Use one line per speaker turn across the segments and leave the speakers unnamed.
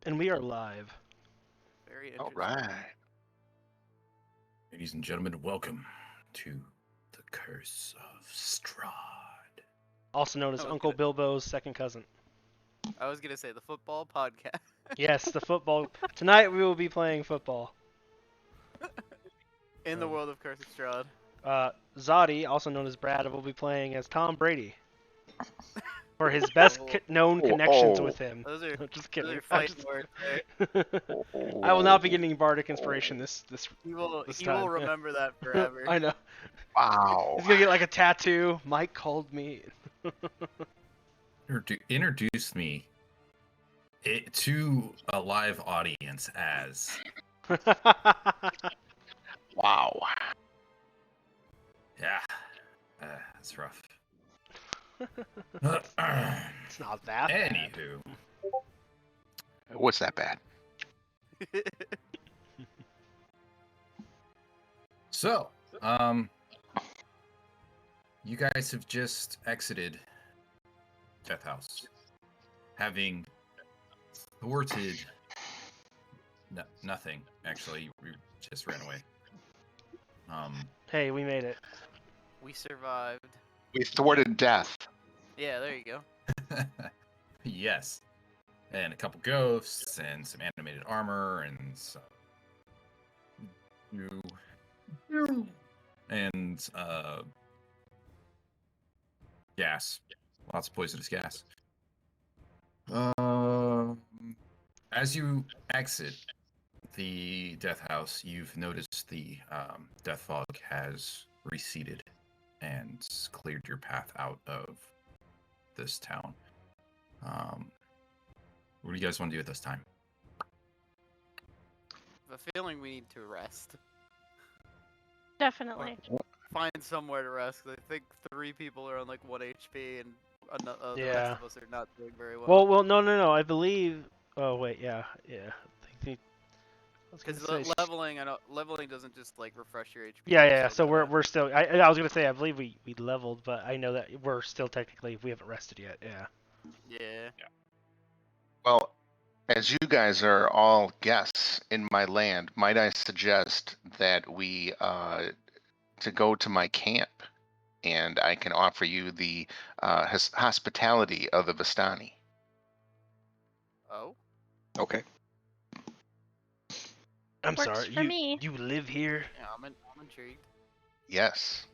And we are live.
Very
All
interesting.
right.
Ladies and gentlemen, welcome to the Curse of Strahd.
Also known as
I was
Uncle
gonna-
Bilbo's second cousin.
I was gonna say the football podcast.
Yes, the football. Tonight we will be playing football.
In the world of Curse of Strahd.
Zodi, also known as Brad, will be playing as Tom Brady. For his best known connections with him.
Those are
I'm just kidding.
those are fighting words there.
I will not be getting bardic inspiration this
He will
this
he
time.
will remember that forever.
I know.
Wow.
He's gonna get like a tattoo. Mike called me.
Introduced me to a live audience as
Wow.
yeah, it's rough.
It's not that bad.
Anywho,
What's that bad?
so you guys have just exited Death House, having thwarted nothing. Actually, we just ran away.
Hey, we made it.
We survived.
We thwarted death.
Yeah, there you go.
Yes. And a couple ghosts and some animated armor and some and gas. Lots of poisonous gas. As you exit the death house, you've noticed the death fog has receded and cleared your path out of this town. What do you guys want to do at this time?
I have a feeling we need to rest.
Definitely.
Find somewhere to rest. 'Cause I think 3 people are on like 1 HP and the
Yeah.
rest of us are not doing very well.
Well, no. I believe. Oh wait, yeah. I was gonna
Because
say-
leveling, I know leveling doesn't just like refresh your HP.
Yeah.
you're
So
still gonna-
we're still. I was gonna say I believe we leveled, but I know that we're still technically we haven't rested yet. Yeah.
Yeah.
Well, as you guys are all guests in my land, might I suggest that we to go to my camp, and I can offer you the hospitality of the Vistani.
Oh.
Okay.
I'm
Works
sorry.
for me.
You live here?
Yeah, I'm intrigued.
Yes.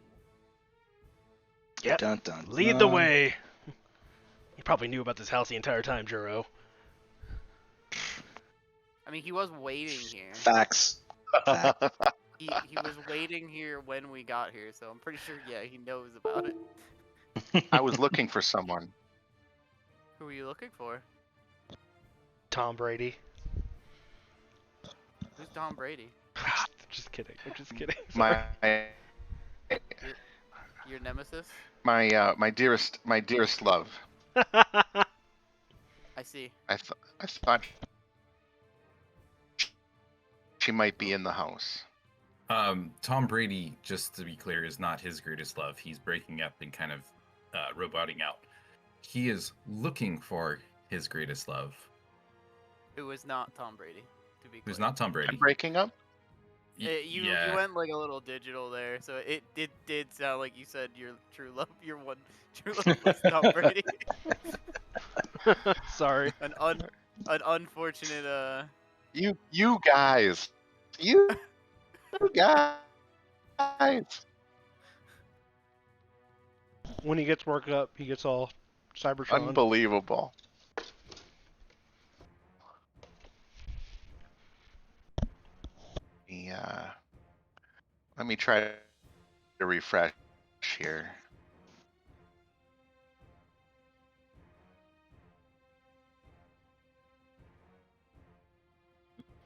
Yep.
Dun, dun,
Lead the
dun.
way. You probably knew about this house the entire time, Juro.
I mean, he was waiting here.
Facts.
He was waiting here when we got here, so I'm pretty sure, yeah, he knows about it.
I was looking for someone.
Who are you looking for?
Tom Brady.
Who's Tom Brady?
Just kidding. I'm just kidding.
My
Your nemesis?
my dearest love.
I see.
I thought she might be in the house.
Tom Brady, just to be clear, is not his greatest love. He's breaking up and kind of roboting out. He is looking for his greatest love.
Who is not Tom Brady, to be clear.
Who's not Tom Brady.
I'm breaking up.
You went like a little digital there, so it did sound like you said your true love, your one true love was Tom Brady.
Sorry.
An unfortunate
You guys. You guys.
When he gets worked up, he gets all Cybertron.
Unbelievable. Yeah. Let me try to refresh here.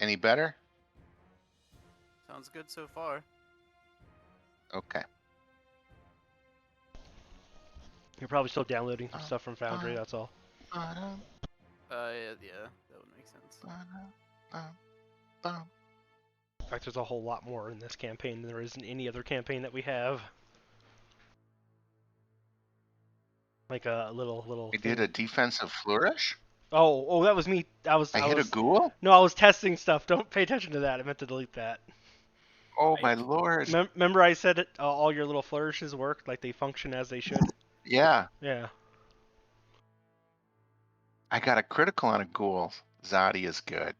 Any better?
sounds good so far.
Okay.
You're probably still downloading stuff from Foundry, that's all.
Yeah, that would make sense.
In fact, there's a whole lot more in this campaign than there is in any other campaign that we have. Like a little
We did a defensive flourish?
Oh, that was me. I
I hit a
was.
ghoul?
No, I was testing stuff. Don't pay attention to that. I meant to delete that.
Oh my lord.
Remember I said it, all your little flourishes work, like they function as they should?
Yeah,
Yeah.
I got a critical on a ghoul. Zodi is good.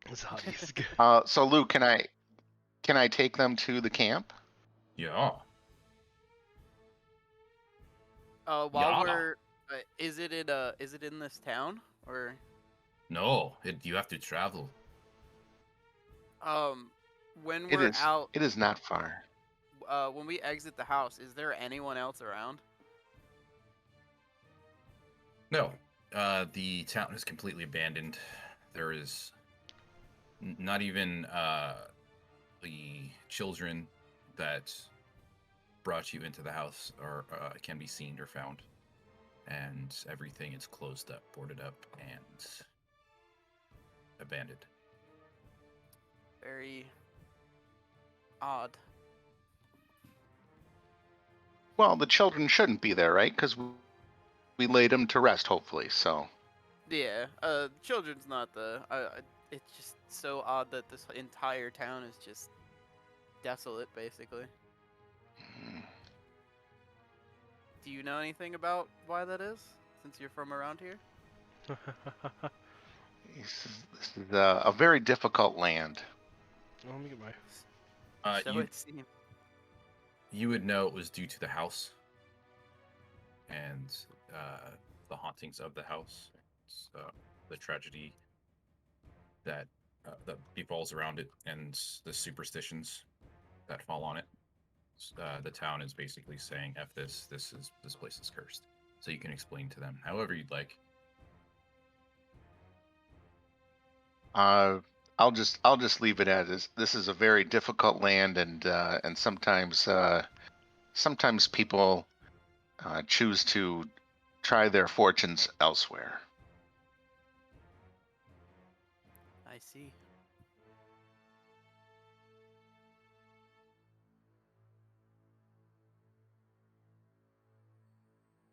Zodi is good.
So Luke, can I take them to the camp?
Yeah.
While
Yeah.
we're, is it in this town or?
No, you have to travel.
When
It
we're
is.
out,
It is not far.
when we exit the house, is there anyone else around?
No, the town is completely abandoned. There is not even the children that brought you into the house or can be seen or found, and everything is closed up, boarded up, and abandoned.
Very odd.
Well, the children shouldn't be there, right? Because we laid them to rest, hopefully. So.
Yeah. Children's not the. It's just so odd that this entire town is just desolate, basically.
Mm.
Do you know anything about why that is? Since you're from around here.
This is a very difficult land.
Let me get my.
So it seems.
You would know it was due to the house and the hauntings of the house, the tragedy that befalls around it, and the superstitions that fall on it. The town is basically saying, "F this. This place is cursed." So you can explain to them however you'd like.
I'll just leave it as is. This is a very difficult land, and sometimes people choose to try their fortunes elsewhere.
I see.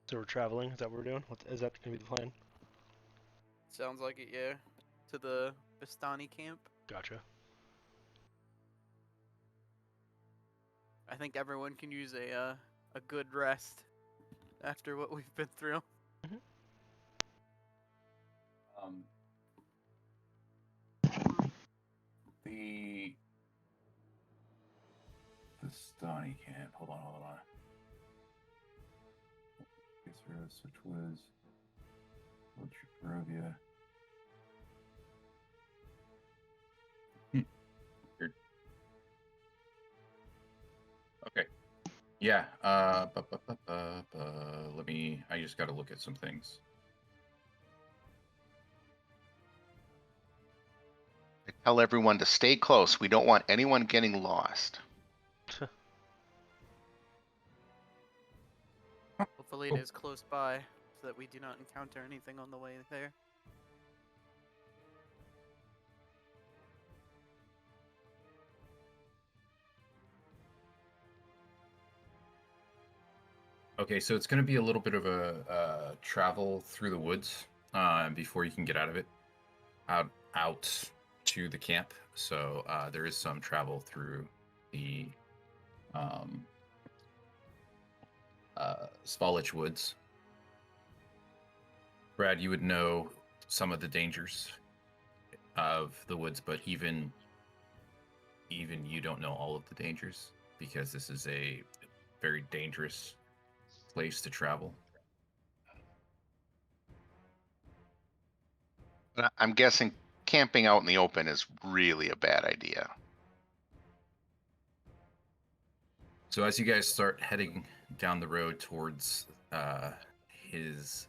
So we're traveling. Is that what we're doing? Is that gonna be the plan?
Sounds like it, yeah. To the Bastani camp.
Gotcha.
I think everyone can use a good rest after what we've been through.
Um, the Stony camp. Hold on. Which was Barovia. Weird. Okay. Yeah. Let me. I just got to look at some things.
I tell everyone to stay close. We don't want anyone getting lost.
Hopefully it is close by, so that we do not encounter anything on the way there.
Okay, so it's going to be a little bit of a travel through the woods before you can get out of it, out to the camp. So there is some travel through the Svalich Woods. Brad, you would know some of the dangers of the woods, but even you don't know all of the dangers because this is a very dangerous place to travel.
But I'm guessing camping out in the open is really a bad idea.
So as you guys start heading down the road towards his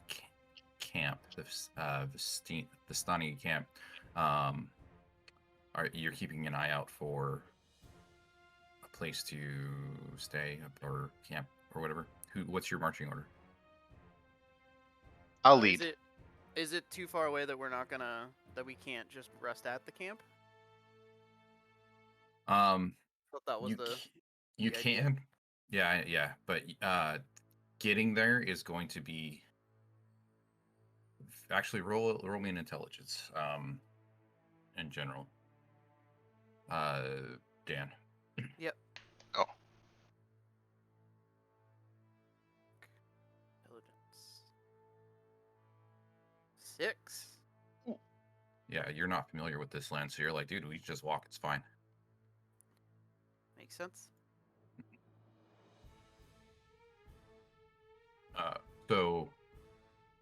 camp, the Stani camp, you're keeping an eye out for a place to stay or camp or whatever. What's your marching order?
I'll lead.
Is it too far away that we can't just rest at the camp? Thought that was
you
the
can, yeah, but getting there is going to be actually roll me an intelligence. In general. Dan.
Yep.
Oh.
Intelligence. 6.
Yeah, you're not familiar with this land, so you're like, dude, we just walk. It's fine.
Makes sense.
So,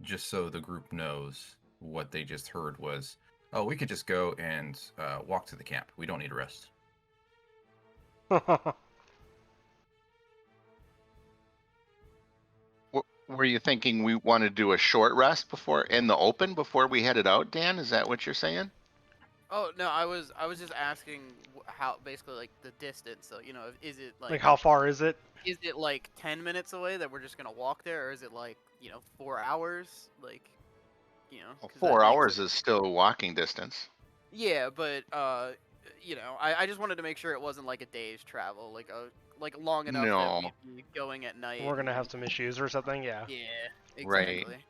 just so the group knows, what they just heard was, oh, we could just go and walk to the camp. We don't need a rest.
Were you thinking we want to do a short rest before in the open before we headed out, Dan? Is that what you're saying?
Oh no, I was just asking how basically like the distance. So is it
Like, how far is it?
Is it like 10 minutes away that we're just gonna walk there, or is it like 4 hours? Like
Well,
'cause that
4 hours is still walking distance.
Yeah, but I just wanted to make sure it wasn't like a day's travel, like long enough that
No.
we'd be going at night.
We're gonna have
and-
some issues or something, yeah.
Yeah,
Right.
exactly.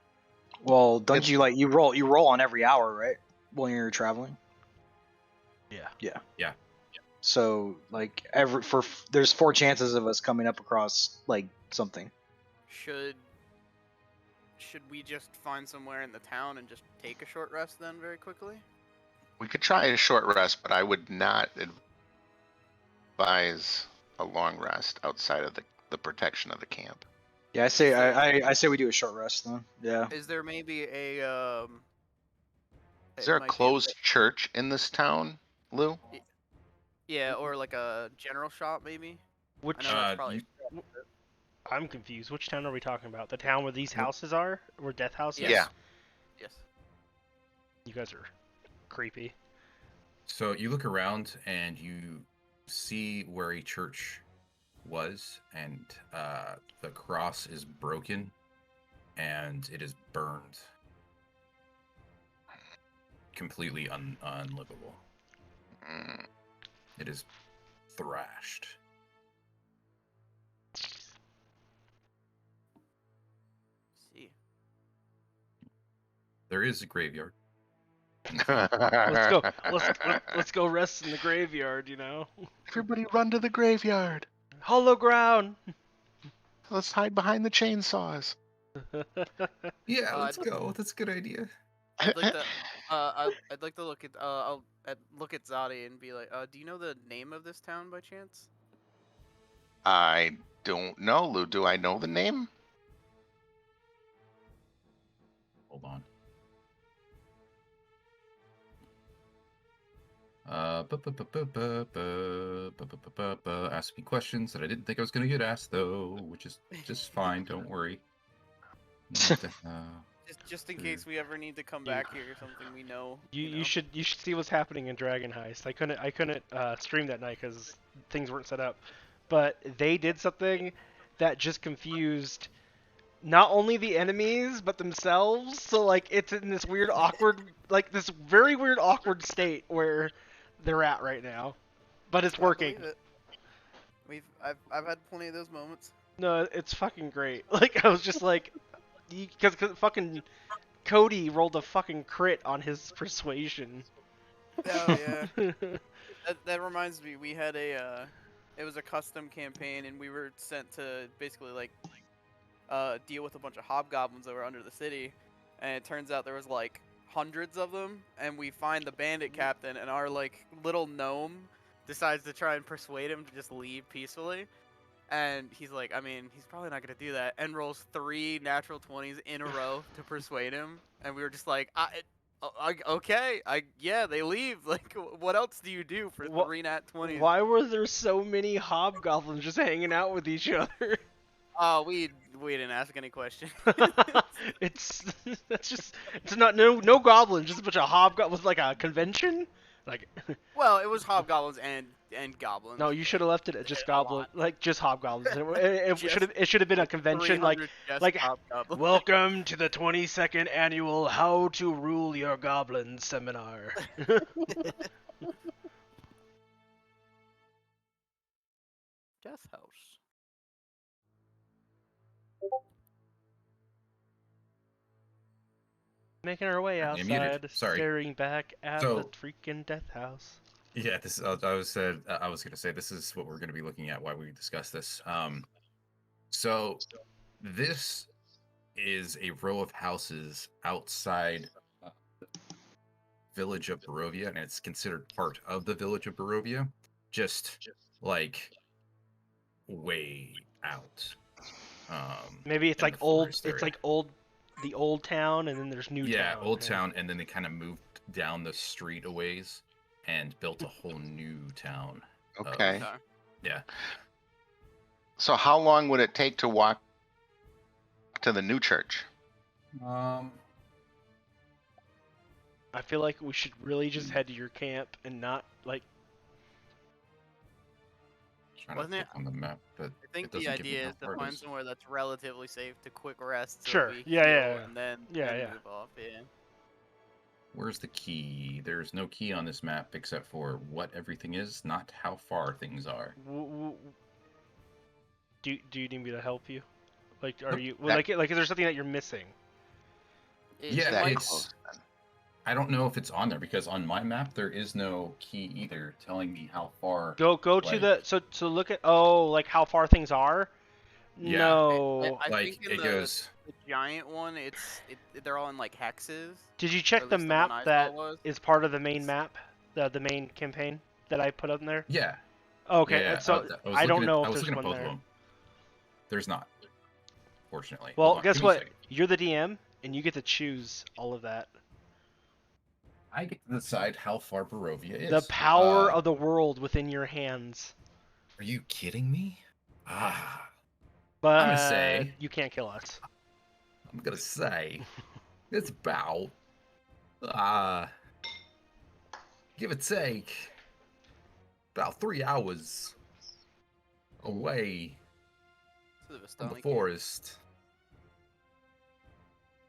Well, don't
It's-
you like you roll on every hour, right? When you're traveling.
Yeah.
Yeah.
So like there's 4 chances of us coming up across like something.
Should we just find somewhere in the town and just take a short rest then, very quickly?
We could try a short rest, but I would not advise a long rest outside of the protection of the camp.
Yeah, I say I say we do a short rest then. Yeah.
Is there maybe a
Is
it
there a
might be
closed church in this town, Lou?
yeah, or like a general shop maybe?
Which,
I know that's probably
I'm confused. Which town are we talking about? The town where these houses are? Where death houses?
Yes.
Yeah.
Yes.
You guys are creepy.
So you look around and you see where a church was, and the cross is broken, and it is burned, completely unlivable.
Mm,
It is thrashed.
See.
There is a graveyard.
Let's go. Let's go rest in the graveyard.
Everybody run to the graveyard.
Hollow ground.
Let's hide behind the chainsaws.
Yeah, let's
I'd-
go. That's a good idea.
I'd like to I'd like to look at look at Zadi and be like, do you know the name of this town by chance?
I don't know, Lou. Do I know the name?
Hold on. Ask me questions that I didn't think I was going to get asked, though, which is just fine. Don't worry.
Just in case we ever need to come back here or something, we know.
You should see what's happening in Dragon Heist. I couldn't stream that night because things weren't set up, but they did something that just confused not only the enemies but themselves. So like it's in this weird awkward this very weird awkward state where they're at right now, but it's working.
I believe it. I've had plenty of those moments.
No, it's fucking great. Like I was just like, because fucking Cody rolled a fucking crit on his persuasion.
Oh yeah. That reminds me, we had it was a custom campaign, and we were sent to basically deal with a bunch of hobgoblins that were under the city, and it turns out there was like hundreds of them, and we find the bandit captain, and our little gnome decides to try and persuade him to just leave peacefully. And he's like, I mean, he's probably not gonna do that, and rolls 3 natural 20s in a row to persuade him. And we were just like, okay, yeah, they leave. Like, what else do you do for 3 nat 20s?
Why were there so many hobgoblins just hanging out with each other?
Oh, we didn't ask any questions.
it's not no goblins, just a bunch of hobgoblins. Was like a convention, like.
Well, it was hobgoblins and goblins.
No, you should have left it at just
A
goblin,
lot.
like just hobgoblins. It should have been a convention like
300 just
like
hobgoblins.
welcome to the 22nd annual How to Rule Your Goblins seminar.
Death House.
Making our way
I'm muted.
outside,
Sorry.
staring back at
So-
the freaking death house.
Yeah, this I was gonna say this is what we're gonna be looking at while we discuss this. So this is a row of houses outside the village of Barovia, and it's considered part of the village of Barovia, just like way out.
Maybe it's
in
like
the
old.
forest
It's
area.
like the old town, and then there's new
Yeah,
town.
old town, and then they kind of moved down the street a ways and built a whole new town.
Okay.
Okay.
Yeah.
So how long would it take to walk to the new church?
I feel like we should really just head to your camp and not like.
Trying
Wasn't
to
it-
look on the map, but
I think
it
the
doesn't give me
idea
how
is to
far it
find
is.
somewhere that's relatively safe to quick rest. So
Sure,
We
yeah,
heal
yeah,
And then
yeah, yeah.
move off. Yeah.
Where's the key? There's no key on this map except for what everything is, not how far things are.
Do you need me to help you? Like, are
Nope.
you like is there something that you're missing?
Yeah,
That
might-
it's-
close then.
I don't know if it's on there because on my map there is no key either telling me how far.
Go to
Like-
the so look at like how far things are.
Yeah.
No.
I
like
think in
it
the,
goes.
the giant one, they're all in like hexes.
Did you
or
check
at
the
least one I
map
saw
that
was.
is part of the main map, the main campaign that I put up in there?
Yeah.
Okay,
yeah,
so
was
I don't
looking at-
know
I
if
was
there's
looking at
one
both
there.
of them. There's not. Fortunately.
Well,
Hold on,
guess
give me a
what?
second.
You're the DM, and you get to choose all of that.
I get to decide how far Barovia is.
The power
Uh,
of the world within your hands.
Are you kidding me? Ah.
But
gonna say-
you can't kill us.
I'm gonna say it's about give or take about 3 hours away
To the
from the
Vistani camp.
forest.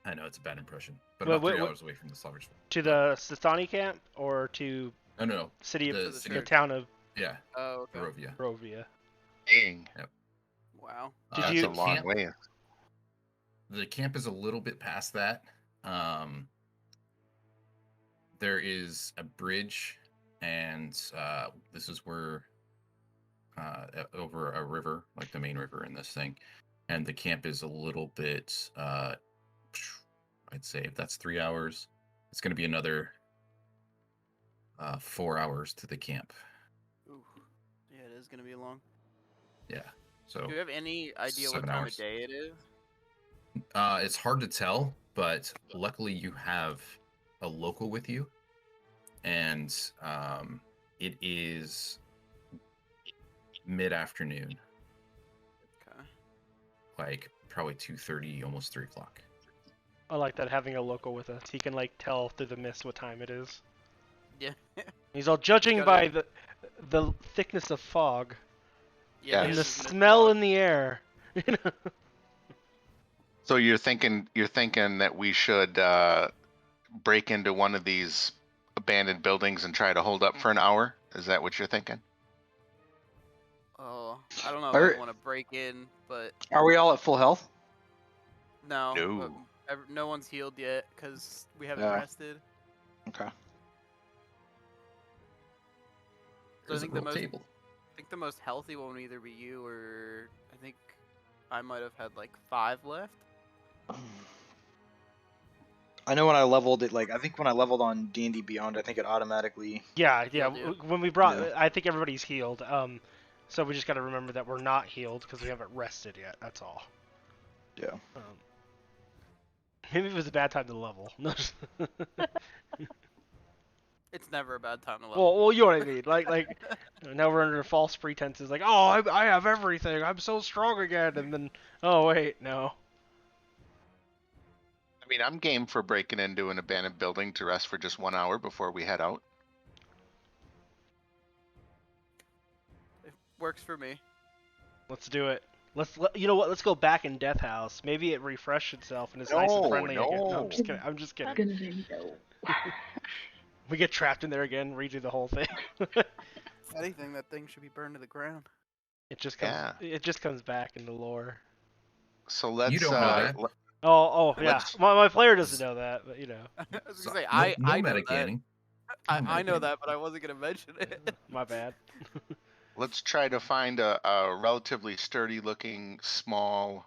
I know it's a bad impression, but
Wait,
about
wait,
3
wait.
hours away from the Slavish.
To the Sistani camp or to
No.
city of
The
the,
city-
town of
Yeah,
Oh, okay.
Barovia.
Rovia.
Dang,
Wow.
Did
that's
you-
a long
camp,
way.
The camp is a little bit past that. There is a bridge, and this is where over a river, like the main river in this thing, and the camp is a little bit. I'd say if that's 3 hours, it's going to be another 4 hours to the camp.
Ooh. Yeah, it is gonna be long.
Yeah, so
Do you have any idea what
7
time
hours.
of day it is?
it's hard to tell, but luckily you have a local with you, and it is mid-afternoon,
Okay.
like probably 2:30, almost 3 o'clock.
I like that having a local with us. He can like tell through the mist what time it is.
Yeah.
He's all judging
gotta-
by the thickness of fog
Yeah,
and the
this is gonna
smell
suck.
in the air.
So you're thinking that we should break into one of these abandoned buildings and try to hold up for an hour? Is that what you're thinking?
Oh, I don't know if
Are-
I want to break in, but
Are we all at full health?
no.
No.
No one's healed yet because we haven't
Yeah.
rested.
Okay.
So I
There's a
think the
roll
most
table.
I think the most healthy one would either be you or I think I might have had like 5 left.
I know when I leveled it, like I think when I leveled on D&D Beyond, I think it automatically.
Yeah.
Healed you.
When we brought,
Yeah.
I think everybody's healed. So we just got to remember that we're not healed because we haven't rested yet. That's all.
Yeah.
Maybe it was a bad time to level. No,
It's never a bad time to level.
well, you know what I mean. Like now we're under false pretenses. Like, oh, I have everything. I'm so strong again. And then, oh wait, no.
I mean, I'm game for breaking into an abandoned building to rest for just 1 hour before we head out.
It works for me.
Let's do it. You know what? Let's go back in Death House. Maybe it refreshed itself and it's nice and
No,
friendly again. No, I'm
no.
just kidding. I'm just
I'm
kidding.
gonna say no.
We get trapped in there again, redo the whole thing.
If anything, that thing should be burned to the ground.
It just comes.
Yeah.
It just comes back in the lore.
So let's
don't know that.
Oh, yeah.
Let's-
My player doesn't know that, but you know,
I was gonna say,
no,
I
no
know that.
metagaming.
I know that, but I wasn't gonna mention it.
my bad.
Let's try to find a relatively sturdy-looking small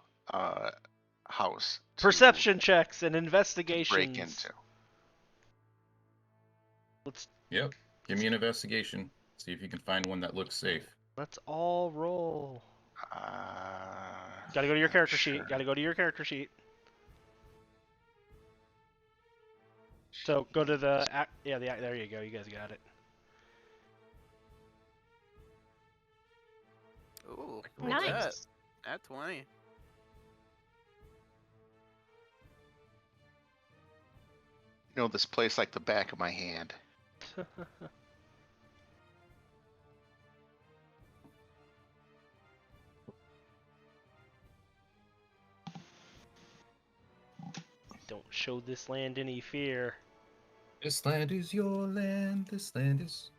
house to
Perception checks and
break
investigations.
into.
Let's
Yep. Give me an investigation. See if you can find one that looks safe.
let's all roll.
Uh,
Gotta go to your
not
character
sure.
sheet. Gotta go to your character sheet. So go to the there you go. You guys got it.
Ooh,
Nice.
That? At 20.
You know this place like the back of my hand.
Don't show this land any fear.
This land is your land. This land is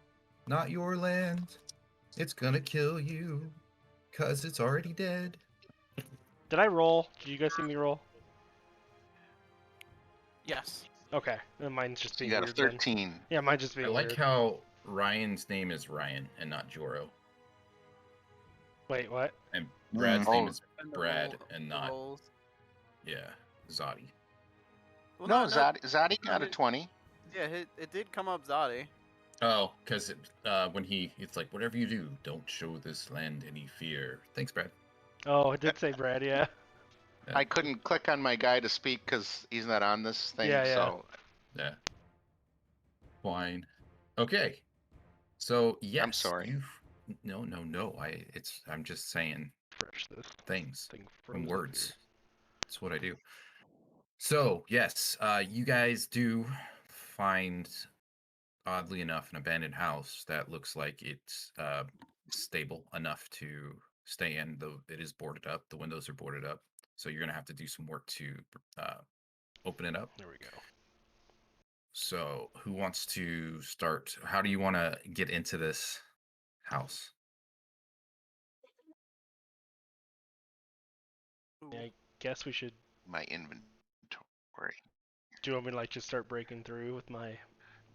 not your land. It's gonna kill you, 'cause it's already dead.
Did I roll? Did you guys see me roll?
Yes.
Okay, then mine's just
So you
being
got a
weird. Then.
13.
Yeah, mine's just
I
being
like
weird.
how Ryan's name is Ryan and not Joro.
Wait, what?
And Brad's
Oh.
name is
And the
Brad
roll-
and
the
not,
rolls.
yeah, Zadi.
Well,
No, Zadi
no,
got a
it-
20.
Yeah, it did come up Zadi.
Oh, because when it's like, whatever you do, don't show this land any fear. Thanks, Brad.
Oh, it did say Brad. Yeah.
I couldn't click on my guy to speak because he's not on this thing.
Yeah, yeah.
So
Yeah. Fine. Okay. So yes,
sorry.
No. I'm just saying
Fresh this
things
thing
and
frozen
words. That's what I do. So yes, you guys do find, oddly enough, an abandoned house that looks like it's stable enough to stay in, though it is boarded up. The windows are boarded up, so you're gonna have to do some work to open it up.
Here. There we go.
So who wants to start? How do you want to get into this house?
Yeah, I guess we should.
my inventory.
Do you want me to like just start breaking through with my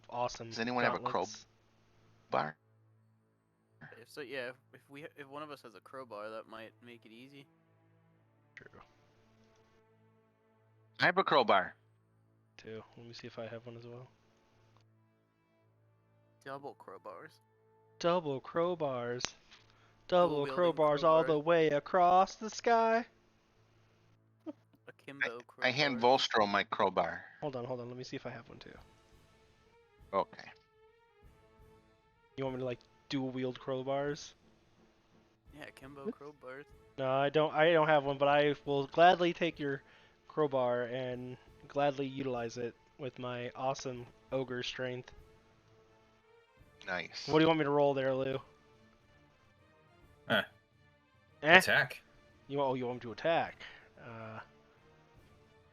awesome?
Does anyone have a
gauntlets?
crowbar?
So yeah, if one of us has a crowbar, that might make it easy.
True.
I have a crowbar.
Too. Let me see if I have one as well.
Double crowbars.
Double crowbars. Double
Dual-wielding
crowbars all the
crowbars.
way across the sky.
Akimbo crowbars.
I hand Volstro my crowbar.
Hold on. Let me see if I have one too.
Okay.
You want me to like dual wield crowbars?
Yeah, Akimbo crowbars.
No, I don't. I don't have one, but I will gladly take your crowbar and gladly utilize it with my awesome ogre strength.
Nice.
What do you want me to roll there, Lou?
Eh.
Eh?
Attack.
You want me to attack? Do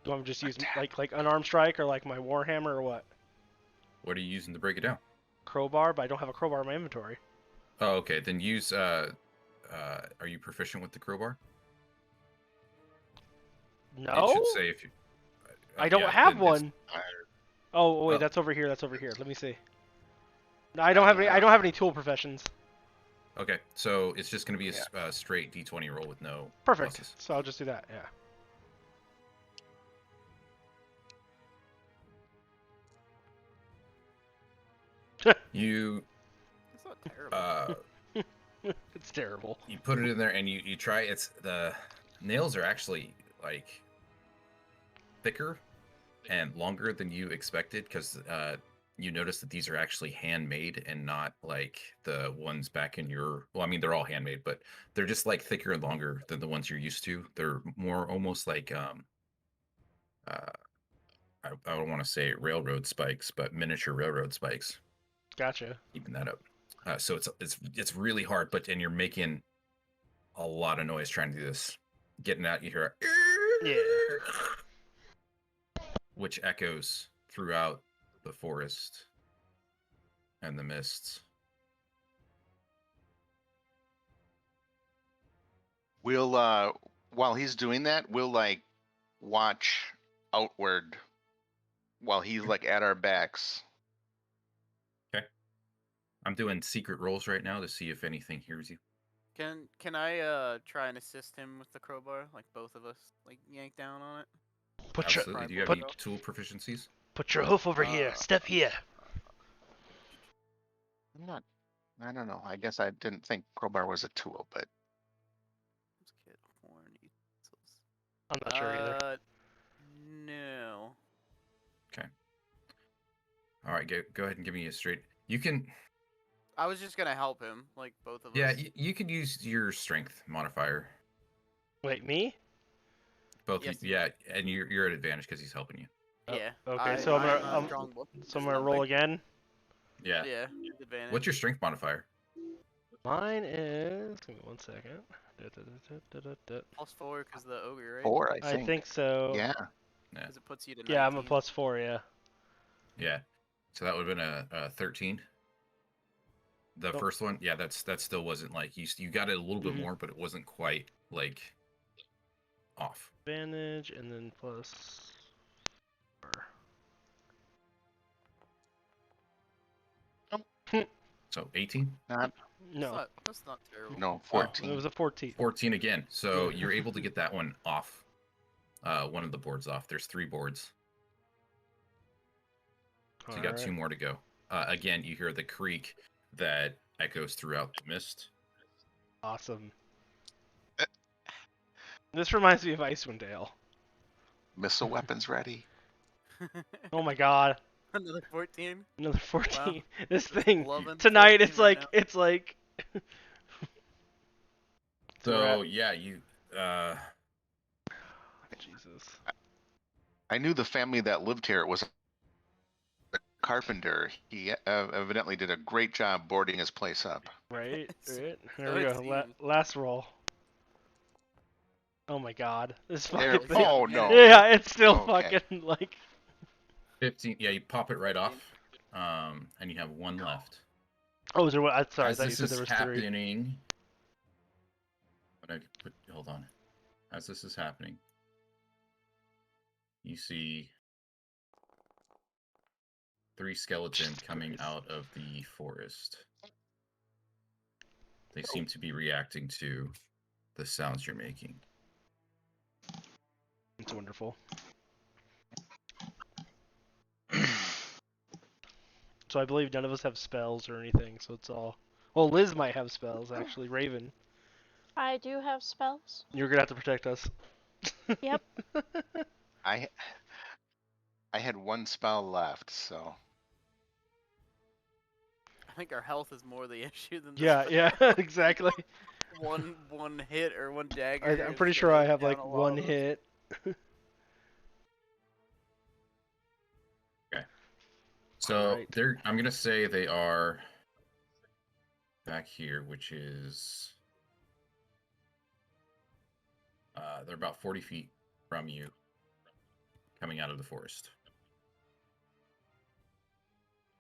you want me to just use
Attack.
like unarmed strike or like my warhammer or what?
What are you using to break it down?
Crowbar, but I don't have a crowbar in my inventory.
Oh, okay. Then use. Are you proficient with the crowbar?
No,
It should say if you.
I don't
yeah,
have
then it's-
one. Oh wait,
Oh.
that's over here. That's over here. Let me see. No, I don't have any. I don't have any tool professions.
Okay, so it's just going to be a straight D20 roll with no
Perfect.
pluses.
So I'll just do that. Yeah.
You
That's not terrible.
It's terrible.
you put it in there and you try. It's the nails are actually like thicker and longer than you expected because you notice that these are actually handmade and not like the ones back in your. Well, I mean they're all handmade, but they're just like thicker and longer than the ones you're used to. They're more almost like I don't want to say railroad spikes, but miniature railroad spikes.
Gotcha.
Keeping that up. So it's really hard, but and you're making a lot of noise trying to do this. Getting out, you hear which echoes throughout the forest and the mists.
We'll while he's doing that, we'll like watch outward while he's like at our backs.
I'm doing secret rolls right now to see if anything hears you.
Can I try and assist him with the crowbar? Like both of us, like yank down on it.
Put your
Absolutely. Do you have
put-
any tool proficiencies?
put your hoof over here. Step here.
I'm not. I don't know. I guess I didn't think crowbar was a tool, but
Let's get horn utensils.
I'm not sure either.
No.
All right, go ahead and give me a straight. You can.
I was just gonna help him, like both of
Yeah,
us.
you could use your strength modifier.
Wait, me?
Both.
Yes.
Yeah, and you're at advantage because he's helping you.
Yeah.
Okay, so I'm gonna
a strong boy.
so I'm gonna roll again.
Yeah.
Yeah. Advantage.
What's your strength modifier?
Mine is. Give me 1 second.
+4 because the ogre, right?
4, I
I
think.
think so.
Yeah.
Because it puts you to 19.
Yeah, I'm a +4. Yeah.
Yeah. So that would have been a 13. The
Oh.
first one, yeah, that still wasn't like you got it a little bit
Mhm.
more, but it wasn't quite like off.
Advantage and then plus.
So 18,
Not
No.
That's not terrible.
no
Oh,
14.
it was a 14.
14 again. So you're able to get that one off. One of the boards off. There's 3 boards. So you got 2 more to go. Again, you hear the creak that echoes throughout the mist.
Awesome. This reminds me of Icewind Dale.
Missile weapons ready.
Oh my god.
Another 14.
Another 14.
Wow.
This thing
Loving
tonight
14
it's
right
like
now.
it's like
So yeah, you
Jesus.
I knew the family that lived here was a carpenter. He evidently did a great job boarding his place up.
Right?
So-
Right.
so
Here we
it
go.
seems.
Last roll. Oh my god. This
There,
fucking thing.
oh no.
Yeah, it's still
Okay.
fucking like
15. Yeah, you pop it right off. And you have 1 left.
Oh, is there one? Sorry, I
As
thought you
this
said
is
there was 3.
happening, hold on. As this is happening, you see 3 skeletons coming out of the forest. They seem to be reacting to the sounds you're making.
It's wonderful. So I believe none of us have spells or anything, so it's all. Well, Liz might have spells actually. Raven,
I do have spells.
you're gonna have to protect us.
Yep.
I had 1 spell left, so
I think our health is more the issue than the
Yeah,
spell.
yeah, exactly.
one hit or one dagger.
I'm
is
pretty sure
gonna
I have
down
like
a lot
1
of us.
hit.
So
Alright.
I'm gonna say they are back here, which is they're about 40 feet from you, coming out of the forest.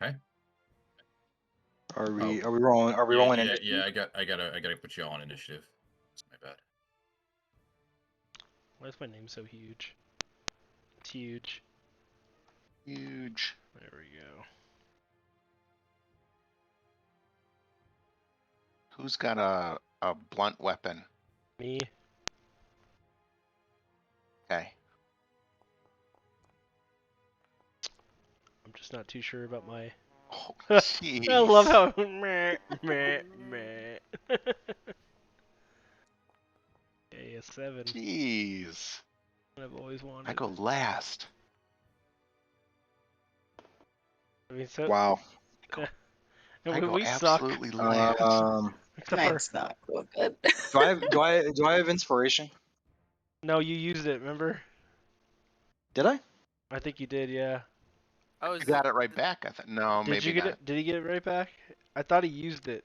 Okay.
Are we
Oh.
rolling? Are we rolling?
Yeah,
initiative?
I gotta put you all on initiative. That's my bad.
Why is my name so huge? It's huge.
huge.
There we go.
Who's got a blunt weapon?
Me.
Okay.
I'm just not too sure about my.
Oh,
I
jeez.
love how meh meh meh. Okay, a 7.
Jeez.
I've always wanted.
I go last.
I mean, so.
Wow.
And
I go
we suck.
absolutely last.
Except for
Mine's not real good.
Do I have inspiration?
no, you used it. Remember?
Did I?
I think you did. Yeah.
I was
You got it right back. I thought no,
Did
maybe
you get
not.
it? Did he get it right back? I thought he used it.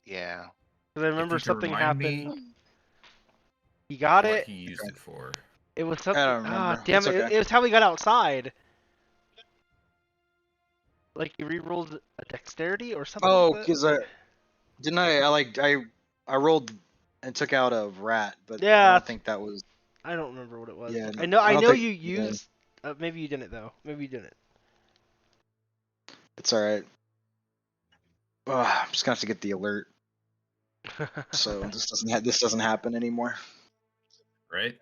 Yeah.
Because I remember
If you could
something
remind
happened.
me
He got
what
it.
he used it for.
It was something.
don't
Ah,
remember.
damn
It's
it!
okay.
It was how we got outside. Like you re-rolled a dexterity or something.
Oh,
like that?
because I rolled and took out a rat, but I
Yeah.
don't think that was.
I don't remember what it was.
Yeah,
I know.
I
I
don't
know
think.
you
Yeah,
used. Maybe you didn't though. Maybe you didn't.
it's all right. I'm just gonna have to get the alert, so this doesn't happen anymore.
Right?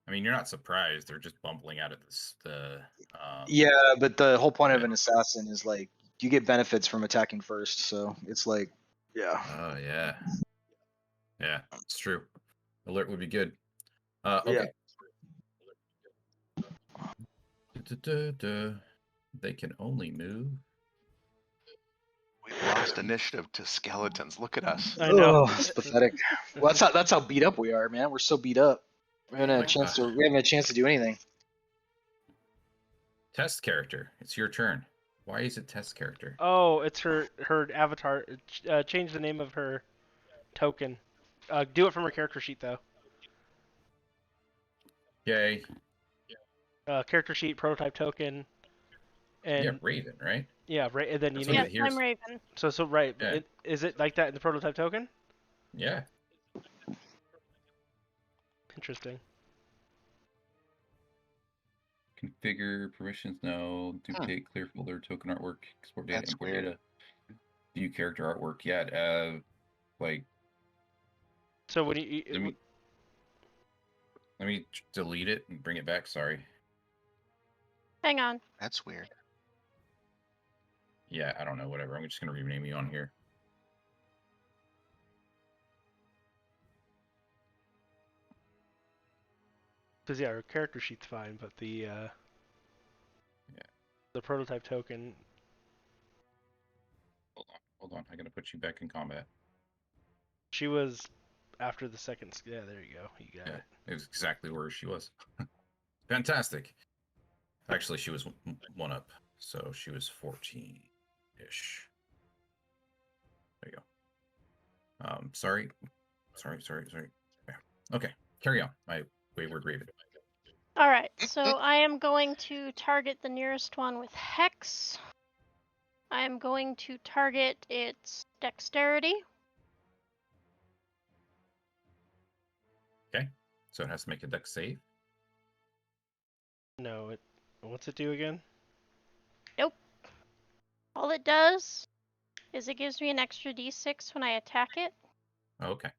I mean, you're not surprised. They're just bumbling out of the.
Yeah, but the whole point of
Yeah.
an assassin is like you get benefits from attacking first, so it's like, yeah.
Oh yeah. Yeah, it's true. Alert would be good.
Yeah.
Okay. Da-da-da-da. They can only move.
We've lost initiative to skeletons. Look at us.
I know.
Oh, it's pathetic. Well, that's how beat up we are, man. We're so beat up. We haven't had a chance to. We haven't had a chance to do anything.
Test character. It's your turn. Why is it test character?
Oh, it's her avatar. Change the name of her token. Do it from her character sheet though.
Yay.
Character sheet, prototype token, and
Yeah, Raven, right?
yeah, right. And then you
That's
name
what
it.
it-
Yes,
here's-
I'm Raven.
So right.
Yeah.
Is it like that in the prototype token?
Yeah.
Interesting.
Configure permissions. No. Duplicate, clear folder, token artwork, export data,
That's
import
weird.
data. View character artwork. Yeah. Like,
So when you
let me delete it and bring it back. Sorry.
Hang on.
That's weird.
Yeah, I don't know. Whatever. I'm just gonna rename you on here.
because yeah, her character sheet's fine, but the prototype token.
Hold on. I gotta put you back in combat.
She was after the second. Yeah, there you go. You got
Yeah,
it.
it was exactly where she was. Fantastic. Actually, she was one up, so she was 14-ish. There you go. Sorry. Yeah. Okay, carry on, my wayward Raven.
All right, so I am going to target the nearest one with Hex. I am going to target its dexterity.
Okay, so it has to make a dex save.
No, it. What's it do again?
All it does is it gives me an extra d6 when I attack it,
Okay,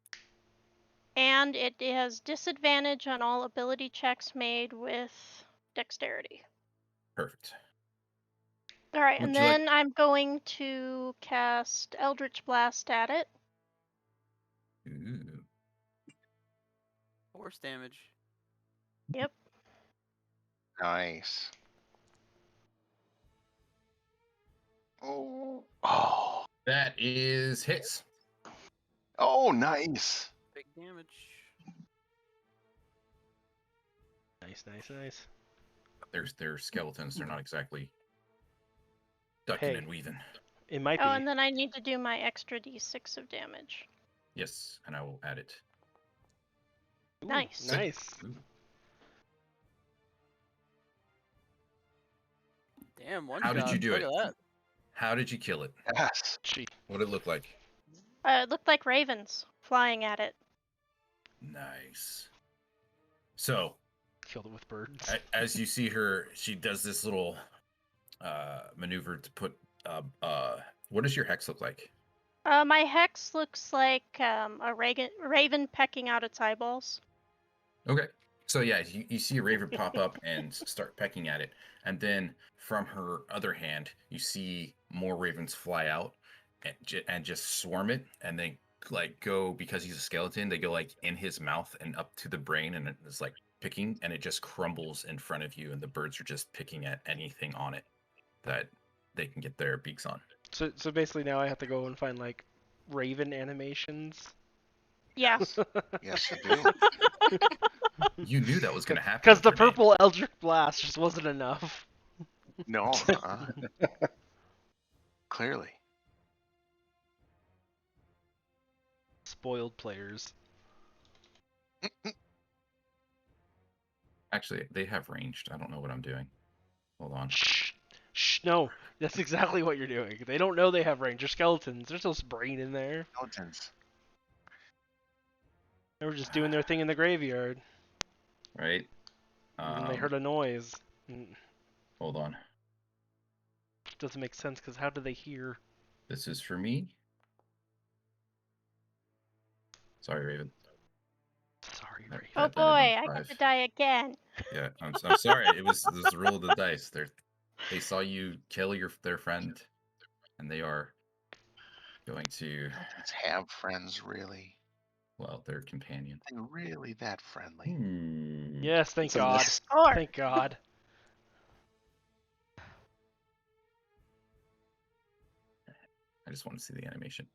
and it has disadvantage on all ability checks made with dexterity.
perfect.
All right,
Would
and
you like-
then I'm going to cast Eldritch Blast at it.
Ooh.
Force damage.
Yep.
Nice. Oh.
That is hits.
Oh, nice.
Big damage.
Nice.
They're skeletons. They're not exactly ducking
Hey.
and weaving.
It might
Oh,
be.
and then I need to do my extra d6 of damage.
Yes, and I will add it.
Ooh,
Nice.
Nice.
Ooh.
Damn, one
How did
shot.
you do
Look
it?
at that.
How did you kill it?
Yes.
Gee,
What did it look like?
It looked like ravens flying at it.
Nice. So,
killed it with birds.
as you see her, she does this little maneuver to put. What does your hex look like?
My hex looks like a raven pecking out its eyeballs.
Okay. So yeah, you see a raven pop up and start pecking at it, and then from her other hand, you see more ravens fly out and just swarm it, and they like go, because he's a skeleton. They go like in his mouth and up to the brain, and it's like picking, and it just crumbles in front of you, and the birds are just picking at anything on it that they can get their beaks on.
So basically now I have to go and find like raven animations.
Yes.
Yes, you do.
You knew that was going to happen.
Because
with
the
her name.
purple Eldritch Blast just wasn't enough.
No. Clearly.
Spoiled players.
Actually, they have ranged. I don't know what I'm doing. Hold on.
Shh, no. That's exactly what you're doing. They don't know they have ranger skeletons. There's no brain in there.
Skeletons.
They were just doing their thing in the graveyard.
right?
And they heard a noise.
Hold on.
Doesn't make sense because how do they hear?
This is for me. Sorry, Raven.
Sorry,
That-
Raven.
Oh
that
boy,
ended in
I get to
5.
die again.
Yeah, I'm sorry. It was the roll of the dice. They saw you kill their friend, and they are going to,
Let's have friends, really.
well, their companion.
They're really that friendly.
Yes, thank
It's a
God.
miss.
Score.
Thank God.
I just want to see the animation.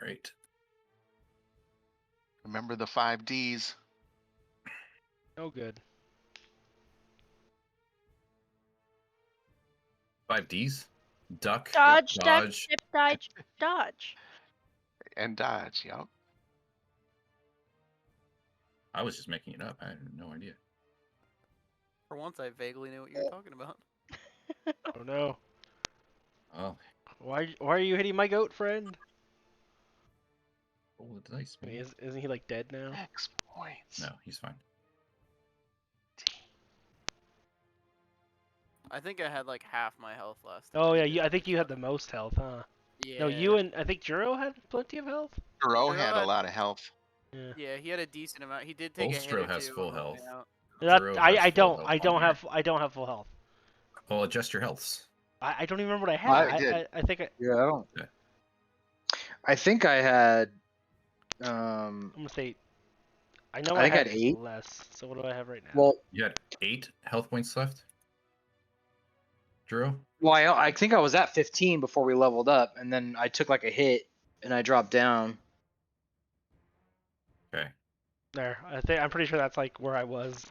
Right.
Remember the 5 Ds.
Oh, good.
5 Ds. Duck.
Dodge, duck,
Dodge.
dip, dodge, dodge.
And dodge, yup.
I was just making it up. I had no idea.
For once, I vaguely knew what you were talking about.
Oh no.
Oh,
Why are you hitting my goat friend?
roll the dice,
I mean,
man.
isn't he like dead now?
X points.
No, he's fine.
I think I had like half my health last time.
Oh
I
yeah,
did
I
it,
think you had
so-
the most health, huh?
Yeah.
No, you and I think Juro had plenty of health.
Hero
Hero
had a
had-
lot of health.
Yeah.
Yeah, he had a decent amount. He did take a hit
Bolstro
or
has
two
full
on the way
health.
out.
Juro has
I
full
don't.
health
I
on
don't
here.
have. I don't have full health.
Well, adjust your healths.
I don't even remember what I had.
I
did.
I think
Yeah, I don't.
Yeah.
I think I had.
I'm gonna say. I know
I think I
had
had 8.
less. So what do I have right now?
Well,
You had 8 health points left. Juro?
I think I was at 15 before we leveled up, and then I took like a hit, and I dropped down.
Okay.
There. I'm pretty sure that's like where I was.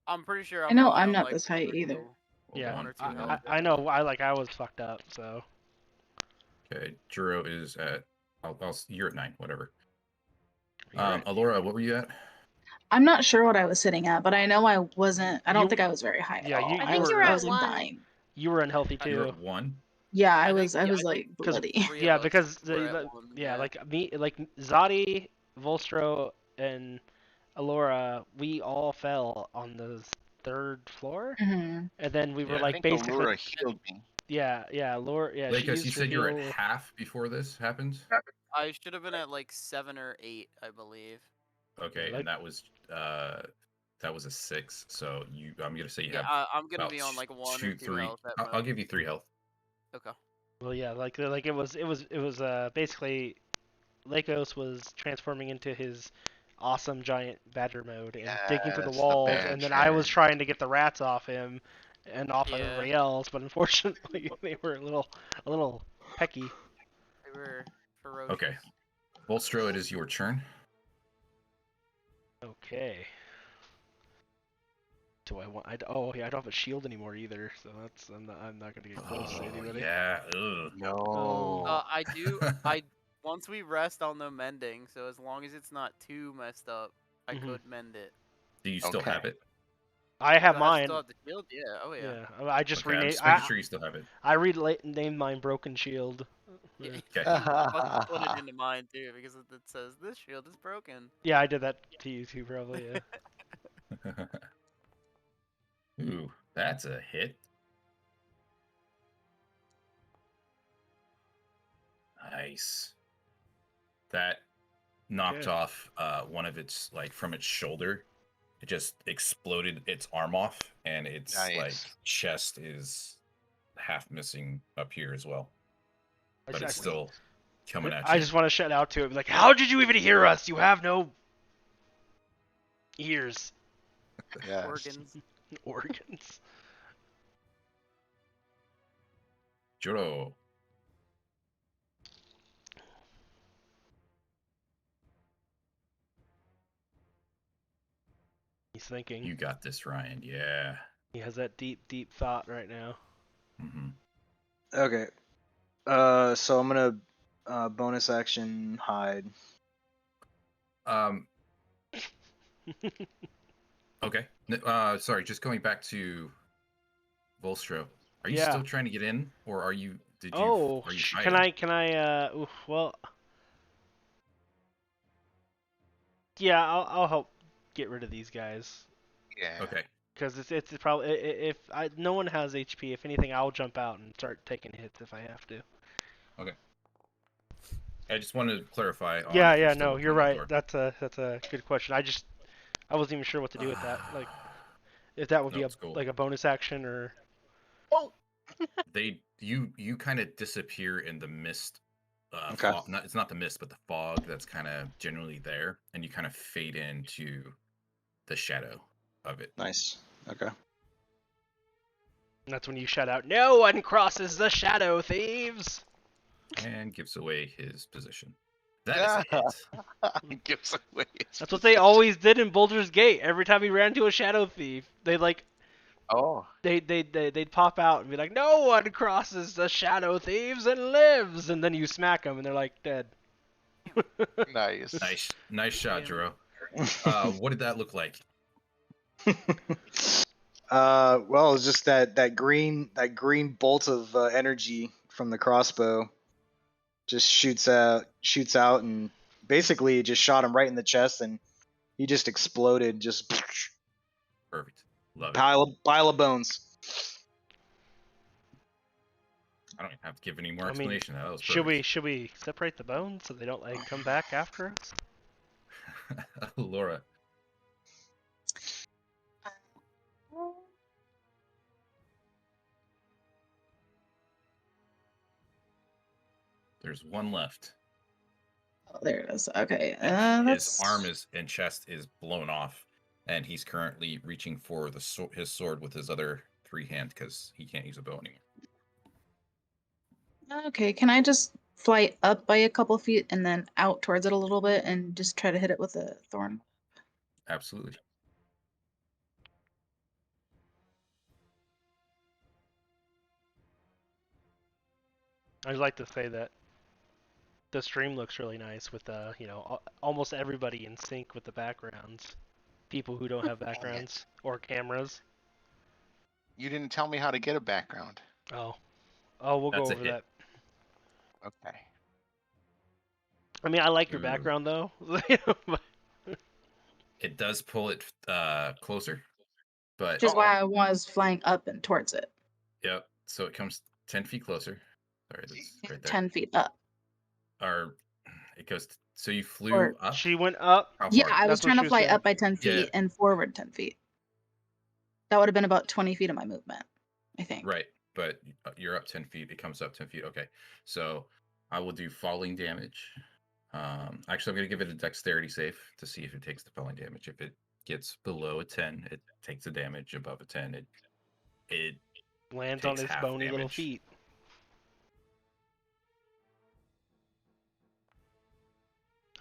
I'm pretty sure
I know
only
I'm
on,
not
like,
this high
one or
either.
two-
Yeah.
one or two
I
health.
I know. I was fucked up. So.
Okay. Juro is at. You're at 9. Whatever.
You're right.
Alora, what were you at?
I'm not sure what I was sitting at, but I know I wasn't. I don't
You-
think I was very high
yeah,
at all.
you
I think you were
I
at
was like
1.
dying.
You were unhealthy
You were
too.
at 1.
Yeah,
I
I
think-
was. I
yeah,
was
I
like
think
bloody.
three
Yeah,
of us
because
were at one,
yeah, like me, like Zadi, Volstro, and Alora, we all fell on the 3rd floor,
hmm
and then we were
Yeah.
I
like
think
basically,
Allura healed me.
yeah, Alora, yeah, she
Lakos,
used
you
her
said you were at
heal.
half before this happened?
I should have been at like 7 or 8, I believe.
Okay,
like-
and that was a 6. So I'm gonna say you
Yeah,
have
I'm gonna
about
be on like 1
2,
or 2
3.
health at
I'll
most.
give you 3 health.
Okay.
Well, yeah, like it was basically Lakos was transforming into his awesome giant badger mode and digging through the
Yes, the
walls, and then I was
badger.
trying to get the rats off him and off
Yeah.
everybody else, but unfortunately they were a little pecky.
They were ferocious.
Okay. Volstro, it is your turn.
Okay. Do I want? Oh yeah, I don't have a shield anymore either, so that's I'm not gonna get close to anybody.
Yeah. Ugh.
No.
I do. Once we rest on the mending, so as long as it's not too messed up, I
Mhm.
could mend it.
Do you still
Okay.
have it?
I have
Do
mine.
still have the shield? Yeah. Oh yeah.
Yeah, I just
Okay, I'm
renamed.
just making sure you still have it.
I named mine Broken Shield.
Yeah.
Yeah.
Okay.
You fucking put it into mine too, because it says this shield is broken.
Yeah, I did that to you too, probably. Yeah.
Ooh, that's a hit. Nice. That knocked
Okay.
off one of its, like, from its shoulder. It just exploded its arm off, and its like
Nice.
chest is half missing up here as well.
I
But it's
just-
still coming at
I
you.
just want to shout out to it, like, how did you even hear us? You have no ears,
Yes.
Organs.
organs.
Juro.
He's thinking.
You got this, Ryan. Yeah.
He has that deep thought right now.
hmm
Okay. So I'm gonna bonus action hide.
Um. Okay. Sorry. Just going back to Volstro. Are you
Yeah.
still trying to get in, or are you? Did you?
Oh,
Are you
can
hiding?
I? Oof, well, Yeah, I'll help get rid of these guys.
Yeah.
Okay.
Because it's probably if no one has HP. If anything, I'll jump out and start taking hits if I have to.
Okay. I just wanted to clarify on
Yeah,
if you're
yeah,
still
no,
looking
you're
at the
right.
door.
That's a good question. I wasn't even sure what to do with that. Like if that would
No,
be
it's cool.
like a bonus action or.
You kind of disappear in the mist.
Okay.
It's not the mist, but the fog that's kind of generally there, and you kind of fade into the shadow of it.
Nice. Okay.
And that's when you shout out, "No one crosses the shadow, thieves!"
And gives away his position. That is a hit.
Gives away his
That's what they
position.
always did in Boulder's Gate. Every time he ran into a shadow thief,
Oh.
they'd pop out and be like, "No one crosses the shadow thieves and lives," and then you smack them and they're like dead.
Nice.
Nice shot,
Damn.
Jero. What did that look like?
Well, it's just that green bolt of energy from the crossbow just shoots out, and basically it just shot him right in the chest, and he just exploded, just
Perfect. Love it.
pile of bones.
I don't have to give any more
I mean,
explanation. That was
should
perfect.
we separate the bones so they don't like come back after us?
Laura. There's one left.
Oh, there it is. Okay.
And his
That's
arm and chest is blown off, and he's currently reaching for his sword with his other free hand because he can't use a bow anymore.
okay. Can I just fly up by a couple feet and then out towards it a little bit and just try to hit it with a thorn?
Absolutely.
I'd like to say that the stream looks really nice with almost everybody in sync with the backgrounds. People who don't have backgrounds or cameras.
You didn't tell me how to get a background.
Oh, we'll
That's
go
a
over
hit.
that.
Okay.
I mean, I like your
Ooh.
background though.
It does pull it closer, but
Which is why I was flying up and towards it.
yep. So it comes 10 feet closer. Sorry, that's right there.
10 feet up.
Or it goes. So you flew
Or-
up.
She went up.
How
Yeah,
far?
I was
That's what
trying
she
to
was
fly
saying.
up by 10 feet
Yeah.
and forward 10 feet. That would have been about 20 feet of my movement, I think.
Right, but you're up 10 feet. It comes up 10 feet. Okay, so I will do falling damage. Actually, I'm going to give it a dexterity save to see if it takes the falling damage. If it gets below a 10, it takes the damage. Above a 10, it
Lands on
takes
his
half
bony little
damage.
feet.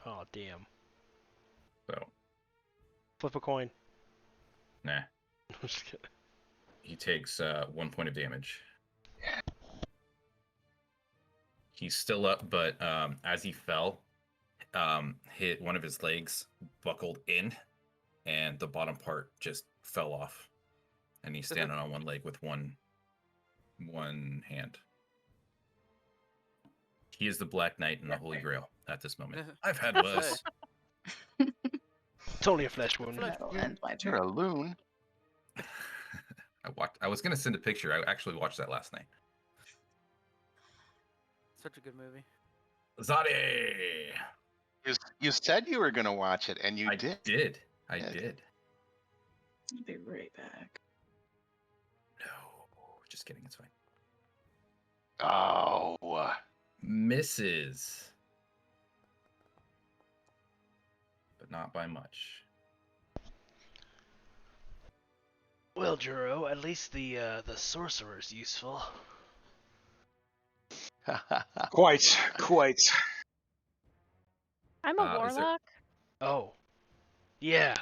Oh damn!
So
Flip a coin.
nah,
I'm just kidding.
he takes 1 point of damage. He's still up, but as he fell, hit one of his legs buckled in, and the bottom part just fell off, and he's standing on one leg with one hand. He is the Black Knight in the Holy Grail at this moment. I've had worse.
It's only a flesh wound.
That'll end my
You're
turn.
a loon.
I was gonna send a picture. I actually watched that last night.
Such a good movie.
Zadi!
You said you were gonna watch it, and you
I
did.
did. I
Good.
did.
I'll be right back.
No, just kidding. It's fine.
Oh.
Misses, but not by much.
Well, Juro, at least the sorcerer's useful.
Quite.
I'm a
Is there-
warlock.
Oh, yeah,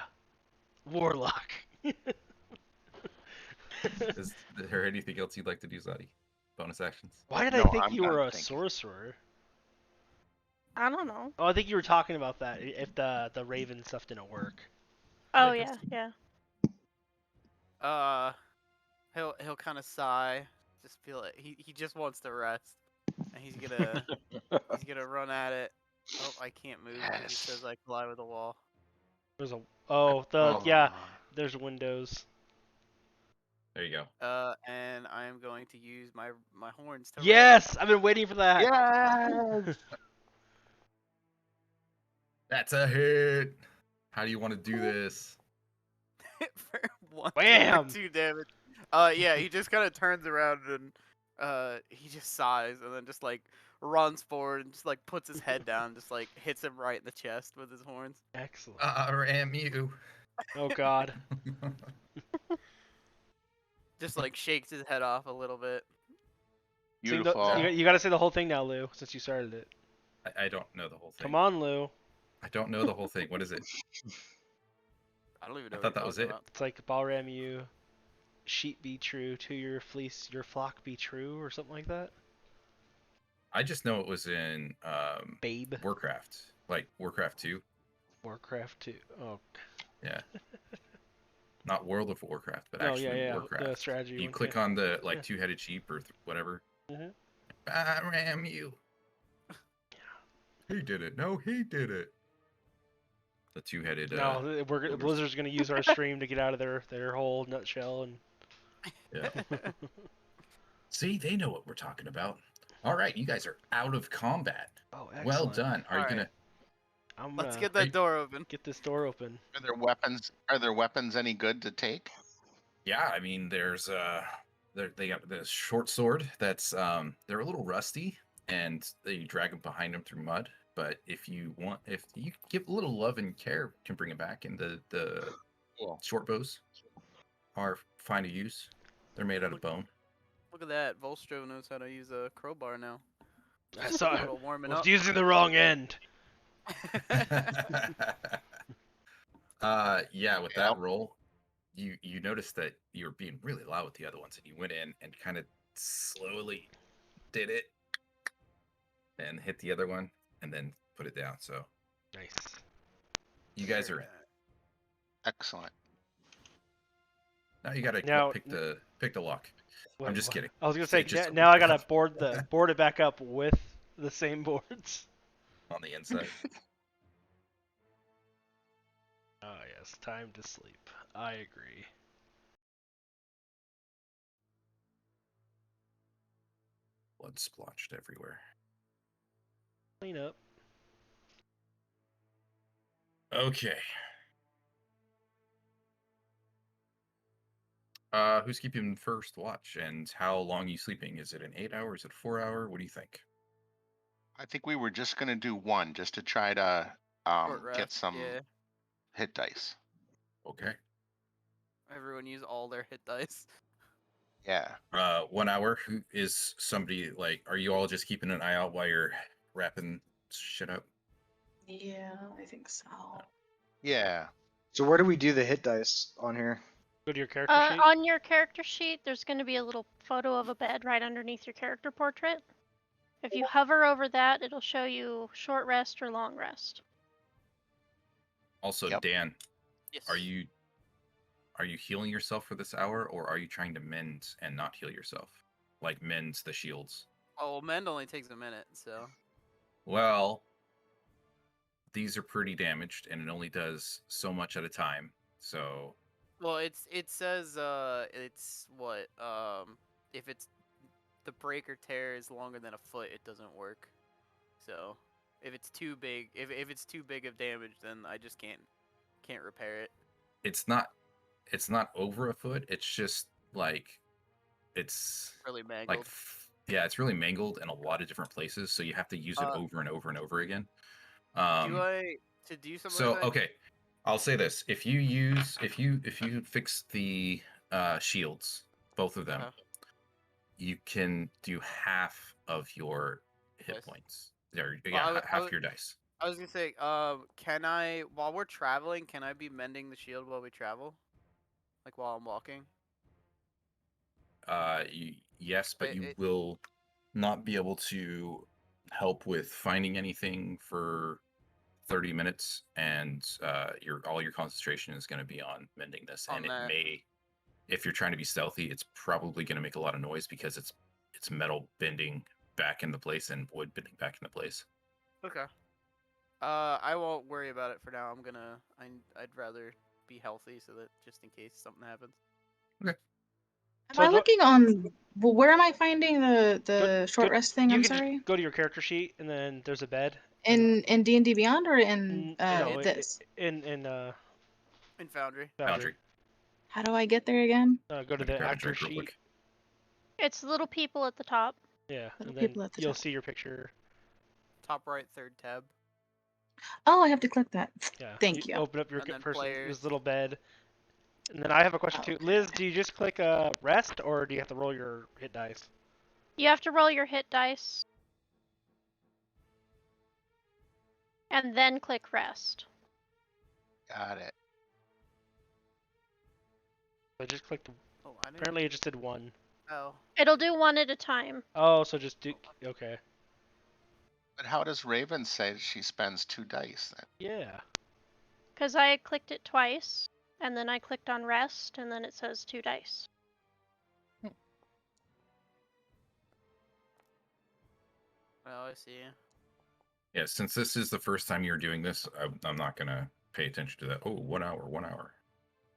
warlock.
Is there anything else you'd like to do, Zadi? Bonus actions?
Why did
No,
I think
I'm
you were
done
a
thinking.
sorcerer?
I don't know.
Oh, I think you were talking about that. If the raven stuff didn't work.
Oh
Like
yeah,
this?
yeah.
He'll kind of sigh, just feel like he just wants to rest, and he's gonna run at it. Oh, I can't move because he
Yes.
says I collide with a wall.
There's a yeah. There's windows.
There you go.
And I am going to use my horns to
Yes, I've been waiting for that.
Yes.
That's a hit. How do you want to do this?
for 1
Bam!
2 damage. Yeah, he just kind of turns around and he just sighs and then just like runs forward and just like puts his head down, just like hits him right in the chest with his horns.
Excellent.
Ram you.
Oh God.
Just like shakes his head off a little bit.
Beautiful.
You got to say the whole thing now, Lou, since you started it.
I don't know the whole thing.
Come on, Lou.
I don't know the whole thing. What is it?
I don't even know.
I
what
thought that
you're
was
talking
it.
about.
It's like Balram you, sheep be true, to your fleece your flock be true, or something like that.
I just know it was in
Babe.
Warcraft, like Warcraft 2.
Warcraft 2. Oh.
Yeah. Not World of Warcraft, but
No,
actually
yeah.
Warcraft.
The strategy
You
one,
click
yeah.
on the like
Yeah.
two-headed sheep or whatever.
Mhm.
I ram you. He did it. No, he did it. The two-headed.
No, Blizzard's gonna use our stream to get out of their whole nutshell and.
Yeah. See, they know what we're talking about. All right, you guys are out of combat.
Oh, excellent.
Well done. Are you
Alright.
gonna?
Let's get that door open.
Get this door open.
Are there weapons any good to take?
Yeah, I mean, there's they got the short sword that's they're a little rusty and they drag them behind them through mud. But if you give a little love and care, you can bring it back. And the
Cool.
short bows are fine to use. They're made out of bone.
Look at that. Volstro knows how to use a crowbar now.
I
Just
saw
a
it.
little warming
Was
up.
using the wrong end.
Yeah, with
Yep.
that roll, you noticed that you were being really loud with the other ones, and you went in and kind of slowly did it, and hit the other one, and then put it down. So
Nice.
you guys are in.
Excellent.
Now you gotta
Now-
pick the lock. I'm just kidding.
I was gonna
It's
say
just-
now I gotta board it back up with the same boards.
On the inside.
Oh yes, time to sleep. I agree.
Blood splotched everywhere.
Clean up.
Okay. Who's keeping first watch, and how long are you sleeping? Is it an 8 hour? Is it a 4 hour? What do you think?
I think we were just gonna do one, just to try to
Short
get
rest,
some
Yeah.
hit dice.
Okay.
Everyone use all their hit dice.
Yeah.
1 hour. Who is somebody like? Are you all just keeping an eye out while you're wrapping shit up?
Yeah, I think so.
Yeah.
So where do we do the hit dice on here?
Go to your character sheet.
On your character sheet, there's going to be a little photo of a bed right underneath your character portrait. If you hover over that, it'll show you short rest or long rest.
Also,
Yep.
Dan,
Yes.
are you healing yourself for this hour, or are you trying to mend and not heal yourself? Like mend the shields.
Oh, well, mend only takes a minute, so.
Well, these are pretty damaged, and it only does so much at a time. So
Well, it says it's what if it's the break or tear is longer than a foot, it doesn't work. So if it's too big, if it's too big of damage, then I just can't repair it.
it's not over a foot. It's just like it's
Really mangled.
like yeah, it's really mangled in a lot of different places. So you have to use it over and over and over again.
do I to do something?
So
like that?
okay, I'll say this: if you fix the shields, both of them,
Uh-huh.
you can do half of your hit
Dice.
points. There,
Well,
yeah, half your dice.
I was gonna say, can I, while we're traveling, can I be mending the shield while we travel? Like while I'm walking?
Yes, but you will not be able to help with finding anything for 30 minutes, and all your concentration is going to be on mending this.
On
And
that.
it may, if you're trying to be stealthy, it's probably going to make a lot of noise because it's metal bending back into place and wood bending back into place.
Okay. I won't worry about it for now. I'd rather be healthy so that just in case something happens.
Am
So
I
go-
looking on? Well, where am I finding the
Go-
short rest thing?
You
I'm
can just
sorry.
go to your character sheet, and then there's a bed.
In D&D Beyond or in
No,
this?
in
In Foundry.
Foundry.
How do I get there again?
Go to
Let me
the
grab a
actor
drink real
sheet.
quick.
It's little people at the top.
Yeah,
Little
and then
people at the
you'll
top.
see your picture.
Top right, third tab.
Oh, I have to click that.
Yeah.
Thank you.
Open up your
And then
person's
players.
little bed. And then I have a question too.
Okay.
Liz, do you just click rest, or do you have to roll your hit dice?
You have to roll your hit dice. And then click rest.
Got it.
I just clicked.
Oh, I didn't.
Apparently, it just did one.
Oh.
It'll do one at a time.
Oh, so just do. Okay.
But how does Raven say she spends 2 dice then?
Yeah.
Because I clicked it twice, and then I clicked on rest, and then it says 2 dice.
Oh, I see.
Yeah, since this is the first time you're doing this, I'm not gonna pay attention to that. Oh, 1 hour, 1 hour.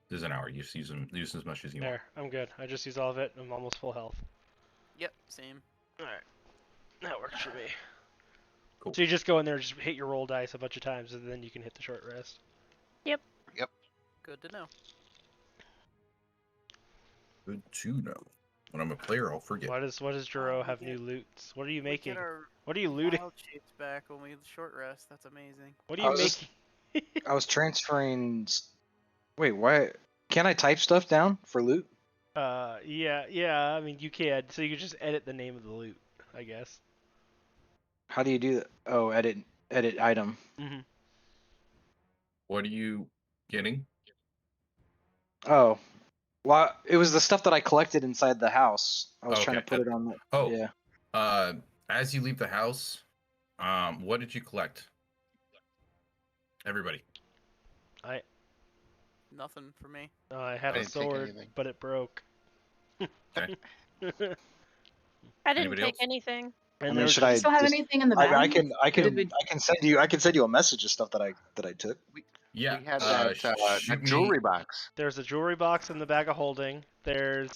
This is an hour. You just use as much as you want.
There, I'm good. I just used all of it. I'm almost full health.
Yep, same.
Alright. That works for me.
Cool.
So you just go in there and just hit your roll dice a bunch of times, and then you can hit the short rest.
Good to know.
Good to know. When I'm a player, I'll forget.
What does Juro
we
have
get-
new loots? What are you
We
making?
get our
What are you looting?
wild shapes back when we get the short rest. That's amazing.
What are
I
you
was just-
making?
I was transferring. Wait, why can't I type stuff down for loot?
Yeah. I mean, you can. So you can just edit the name of the loot, I guess.
How do you do that? Oh, edit item.
Mm-hmm.
What are you getting?
Oh, well, it was the stuff that I collected inside the house. I was trying to
Okay.
put it on. The,
Oh.
yeah.
As you leave the house, what did you collect? Everybody.
Nothing for me.
I had
I
a
didn't take
sword,
anything.
but it broke.
Okay.
I didn't
Anybody
take
else?
anything.
And
I mean,
there was
should
Do
I
you still have
just-
anything in the bag?
I
Or did we-
can send you a message of stuff that I took.
Yeah.
We had that
shoot me-
jewelry box.
There's a jewelry box in the bag of holding. There's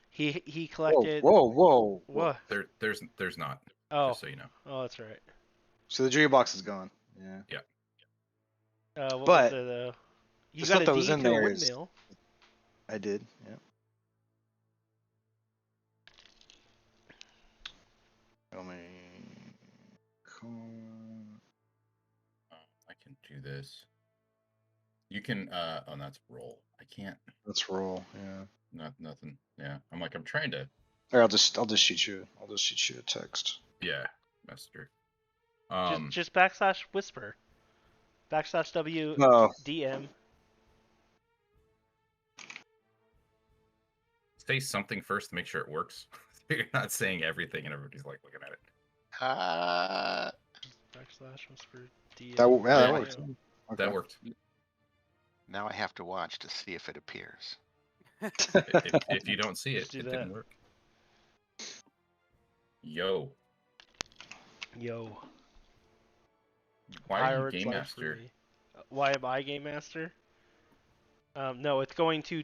he
Whoa,
collected.
whoa.
What?
There's not.
Oh,
Just so you know.
oh, that's right.
So the jewelry box is gone. Yeah.
What was
But
there though? You
the
got
stuff
a
that was
deed
in
to a
there is-
windmill.
I did. Yeah. Tell me.
I can do this. You can. Oh, that's roll. I can't.
Let's roll. Yeah.
Nothing. Yeah. I'm trying to.
Or I'll just shoot you. I'll just shoot you a text.
Yeah. Messenger.
Just backslash whisper. Backslash W
No.
DM.
Say something first to make sure it works. You're not saying everything and everybody's like looking at it.
Backslash whisper DM.
That
Yeah.
works.
Yeah.
Okay.
That worked.
Now I have to watch to see if it appears.
If you don't see it,
Just do
it
that.
didn't work. Yo.
Yo.
Why are you
Pirates
game
life
master?
free. Why am I game master? No, it's going to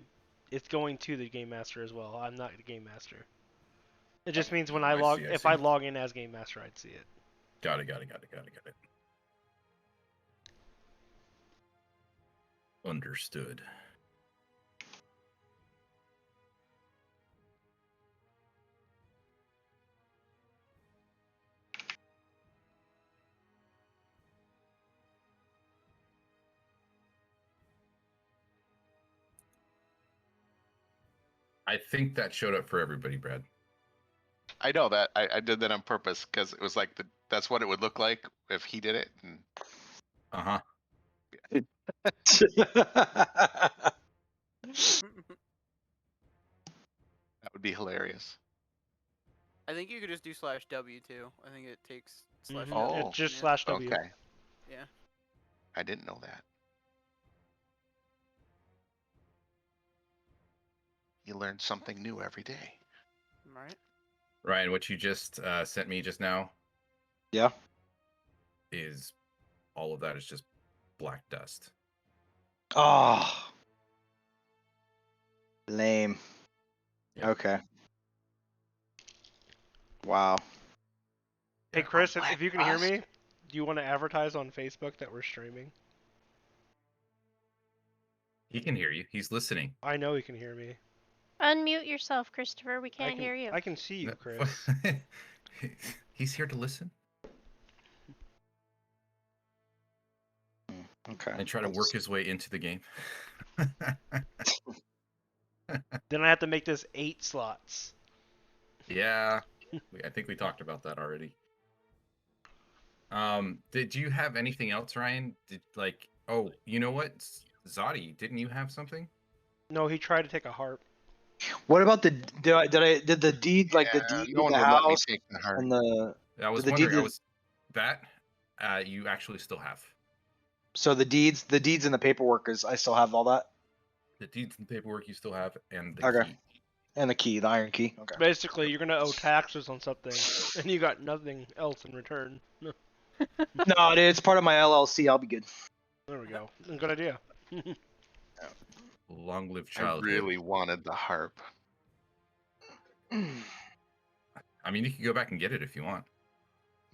the game master as well. I'm not the game master. It just means when I
I
log,
see, I
if
see.
I log in as game master, I'd see it.
Got it. Understood. I think that showed up for everybody, Brad.
I know that. I did that on purpose because it was like that's what it would look like if he did it. And
Uh-huh.
that would be hilarious.
I think you could just do /W too. I think it takes /W.
Oh,
It's just
yeah.
/W.
Okay.
Yeah.
I didn't know that. You learn something new every day.
Right.
Ryan, what you just sent me just now
Yeah.
is all of that is just black dust.
Oh, lame.
Yep.
Okay. Wow.
Hey
Yeah.
Chris,
Black
if you can hear
dust.
me, do you want to advertise on Facebook that we're streaming?
He can hear you. He's listening.
I know he can hear me.
Unmute yourself, Christopher. We
I
can't
can
hear you.
I can see you,
No,
Chris.
He's here to listen
Okay.
and try to work his way into the game.
Then I have to make this 8 slots.
Yeah, I think we talked about that already. Did you have anything else, Ryan? Oh, you know what? Zodi, didn't you have something?
No, he tried to take a harp.
What about the did the deed like the
Yeah,
deed
no
of
one
the
would let me
house
take the heart.
and the
I was
the
wondering.
deed
You actually still have
so the deeds in the paperwork is I still have all that
the deeds and paperwork. You still have, and the
Okay.
key.
and the key, the iron key. Okay.
Basically, you're gonna owe taxes on something, and you got nothing else in return.
No, dude, it's part of my LLC. I'll be good.
There we go. Good idea.
Long live
I
childhood.
really wanted the harp.
I mean, you can go back and get it if you want.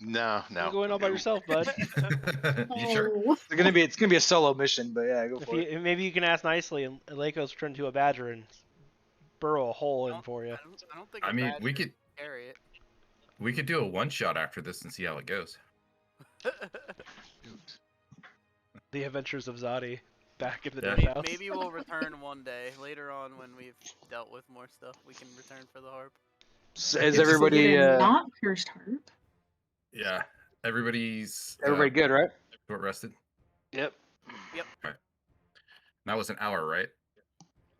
No,
You're
no.
going all by
no.
yourself, bud.
You sure?
Oh.
It's gonna be a solo mission, but yeah, go
If
for it.
you, maybe you can ask nicely, and Lako's turned into a badger and burrow a hole in
No,
for you.
I don't think.
I
a
mean,
badger
we could
can carry it.
do a one shot after this and see how it goes.
The Adventures of Zodi, back in the
Yeah.
death house.
Maybe we'll return one day later on when we've dealt with more stuff. We can return for the harp.
So
Get
is
to
everybody
get a not cursed harp.
Yeah, everybody's
everybody good, right?
short rested.
Yep.
That was an hour, right?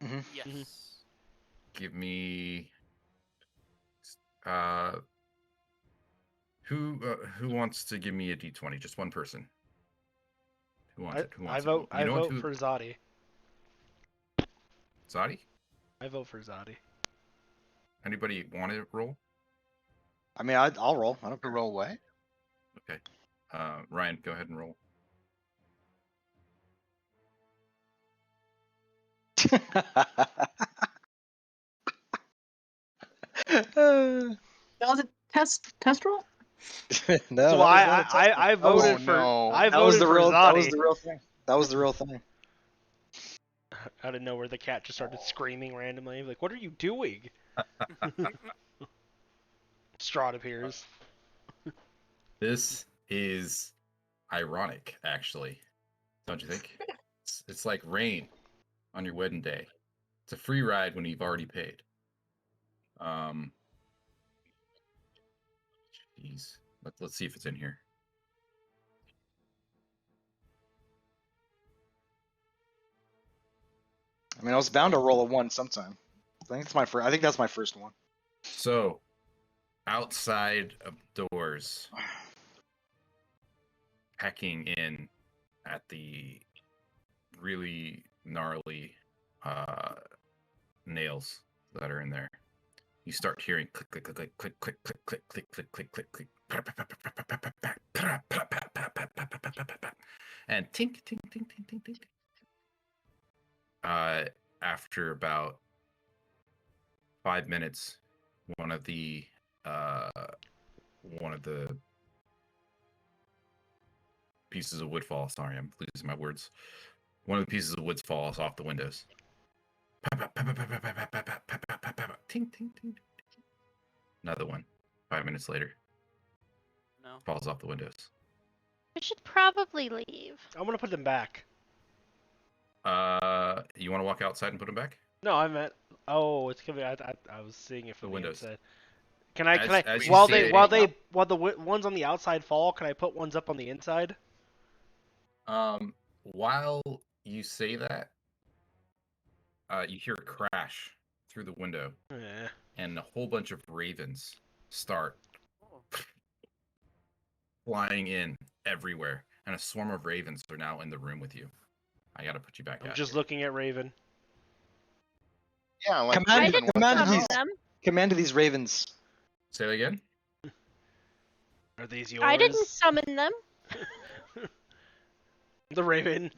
Yes.
Mhm.
Give me who wants to give me a d20? Just one person. Who wants it? Who
I
wants
vote.
it? You
I
know what,
vote for Zodi.
Zodi?
I vote for Zodi.
Anybody want to roll?
I mean, I'll roll. I don't
To roll away?
Okay. Ryan, go ahead and roll.
That
That was a test roll.
no,
So
that was not a test roll.
I
That was-
voted for
no.
I
that was
voted
the
for
real.
Zodi.
That was the real thing. That was the real thing.
Out of nowhere, the cat just started screaming randomly. Like, what are you doing? Strahd appears.
This is ironic, actually. Don't you think? It's like rain on your wedding day. It's a free ride when you've already paid. Jeez. Let's see if it's in here.
I mean, I was bound to roll a 1 sometime. I think it's my first. I think that's my first one.
So, outside of doors, pecking in at the really gnarly nails that are in there, you start hearing click, click, click, click, click, click, click, click, click, click, click, click, and tink, tink, tink, tink, tink, tink. After about 5 minutes, one of the pieces of wood falls. Sorry, I'm losing my words. One of the pieces of wood falls off the windows. Tink, tink, tink. Another one. 5 minutes later,
No.
falls off the windows.
We should probably leave.
I'm gonna put them back.
You want to walk outside and put them back?
No, I meant. Oh, it's gonna be. I was seeing it from
The
the
windows.
inside. Can I?
As you
While
see it-
the ones on the outside fall, can I put ones up on the inside?
While you say that, you hear a crash through the window,
Eh.
and a whole bunch of ravens start
Oh.
flying in everywhere, and a swarm of ravens are now in the room with you. I gotta put you back
I'm
out
just
here.
looking at Raven.
Yeah, like
Command-
I
Raven
didn't
wants
command
to
summon
these-
know.
them.
Command to these ravens.
Say that again?
Are these yours?
I didn't summon them.
The raven.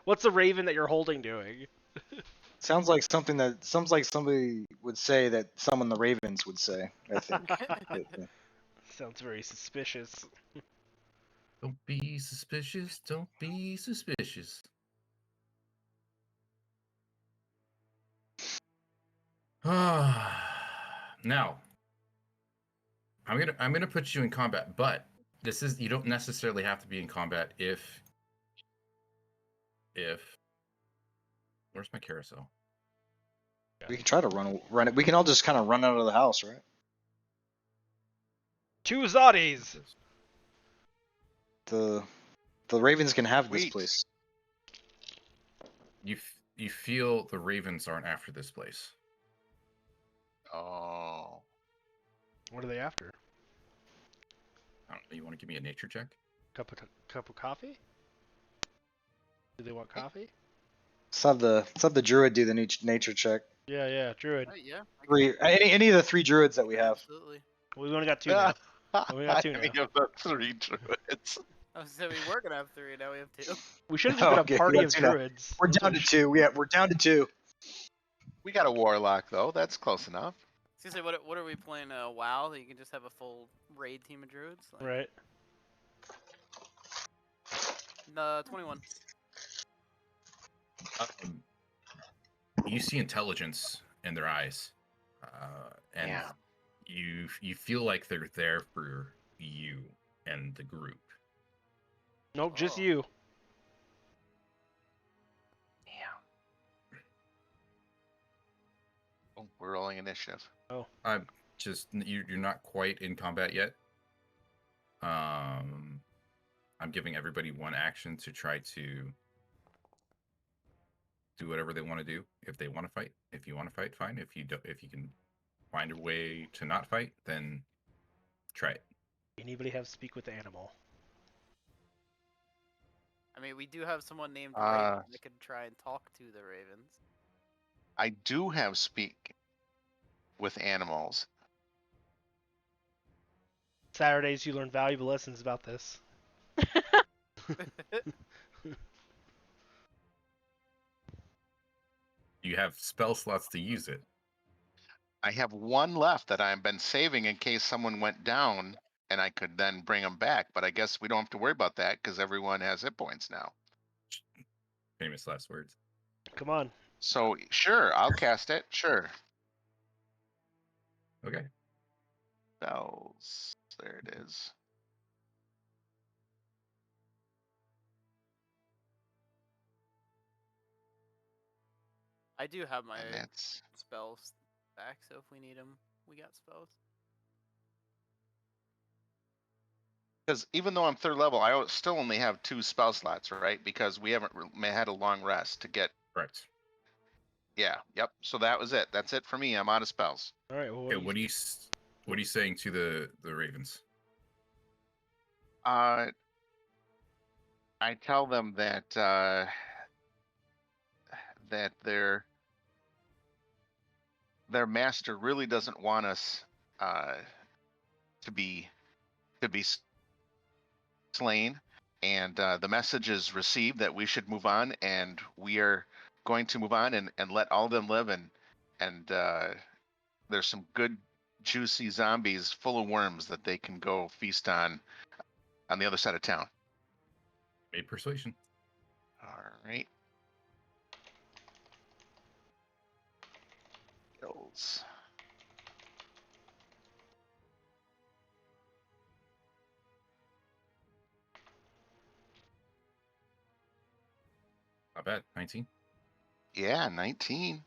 What's the raven that you're holding doing?
Sounds like somebody would say that someone the Ravens would say. I think.
Sounds very suspicious.
Don't be suspicious. Don't be suspicious. Now, I'm gonna put you in combat, but you don't necessarily have to be in combat if where's my carousel?
We can try to run it. We can all just kind of run out of the house, right?
2 zotties!
The Ravens can have this
Sweet.
place.
You feel the ravens aren't after this place.
Oh.
What are they after?
I don't know. You want to give me a nature check?
Cup of coffee? Do they want coffee?
Let's have the druid do the nature check.
Yeah, druid.
Yeah.
Any of the 3 druids that we have.
Absolutely.
We only got 2 now. We got 2 now.
Any of the 3 druids.
I was saying we were gonna have 3, now we have 2.
We should have just been
Okay,
a
we
party
got
of
2 now.
druids.
We're down to 2. Yeah, we're down to 2.
We got a warlock though. That's close enough.
I was gonna say, what are we playing? WoW? That you can just have a full raid team of druids? Like,
Right.
21.
You see intelligence in their eyes, and
Yeah.
you feel like they're there for you and the group.
Nope, just
Oh.
you.
Oh, we're rolling initiative.
I'm just you're not quite in combat yet. I'm giving everybody 1 action to try to do whatever they want to do. If they want to fight, if you want to fight, fine. If you don't, if you can find a way to not fight, then try it.
Anybody have speak with the animal?
I mean, we do have someone named
Uh,
Raven that could try and talk to the ravens.
I do have speak with animals.
Saturdays you learn valuable lessons about this.
You have spell slots to use it.
I have 1 left that I've been saving in case someone went down, and I could then bring them back. But I guess we don't have to worry about that because everyone has hit points now.
Famous last words.
Come on.
So sure, I'll cast it. Sure.
Okay.
Spells. There it is.
I do have my
And that's
spells back, so if we need them, we got spells.
because even though I'm 3rd level, I still only have 2 spell slots, right? Because we haven't had a long rest to get.
Correct.
Yeah. Yep. So that was it. That's it for me. I'm out of spells.
All right. Well,
Okay, what are you saying to the ravens?
I tell them that that their master really doesn't want us to be slain, and the message is received that we should move on, and we are going to move on and let all of them live, and there's some good juicy zombies full of worms that they can go feast on the other side of town.
Made persuasion.
All right. Skills.
Not bad. 19.
Yeah, 19.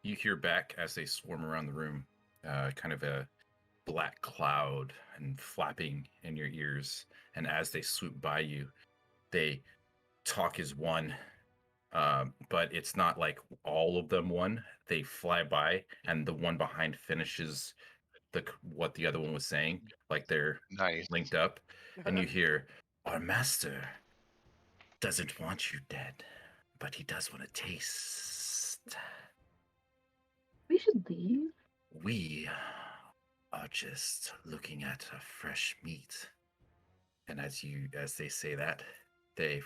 You hear back as they swarm around the room, kind of a black cloud and flapping in your ears. And as they swoop by you, they talk as one, but it's not like all of them one. They fly by, and the one behind finishes what the other one was saying, like they're
Nice.
linked up. And you hear, "Our master doesn't want you dead, but he does want to taste.
We should leave.
We are just looking at a fresh meat." And as they say that, they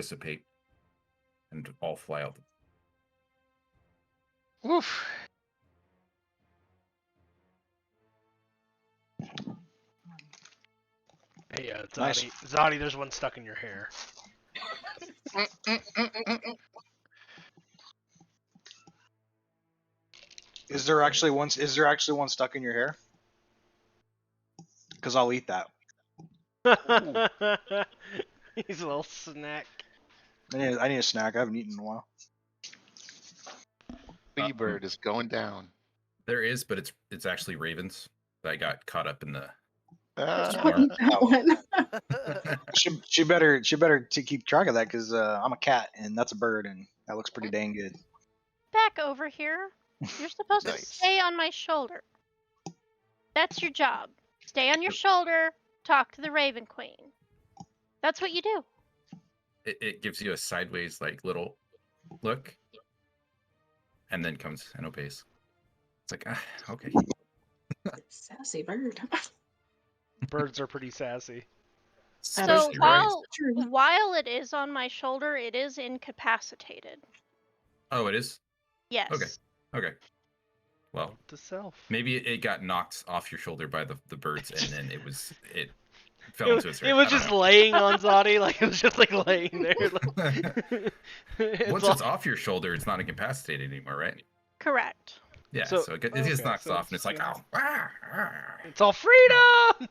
dissipate and all fly out.
Oof.
Hey, Zadi.
Nice.
Zadi, there's one stuck in your hair.
Is there actually one stuck in your hair? Because I'll eat that.
He's a little snack.
I need a snack. I haven't eaten in a while.
Bird is going down.
There is, but it's actually ravens that got caught up in the.
I'll eat that one.
She better to keep track of that because I'm a cat and that's a bird and that looks pretty dang good.
Back over here. You're supposed to
Nice.
stay on my shoulder. That's your job. Stay on your shoulder, talk to the Raven Queen. That's what you do.
It gives you a sideways like little look, and then comes and obeys. It's like okay.
Sassy bird.
Birds are pretty sassy.
So
Especially ravens.
while it is on my shoulder, it is incapacitated.
Oh, it is.
Yes.
Okay. Well,
Note to self.
maybe it got knocked off your shoulder by the birds, and then it fell
It
into its.
it was just laying on Zadi, like it was just like laying there. Like,
Once
all-
it's off your shoulder, it's not incapacitated anymore, right?
Correct.
Yeah.
So-
So, it just
okay,
knocks
so
off, and it's like,
it's-
oh,
it's all freedom.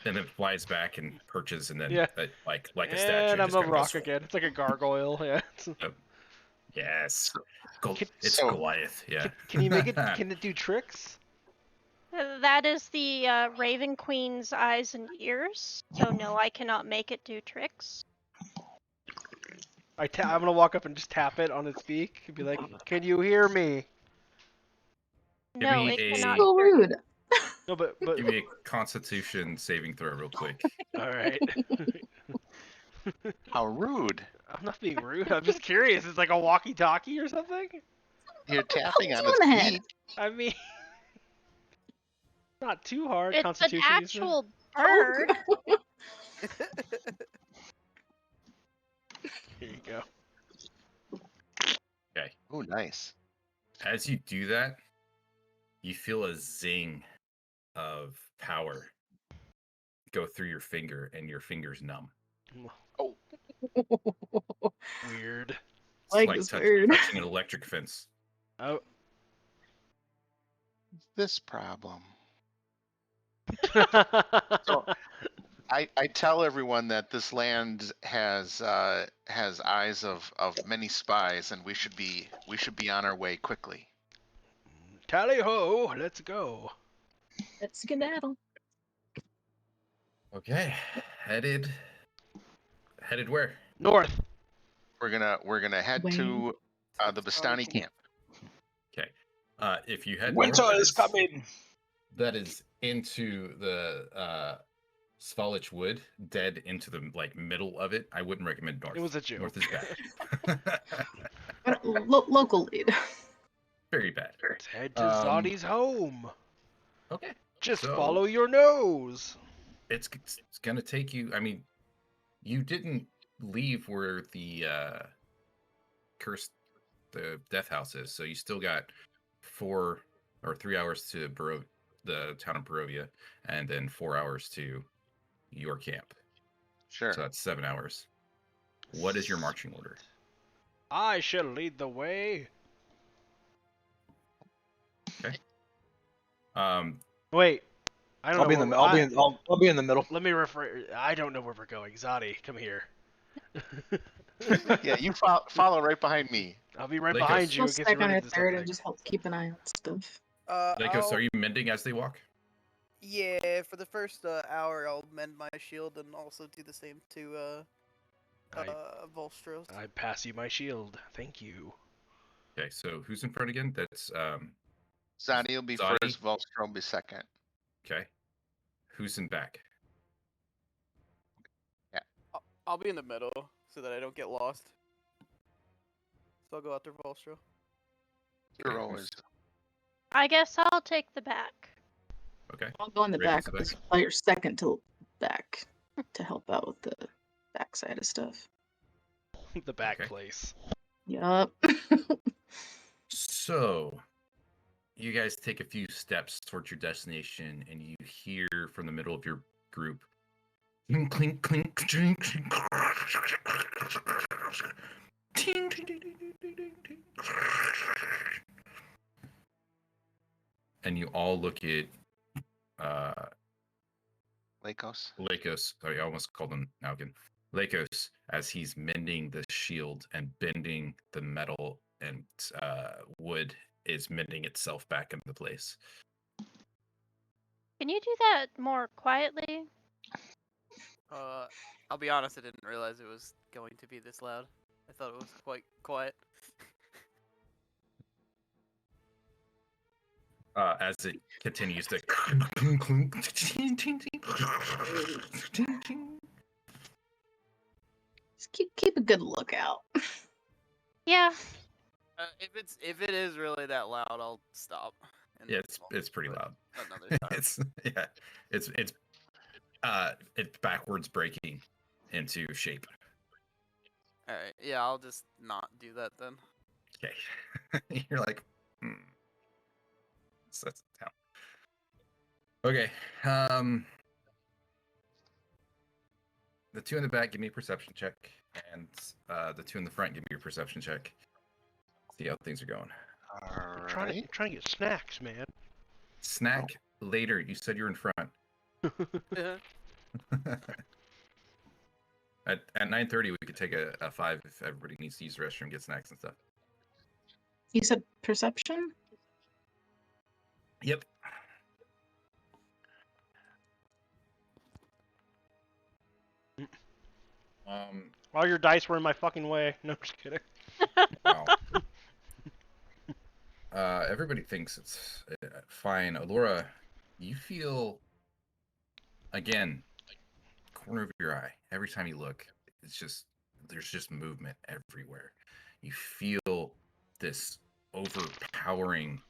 and it flies back and perches, and then
Yeah.
like a statue.
And I'm
just
a
kinda
rock
goes,
again. It's like a gargoyle. Yeah.
Yes.
Can-
It's
so-
Goliath. Yeah.
Can you make it? Can it do tricks?
That is the Raven Queen's eyes and ears. So no, I cannot make it do tricks.
I'm gonna walk up and just tap it on its beak and be like, "Can you hear me?"
Give
No,
me
it
a-
cannot.
So rude.
No, but
Give me a Constitution saving throw real quick.
all right.
How rude.
I'm not being rude. I'm just curious. It's like a walkie-talkie or something.
You're tapping on
you
its
on the head.
beak.
I mean, not too hard.
It's an
Constitution. you said?
actual bird.
Here you go.
Okay.
Oh, nice.
As you do that, you feel a zing of power go through your finger, and your finger's numb.
Weird.
It's
Like this bird.
touching an electric fence.
Oh.
This problem. So, I tell everyone that this land has eyes of many spies, and we should be on our way quickly.
Tally ho! Let's go.
Let's skedaddle.
Okay. Headed where?
North.
We're gonna head to the Bastani camp.
Okay. If you head
Winter
north,
is coming.
that is into the Svalich Wood, dead into the middle of it. I wouldn't recommend north.
It was a joke.
North is bad.
But local lead.
Very bad.
Let's head to
Um,
Zadi's home.
Okay.
Just
so-
follow your nose.
It's gonna take you. I mean, you didn't leave where the death house is, so you still got 4 or 3 hours to the town of Barovia, and then 4 hours to your camp.
Sure.
So that's 7 hours. What is your marching order?
I shall lead the way. Wait. I don't
I'll be
know.
in the I'll be in the middle.
Let me refer. I don't know where we're going. Zadi, come here.
Yeah, you follow right behind me.
I'll be right
Lakos.
behind you
I'll
in case
stack
we
on
run
your
into
third and
something.
just help keep an eye on stuff.
Lakos,
I'll-
are you mending as they walk?
Yeah, for the first hour, I'll mend my shield and also do the same to Volstros.
I pass you my shield. Thank you.
Okay, so who's in front again? That's
Zadi will be
Zadi?
first, Volstrom will be second.
okay. Who's in back?
I'll be in the middle so that I don't get lost. So I'll go after Volstro.
You're
Okay,
always.
I guess I'll take the back.
Okay.
I'll go in the
Raven's
back.
back.
As player second to back to help out with the backside of stuff.
The back
Okay.
place.
Yup.
So, you guys take a few steps towards your destination, and you hear from the middle of your group, clink, clink, clink, clink, clink, ting, ting, ting, ting, ting, ting, ting. And you all look at
Lakos.
Lakos. Sorry, I almost called him Nalgin. Lakos, as he's mending the shield and bending the metal and wood, is mending itself back into place.
Can you do that more quietly?
I'll be honest, I didn't realize it was going to be this loud. I thought it was quite quiet.
As it continues to
Just keep a good lookout.
Yeah.
If it is really that loud, I'll stop. and
Yeah,
move on,
it's pretty
but
loud.
Another time.
It's backwards breaking into shape.
All right, yeah, I'll just not do that then.
Okay. You're like, so that's the town. Okay. The two in the back, give me a perception check, and the two in the front, give me a perception check. See how things are going.
All
I'm
right.
trying to get snacks, man.
Snack later. You said you're in front. At 9:30, we could take a 5 if everybody needs to use the restroom, get snacks and stuff.
You said perception?
Yep.
All your dice were in my fucking way. No, I'm just kidding.
Wow. Everybody thinks it's fine. Alora, you feel, again, corner of your eye. Every time you look, there's just movement everywhere. You feel this overpowering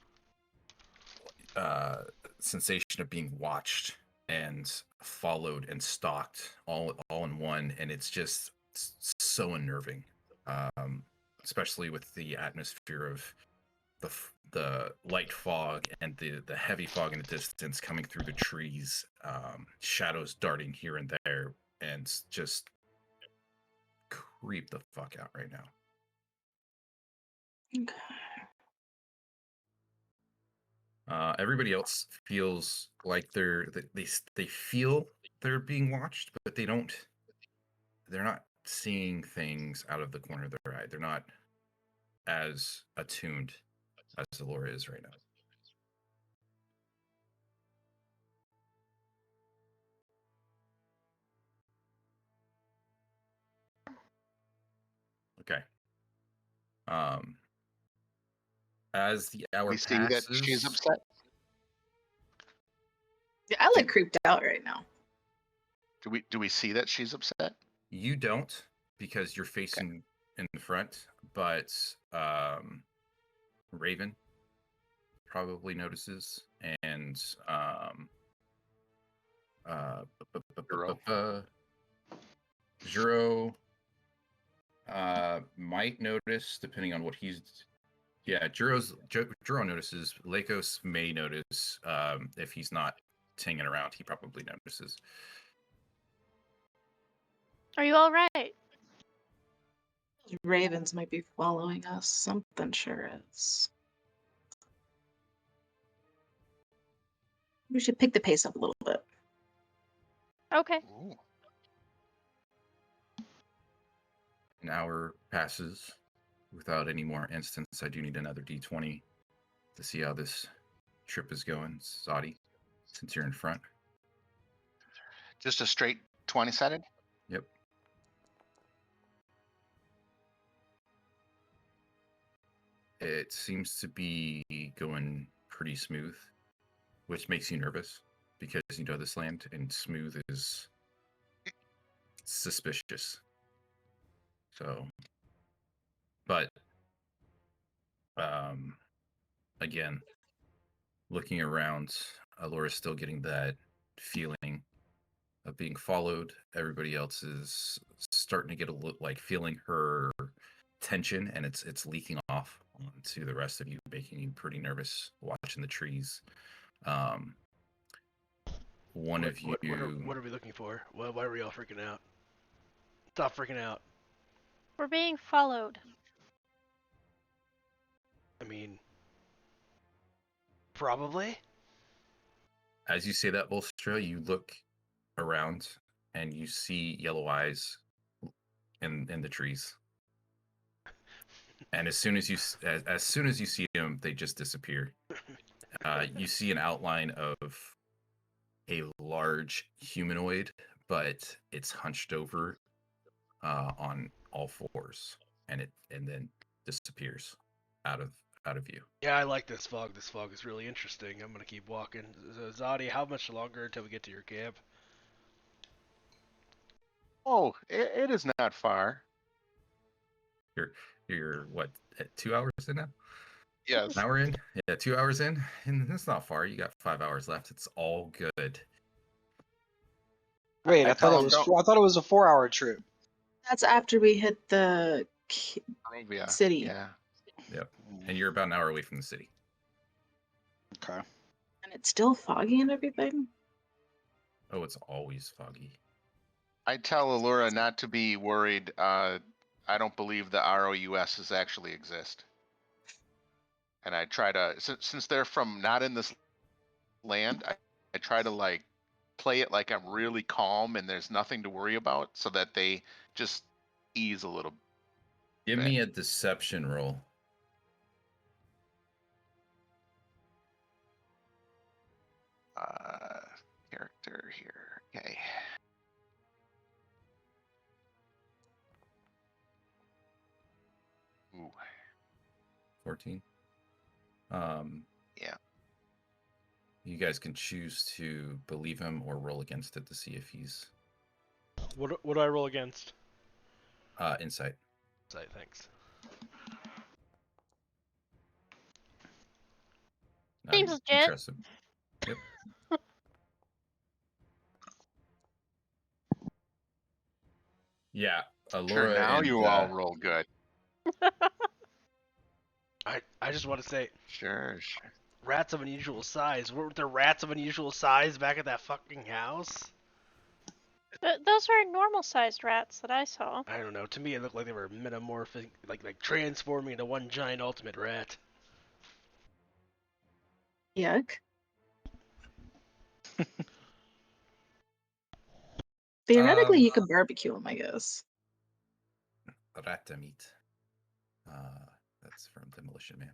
sensation of being watched and followed and stalked all in one, and it's just so unnerving, especially with the atmosphere of the light fog and the heavy fog in the distance coming through the trees, shadows darting here and there, and just creep the fuck out right now.
Okay.
Everybody else feels like they feel they're being watched, but they're not seeing things out of the corner of their eye. They're not as attuned as Alora is right now. Okay. As the hour
We see that she's
passes,
upset.
Yeah, I like creeped out right now.
Do we see that she's upset?
you don't, because you're facing in the front, but Raven probably notices, and Juro might notice, depending on what he's. Yeah, Juro notices. Lakos may notice. If he's not tinging around, he probably notices.
Are you all right?
Ravens might be following us. Something sure is. We should pick the pace up a little bit.
Okay.
Ooh.
An hour passes without any more instance. I do need another D20 to see how this trip is going. Zadi, since you're in front.
Just a straight 20-sided?
Yep. It seems to be going pretty smooth, which makes you nervous because you know this land, and smooth is suspicious. So, but again, looking around, Alora's still getting that feeling of being followed. Everybody else is starting to get a little like feeling her tension, and it's leaking off onto the rest of you, making you pretty nervous watching the trees. One of you.
What are we looking for? Why are we all freaking out? Stop freaking out.
We're being followed.
I mean, probably.
As you say that, Volstra, you look around and you see yellow eyes in the trees. And as soon as you see them, they just disappear. You see an outline of a large humanoid, but it's hunched over on all fours, and then disappears out of view.
Yeah, I like this fog. This fog is really interesting. I'm gonna keep walking. Zadi, how much longer until we get to your camp?
Oh, it is not far.
You're what, at 2 hours in now?
Yes.
An hour in? Yeah, 2 hours in, and that's not far. You got 5 hours left. It's all good.
Wait,
I
I thought
tell
it
him,
was
don't-
I thought it was a 4-hour trip.
That's after we hit the
Barovia,
city.
Yeah.
Yep. And you're about an hour away from the city.
Okay.
And it's still foggy and everything.
Oh, it's always foggy.
I tell Allura not to be worried. I don't believe the ROUSs actually exist. And I try to, since they're from not in this land, I try to like play it like I'm really calm and there's nothing to worry about, so that they just ease a little.
Give
bit.
me a deception roll.
Character here. Okay. Ooh.
14.
Yeah.
You guys can choose to believe him or roll against it to see if he's
What do I roll against?
insight.
Say thanks.
Seems
You
legit.
trust him. Yep. Yeah,
Sure.
Allura
Now
and
you all roll good.
I just want to say,
Sure.
rats of unusual size. Weren't there rats of unusual size back at that fucking house?
Those were normal-sized rats that I saw.
I don't know. To me, it looked like they were metamorphing, like transforming into one giant ultimate rat.
Yuck. Theoretically, you could barbecue them, I guess.
Rata meat. That's from Demolition Man.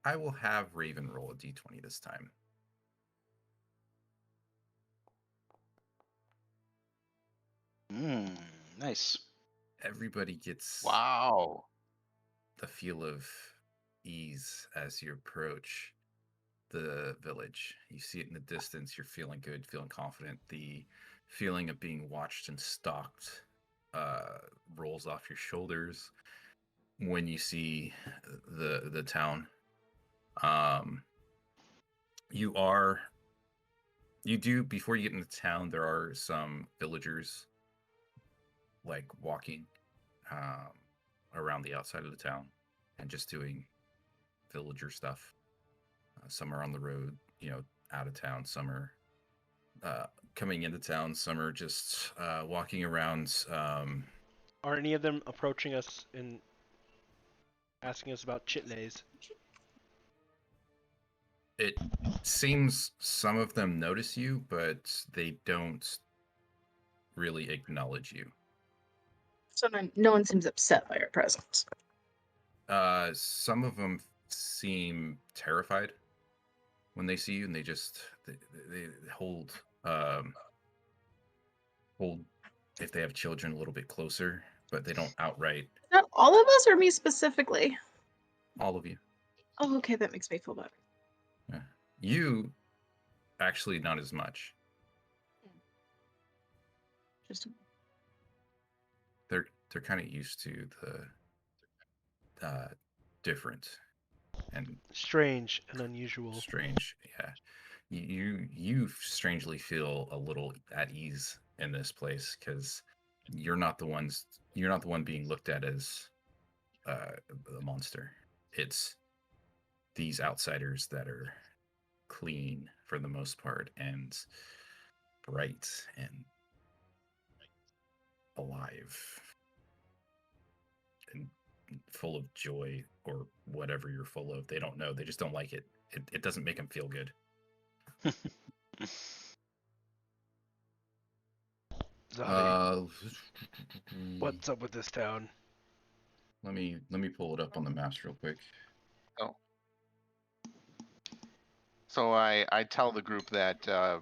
I will have Raven roll a d20 this time.
Nice.
Everybody gets
Wow.
the feel of ease as you approach the village. You see it in the distance. You're feeling good, feeling confident. The feeling of being watched and stalked rolls off your shoulders when you see the town. You do, before you get into town, there are some villagers like walking around the outside of the town and just doing villager stuff. Some are on the road, out of town. Some are coming into town. Some are just walking around.
Are any of them approaching us and asking us about chitneys?
It seems some of them notice you, but they don't really acknowledge you.
So no one seems upset by our presence.
Some of them seem terrified when they see you, and they just they hold if they have children a little bit closer, but they don't outright.
Not all of us, or me specifically?
All of you.
Oh, okay, that makes me feel better.
Yeah. You actually not as much.
Just
They're kind of used to the different and
Strange and unusual.
strange. Yeah. you strangely feel a little at ease in this place because you're not the one being looked at as the monster. It's these outsiders that are clean for the most part and bright and alive and full of joy or whatever you're full of. They don't know. They just don't like it. It doesn't make them feel good.
Zadi, what's up with this town?
Let me pull it up on the maps real quick.
Oh. So I tell the group that the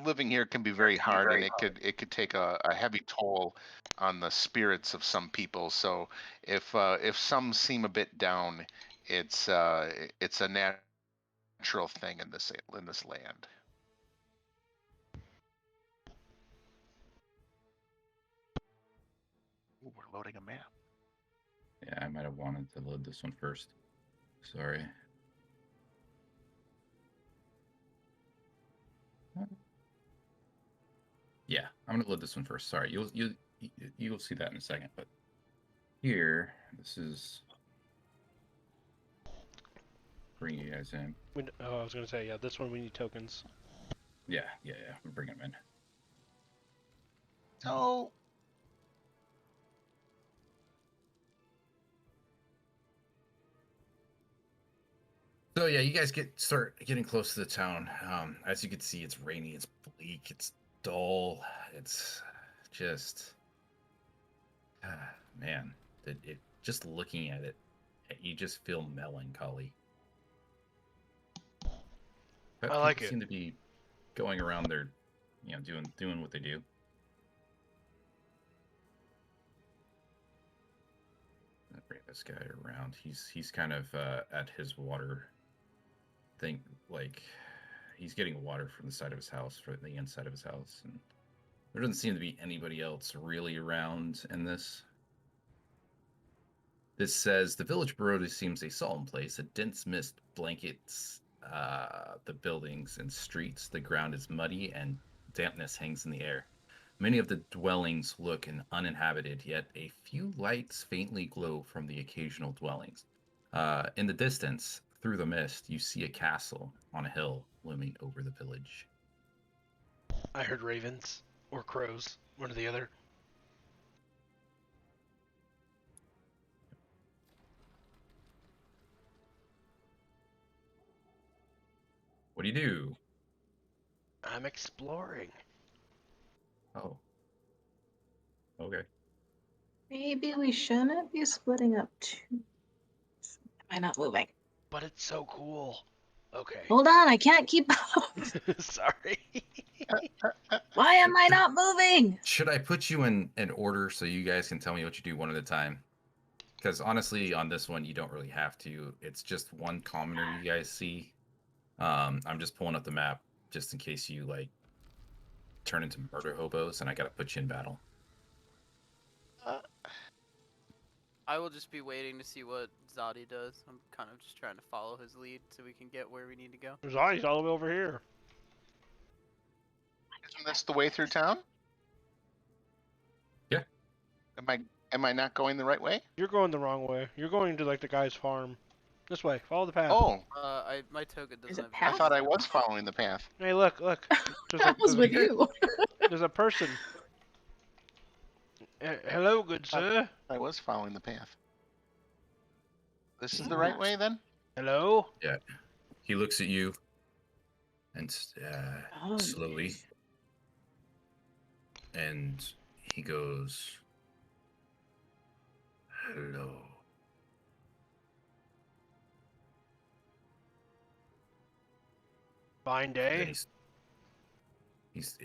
living here can be very hard, and it could take a heavy toll on the spirits of some people. So if some seem a bit down, it's a natural thing in this land. Ooh, we're loading a map.
Yeah, I might have wanted to load this one first. Sorry. Yeah, I'm gonna load this one first. Sorry, you'll see that in a second. But here, this is bring you guys in.
I was gonna say, yeah, this one we need tokens.
Yeah. I'm bringing them in.
Oh.
So yeah, you guys start getting close to the town. As you can see, it's rainy, it's bleak, it's dull, it's just man, it just looking at it, you just feel melancholy. But
I like
people
it.
seem to be going around their, doing what they do. I'll bring this guy around. He's kind of at his water thing, like he's getting water from the side of his house, from the inside of his house, and there doesn't seem to be anybody else really around in this. This says the village Baroda seems a solemn place. A dense mist blankets the buildings and streets. The ground is muddy and dampness hangs in the air. Many of the dwellings look uninhabited, yet a few lights faintly glow from the occasional dwellings. In the distance, through the mist, you see a castle on a hill looming over the village.
I heard ravens or crows, one or the other.
What do you do?
I'm exploring.
Oh. Okay.
Maybe we shouldn't be splitting up too. Am I not moving?
But it's so cool. Okay.
Hold on, I can't keep up.
Sorry.
Why am I not moving?
Should I put you in order so you guys can tell me what you do one at a time? Because honestly, on this one, you don't really have to. It's just one commoner you guys see. I'm just pulling up the map just in case you turn into murder hobos, and I gotta put you in battle.
I will just be waiting to see what Zadi does. I'm kind of just trying to follow his lead so we can get where we need to go.
Zadi's all the way over here.
Isn't this the way through town?
Yeah.
Am I not going the right way?
You're going the wrong way. You're going to the guy's farm. This way. Follow the path.
Oh,
My token
Is
doesn't
it
have.
I thought I was following the path.
Hey, look.
That was with you.
There's a person. Hello, good sir.
I was following the path. This is the right way then?
Hello?
Yeah. He looks at you and
Oh,
slowly,
yes.
and he goes, "Hello."
Fine
And then
day.
he's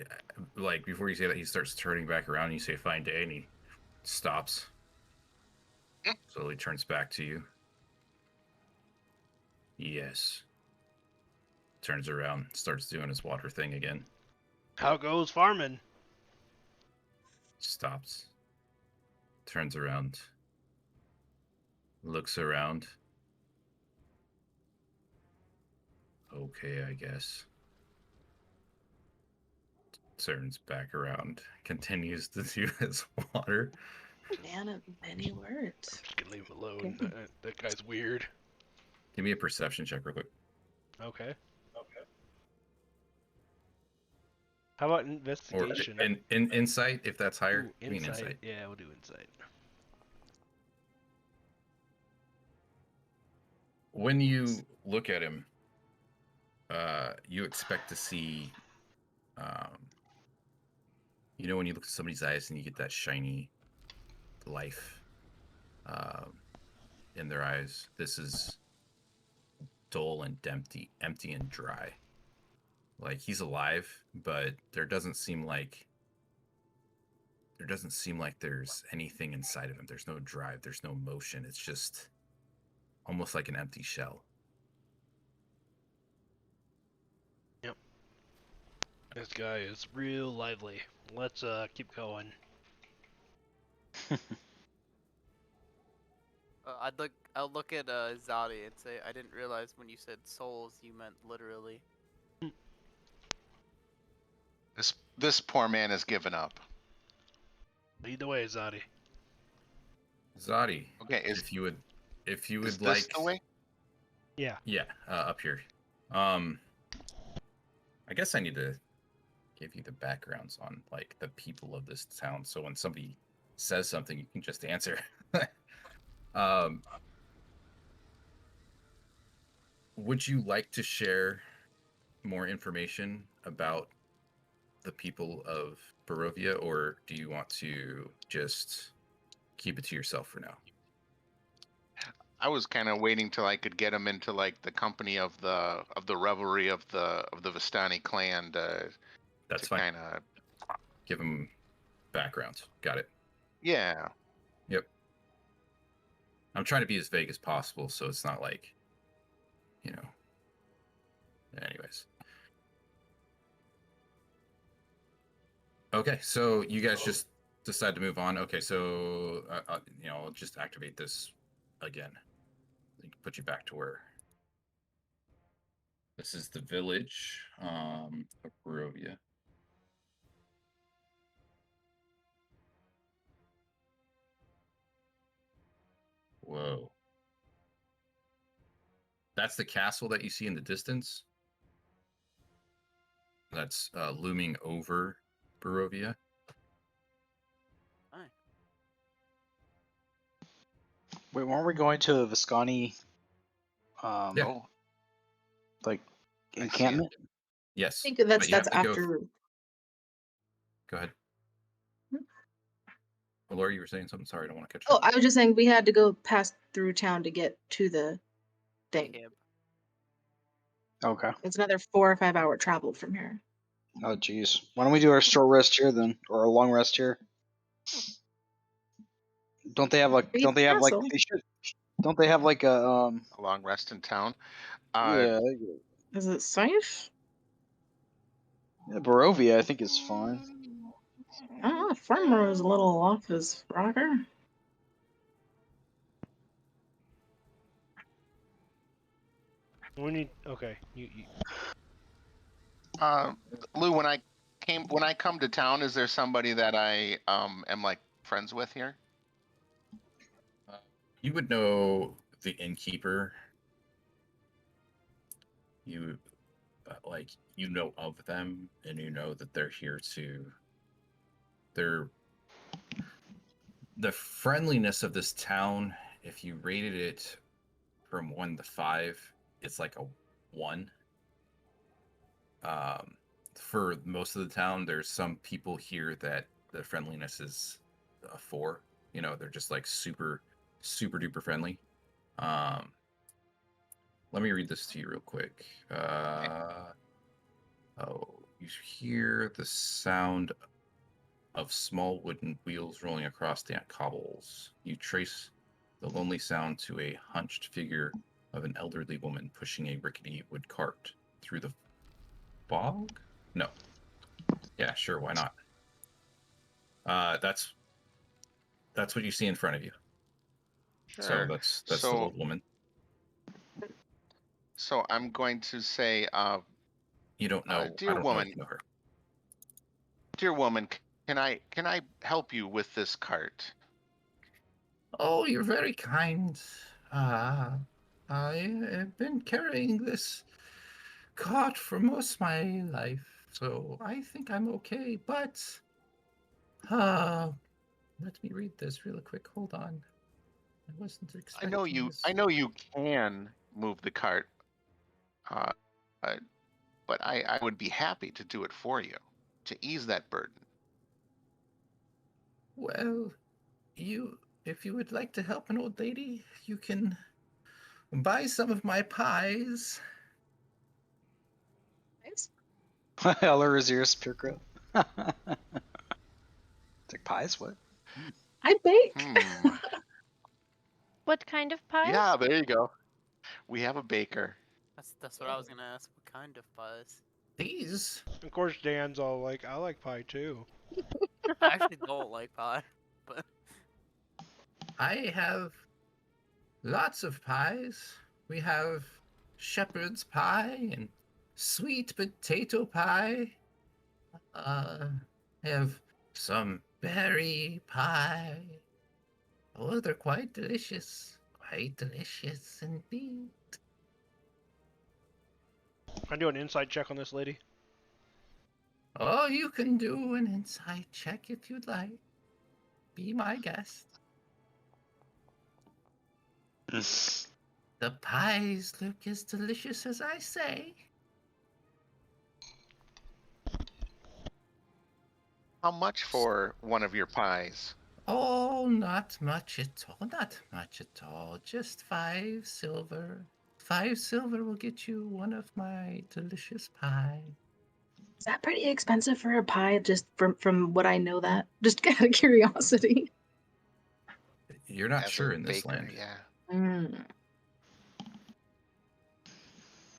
like, before you say that, he starts turning back around. And you say "fine day," and he stops. Slowly turns back to you. Yes. Turns around, starts doing his water thing again.
How goes farming?
Stops. Turns around. Looks around. okay, I guess. Turns back around, continues to do his water.
Man of many words.
Just gonna leave him alone.
Okay.
That guy's weird.
Give me a perception check real quick.
Okay. How about
Or
investigation?
in insight, if that's higher.
Ooh,
Give me an
insight.
insight.
Yeah, we'll do insight.
When you look at him, you expect to see, you know, when you look at somebody's eyes and you get that shiny life in their eyes. This is dull and empty and dry. Like he's alive, but there doesn't seem like there's anything inside of him. There's no drive. There's no motion. It's just almost like an empty shell.
Yep. This guy is real lively. Let's keep going.
I'll look at Zadi and say, I didn't realize when you said souls you meant literally.
This poor man has given up.
Lead the way, Zadi.
Zadi,
Okay,
if you would
is this
like,
the way?
Yeah.
yeah, up here. I guess I need to give you the backgrounds on like the people of this town, so when somebody says something, you can just answer. Would you like to share more information about the people of Barovia, or do you want to just keep it to yourself for now?
I was kind of waiting till I could get him into like the company of the revelry of the Vistani clan
That's
to
fine.
kind of
Give them backgrounds. Got it.
yeah.
Yep. I'm trying to be as vague as possible, so it's not like, you know. Anyways. Okay, so you guys just decide to move on. Okay, so I'll just activate this again. Put you back to where. This is the village of Barovia. Whoa. That's the castle that you see in the distance. That's looming over Barovia.
Wait, weren't we going to Viscani?
Yeah.
Like
I see it.
encampment?
Yes.
I think
but
that's
you have to
after.
Go ahead. Well, Laura, you were saying something. Sorry, I don't want to cut you
Oh,
off.
I was just saying we had to go past through town to get to the thing.
Camp.
Okay.
It's another 4 or 5 hour travel from here.
Oh, jeez. Why don't we do our short rest here then, or a long rest here? Don't they have like?
Beat
Don't
the
they have like?
castle.
They should. Don't they have like a
A long rest in town.
Yeah.
Is it safe?
Yeah, Barovia, I think is fine.
I don't know. Farmer is a little off his rocker.
We need. Okay. You.
Lou, when I come to town, is there somebody that I am like friends with here?
You would know the innkeeper. You you know of them, and you know that they're here to. The friendliness of this town. If you rated it from 1 to 5, it's like a 1. For most of the town, there's some people here that the friendliness is a 4. You know, they're just like super duper friendly. Let me read this to you real quick. You hear the sound of small wooden wheels rolling across the cobbles. You trace the lonely sound to a hunched figure of an elderly woman pushing a rickety wood cart through the fog? No. Yeah, sure, why not? That's what you see in front of you.
Sure.
So that's the
So
old woman.
So I'm going to say,
You don't know. I
dear
don't know if
woman,
you know her.
dear woman, can I help you with this cart?
Oh, you're very kind. Uh, I have been carrying this cart for most of my life, so I think I'm okay. But let me read this really quick. Hold on. I wasn't expecting this.
I know you can move the cart, uh, uh, but I would be happy to do it for you to ease that burden.
Well, if you would like to help an old lady, you can buy some of my pies.
Nice.
Elorazir's pure growth. It's like pies? What?
I bake.
Hmm.
What kind of pies?
Yeah, there you go. We have a baker.
That's what I was gonna ask. What kind of pies?
These.
Of course, Dan's all like, I like pie too.
I actually don't like pie, but
I have lots of pies. We have shepherd's pie and sweet potato pie. I have some berry pie. Oh, they're quite delicious. Quite delicious indeed.
Can I do an insight check on this lady?
Oh, you can do an inside check if you'd like. Be my guest. The pies look as delicious as I say.
How much for one of your pies?
Oh, not much at all. Not much at all. Just 5 silver. 5 silver will get you one of my delicious pie.
Is that pretty expensive for a pie? Just from what I know, that just out of curiosity.
You're not
As
sure
a
in this
baker,
land.
yeah.
Mm.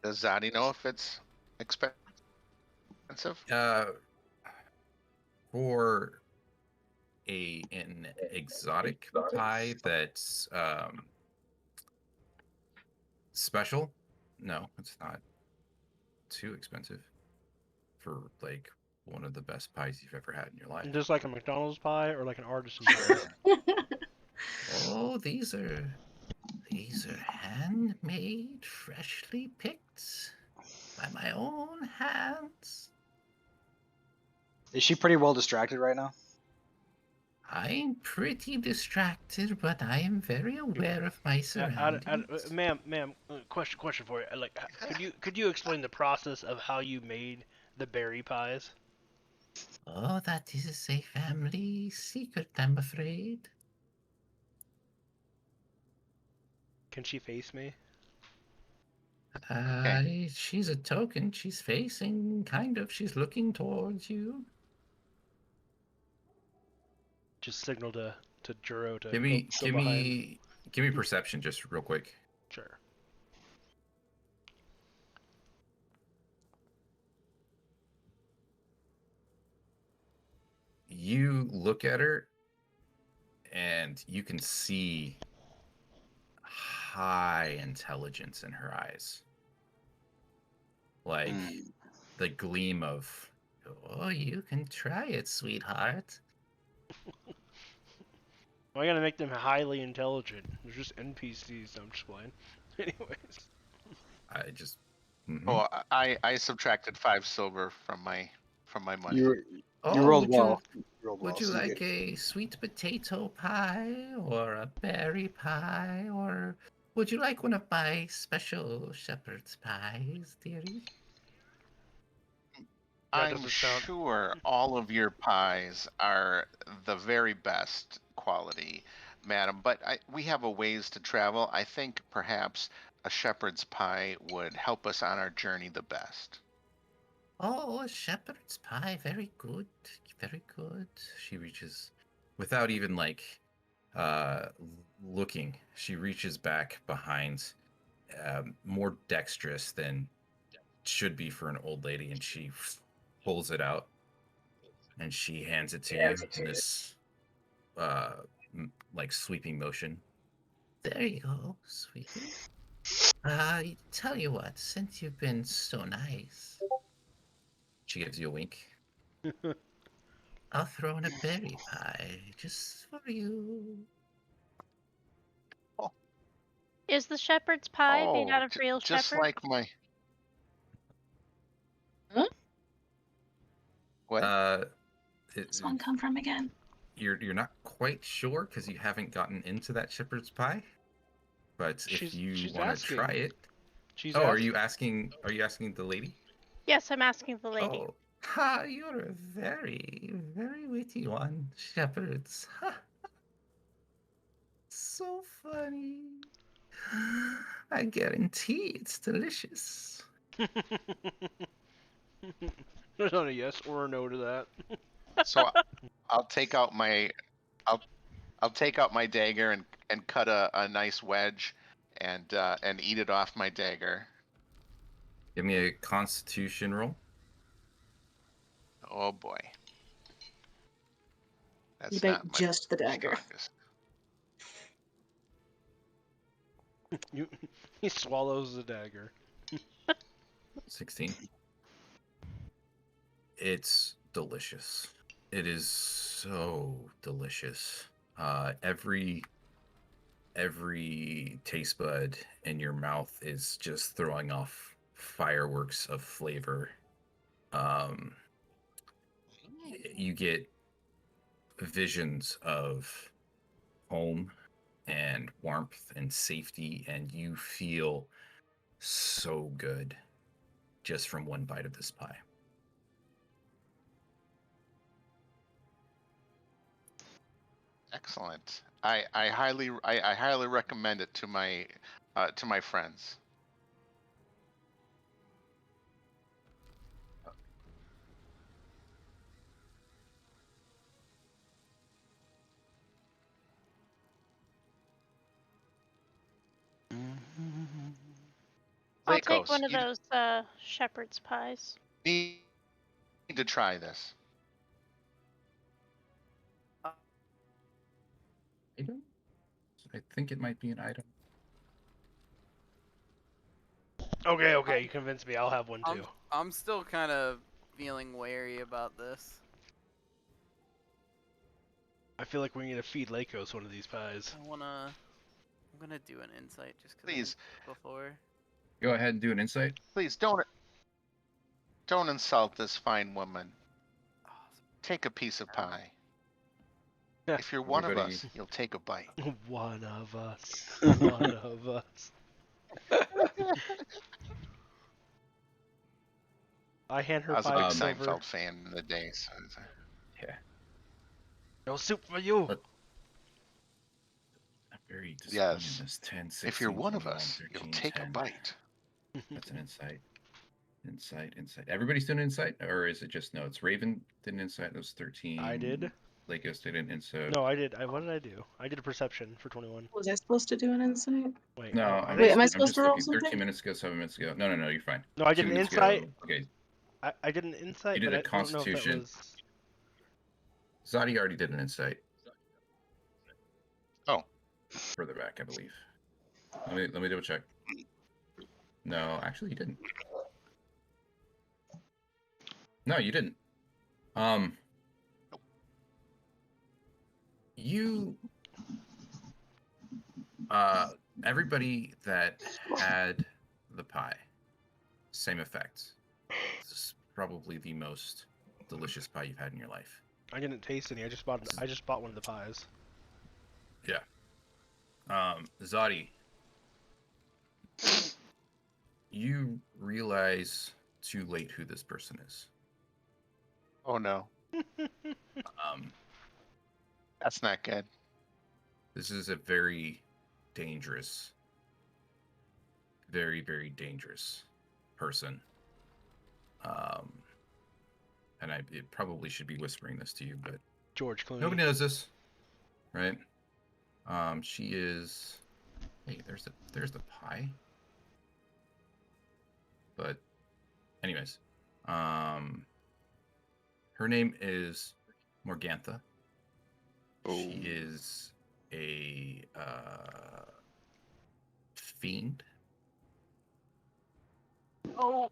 Does Zadi know if it's expensive?
For an exotic pie that's special, no, it's not too expensive for like one of the best pies you've ever had in your life.
Just like a McDonald's pie or like an artisan pie?
Oh, these are handmade, freshly picked by my own hands.
Is she pretty well distracted right now?
I'm pretty distracted, but I am very aware of my surroundings.
Ma'am, question for you. Like, could you explain the process of how you made the berry pies?
Oh, that is a family secret, I'm afraid.
Can she face me?
She's a token. She's facing, kind of. She's looking towards you.
Just signal to Juro to
Give
go
me, give
behind.
me, give me perception, just real quick.
Sure.
You look at her, and you can see high intelligence in her eyes, like the gleam of, "Oh, you can try it, sweetheart."
Why gotta make them highly intelligent? They're just NPCs. I'm just playing. Anyways.
I just.
Oh, I subtracted 5 silver from my money.
You
Oh,
rolled well. You rolled well.
Would you
so you're
like
good.
a sweet potato pie or a berry pie, or would you like one of my special shepherd's pies, dearie?
That
I'm
doesn't sound.
sure all of your pies are the very best quality, madam, but we have a ways to travel. I think perhaps a shepherd's pie would help us on our journey the best.
Oh, a shepherd's pie, very good, very good. She reaches, without even like looking, she reaches back behind, more dexterous than should be for an old lady, and she pulls it out and she hands it to you in this like sweeping motion. There you go, sweetie. Tell you what, since you've been so nice, she gives you a wink. I'll throw in a berry pie just for you.
Is the shepherd's pie made out of real
just
shepherd?
like my
Huh?
what?
This one come from again?
You're not quite sure because you haven't gotten into that shepherd's pie. But if you want to try it,
She's
are
asking.
you asking? Are you asking the lady?
Yes, I'm asking the lady.
Oh, ha! You're a very, very witty one, shepherds. Ha! So funny. I guarantee it's delicious.
There's not a yes or a no to that.
So I'll take out my I'll take out my dagger and cut a nice wedge and eat it off my dagger.
Give me a Constitution roll.
Oh boy. That's
You bite
not my
just the dagger.
strongest.
He swallows the dagger.
16. It's delicious. It is so delicious. Every taste bud in your mouth is just throwing off fireworks of flavor. You get visions of home and warmth and safety, and you feel so good just from one bite of this pie.
Excellent. I highly recommend it to my friends.
I'll take
Lakos,
one of
you
those shepherd's pies.
need to try this.
Item? I think it might be an item.
Okay, you convinced me. I'll have one too.
I'm still kind of feeling wary about this.
I feel like we need to feed Lakos one of these pies.
I'm gonna do an insight just because
Please,
before.
Go ahead and do an insight.
please don't insult this fine woman. Take a piece of pie. If you're one of
Everybody-
us, you'll take a bite.
One of us. One of us. I hand her
I was a
pie
big
silver.
Seinfeld fan in the day. So
Yeah.
No soup for you.
But- I'm very disappointed
Yes.
in this 10, 16,
if you're one of
21,
us,
13,
you'll take
10.
a bite.
That's an insight. Insight. Everybody's doing insight, or is it just no? It's Raven did an insight. That was 13.
I did.
Lakos did an insight.
No, I did. What did I do? I did a perception for 21.
Was I supposed to do an insight?
Wait.
No,
I
I'm
Wait,
didn't-
am I
just
supposed to roll
looking. 13
something?
minutes ago, 7 minutes ago. No, you're fine.
No, I did
2
an
minutes
insight.
ago. Okay,
I did an insight,
You did
but
a
I don't know if that
constitution.
was.
Zadi already did an insight.
Oh.
Further back, I believe. Let me double check. No, actually, you didn't. No, you didn't. You, everybody that had the pie, same effect. This is probably the most delicious pie you've had in your life.
I didn't taste any. I just bought one of the pies.
Yeah. Zadi, you realize too late who this person is.
Oh no, that's not good.
This is a very dangerous, very, very dangerous person. And it probably should be whispering this to you, but
George Clooney.
nobody knows this, right? She is. Hey, there's the pie. But, anyways, her name is Morgantha. She is a fiend
Oh,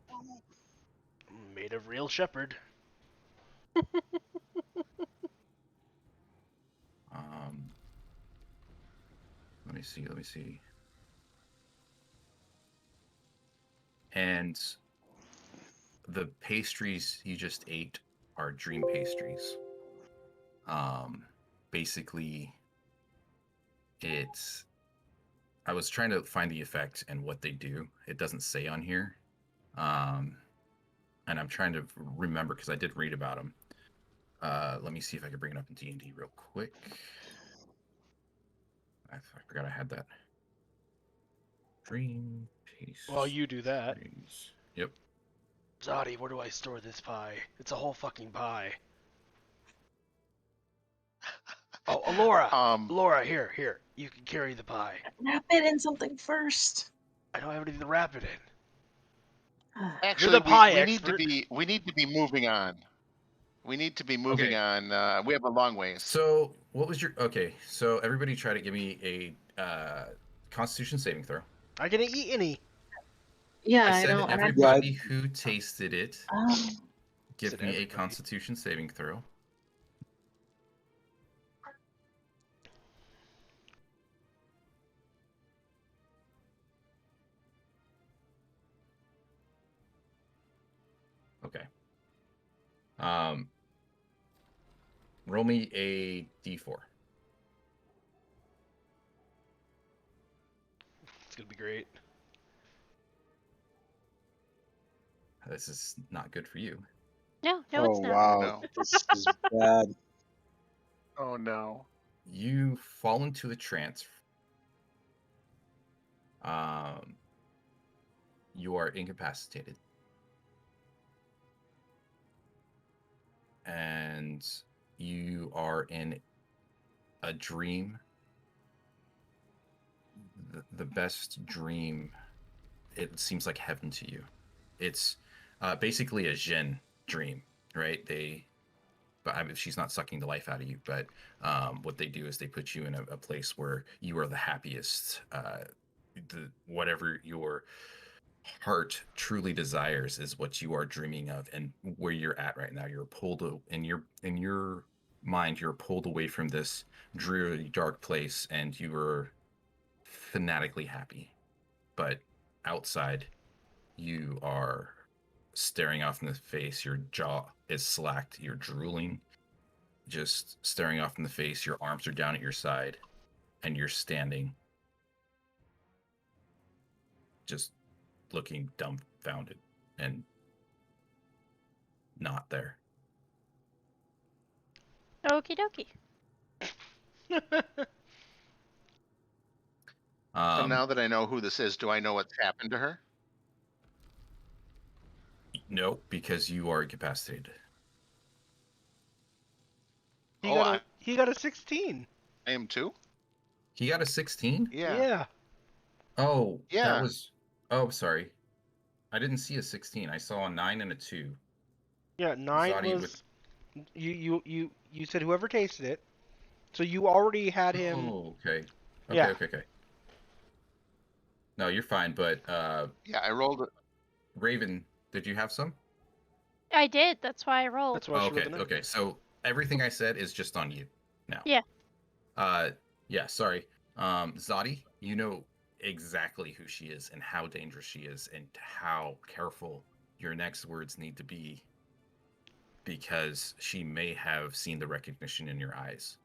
made of real shepherd.
Let me see. Let me see. And the pastries you just ate are dream pastries. Basically, it's. I was trying to find the effect and what they do. It doesn't say on here. And I'm trying to remember because I did read about them. Let me see if I can bring it up in D&D real quick. I forgot I had that. Dream pastries.
While you do that.
Yep.
Zodi, where do I store this pie? It's a whole fucking pie. Oh, Laura, here. You can carry the pie.
Wrap it in something first.
I don't have anything to wrap it in.
Actually,
You're the pie
we
expert.
we need to be moving on. We need to be moving on. We have a long ways.
So, what was your okay? So everybody try to give me a Constitution saving throw.
I didn't eat any.
Yeah,
I
I
said
don't.
everybody who tasted it,
Um,
give
Said
me a
everybody.
Constitution saving throw. Okay. Roll me a d4.
It's gonna be great.
This is not good for you.
No, no,
Oh
it's not.
wow,
No.
this is bad.
Oh no.
You fall into a trance. You are incapacitated. And you are in a dream. The best dream. It seems like heaven to you. It's basically a Jinn dream, right? But I mean, she's not sucking the life out of you. But what they do is they put you in a place where you are the happiest. Whatever your heart truly desires is what you are dreaming of, and where you're at right now. You're pulled in your mind. You're pulled away from this dreary, dark place, and you are fanatically happy. But outside, you are staring off in the face. Your jaw is slacked. You're drooling, just staring off in the face. Your arms are down at your side, and you're standing, just looking dumbfounded and not there.
Okie dokie.
So now that I know who this is, do I know what's happened to her?
No, because you are incapacitated.
He got a 16.
I am too?
He got a 16?
Yeah.
Oh,
Yeah.
that was. Oh, sorry. I didn't see a 16. I saw a 9 and a 2.
Yeah, 9
Zodi
was. You said whoever tasted it. So you already had him.
Oh, okay.
Yeah.
Okay. No, you're fine, but
Yeah, I rolled it.
Raven, did you have some?
I did. That's why I rolled.
That's why she rolled
Okay,
the 9.
okay. So everything I said is just on you now.
Yeah.
Yeah, sorry. Zodi, you know exactly who she is and how dangerous she is and how careful your next words need to be, because she may have seen the recognition in your eyes.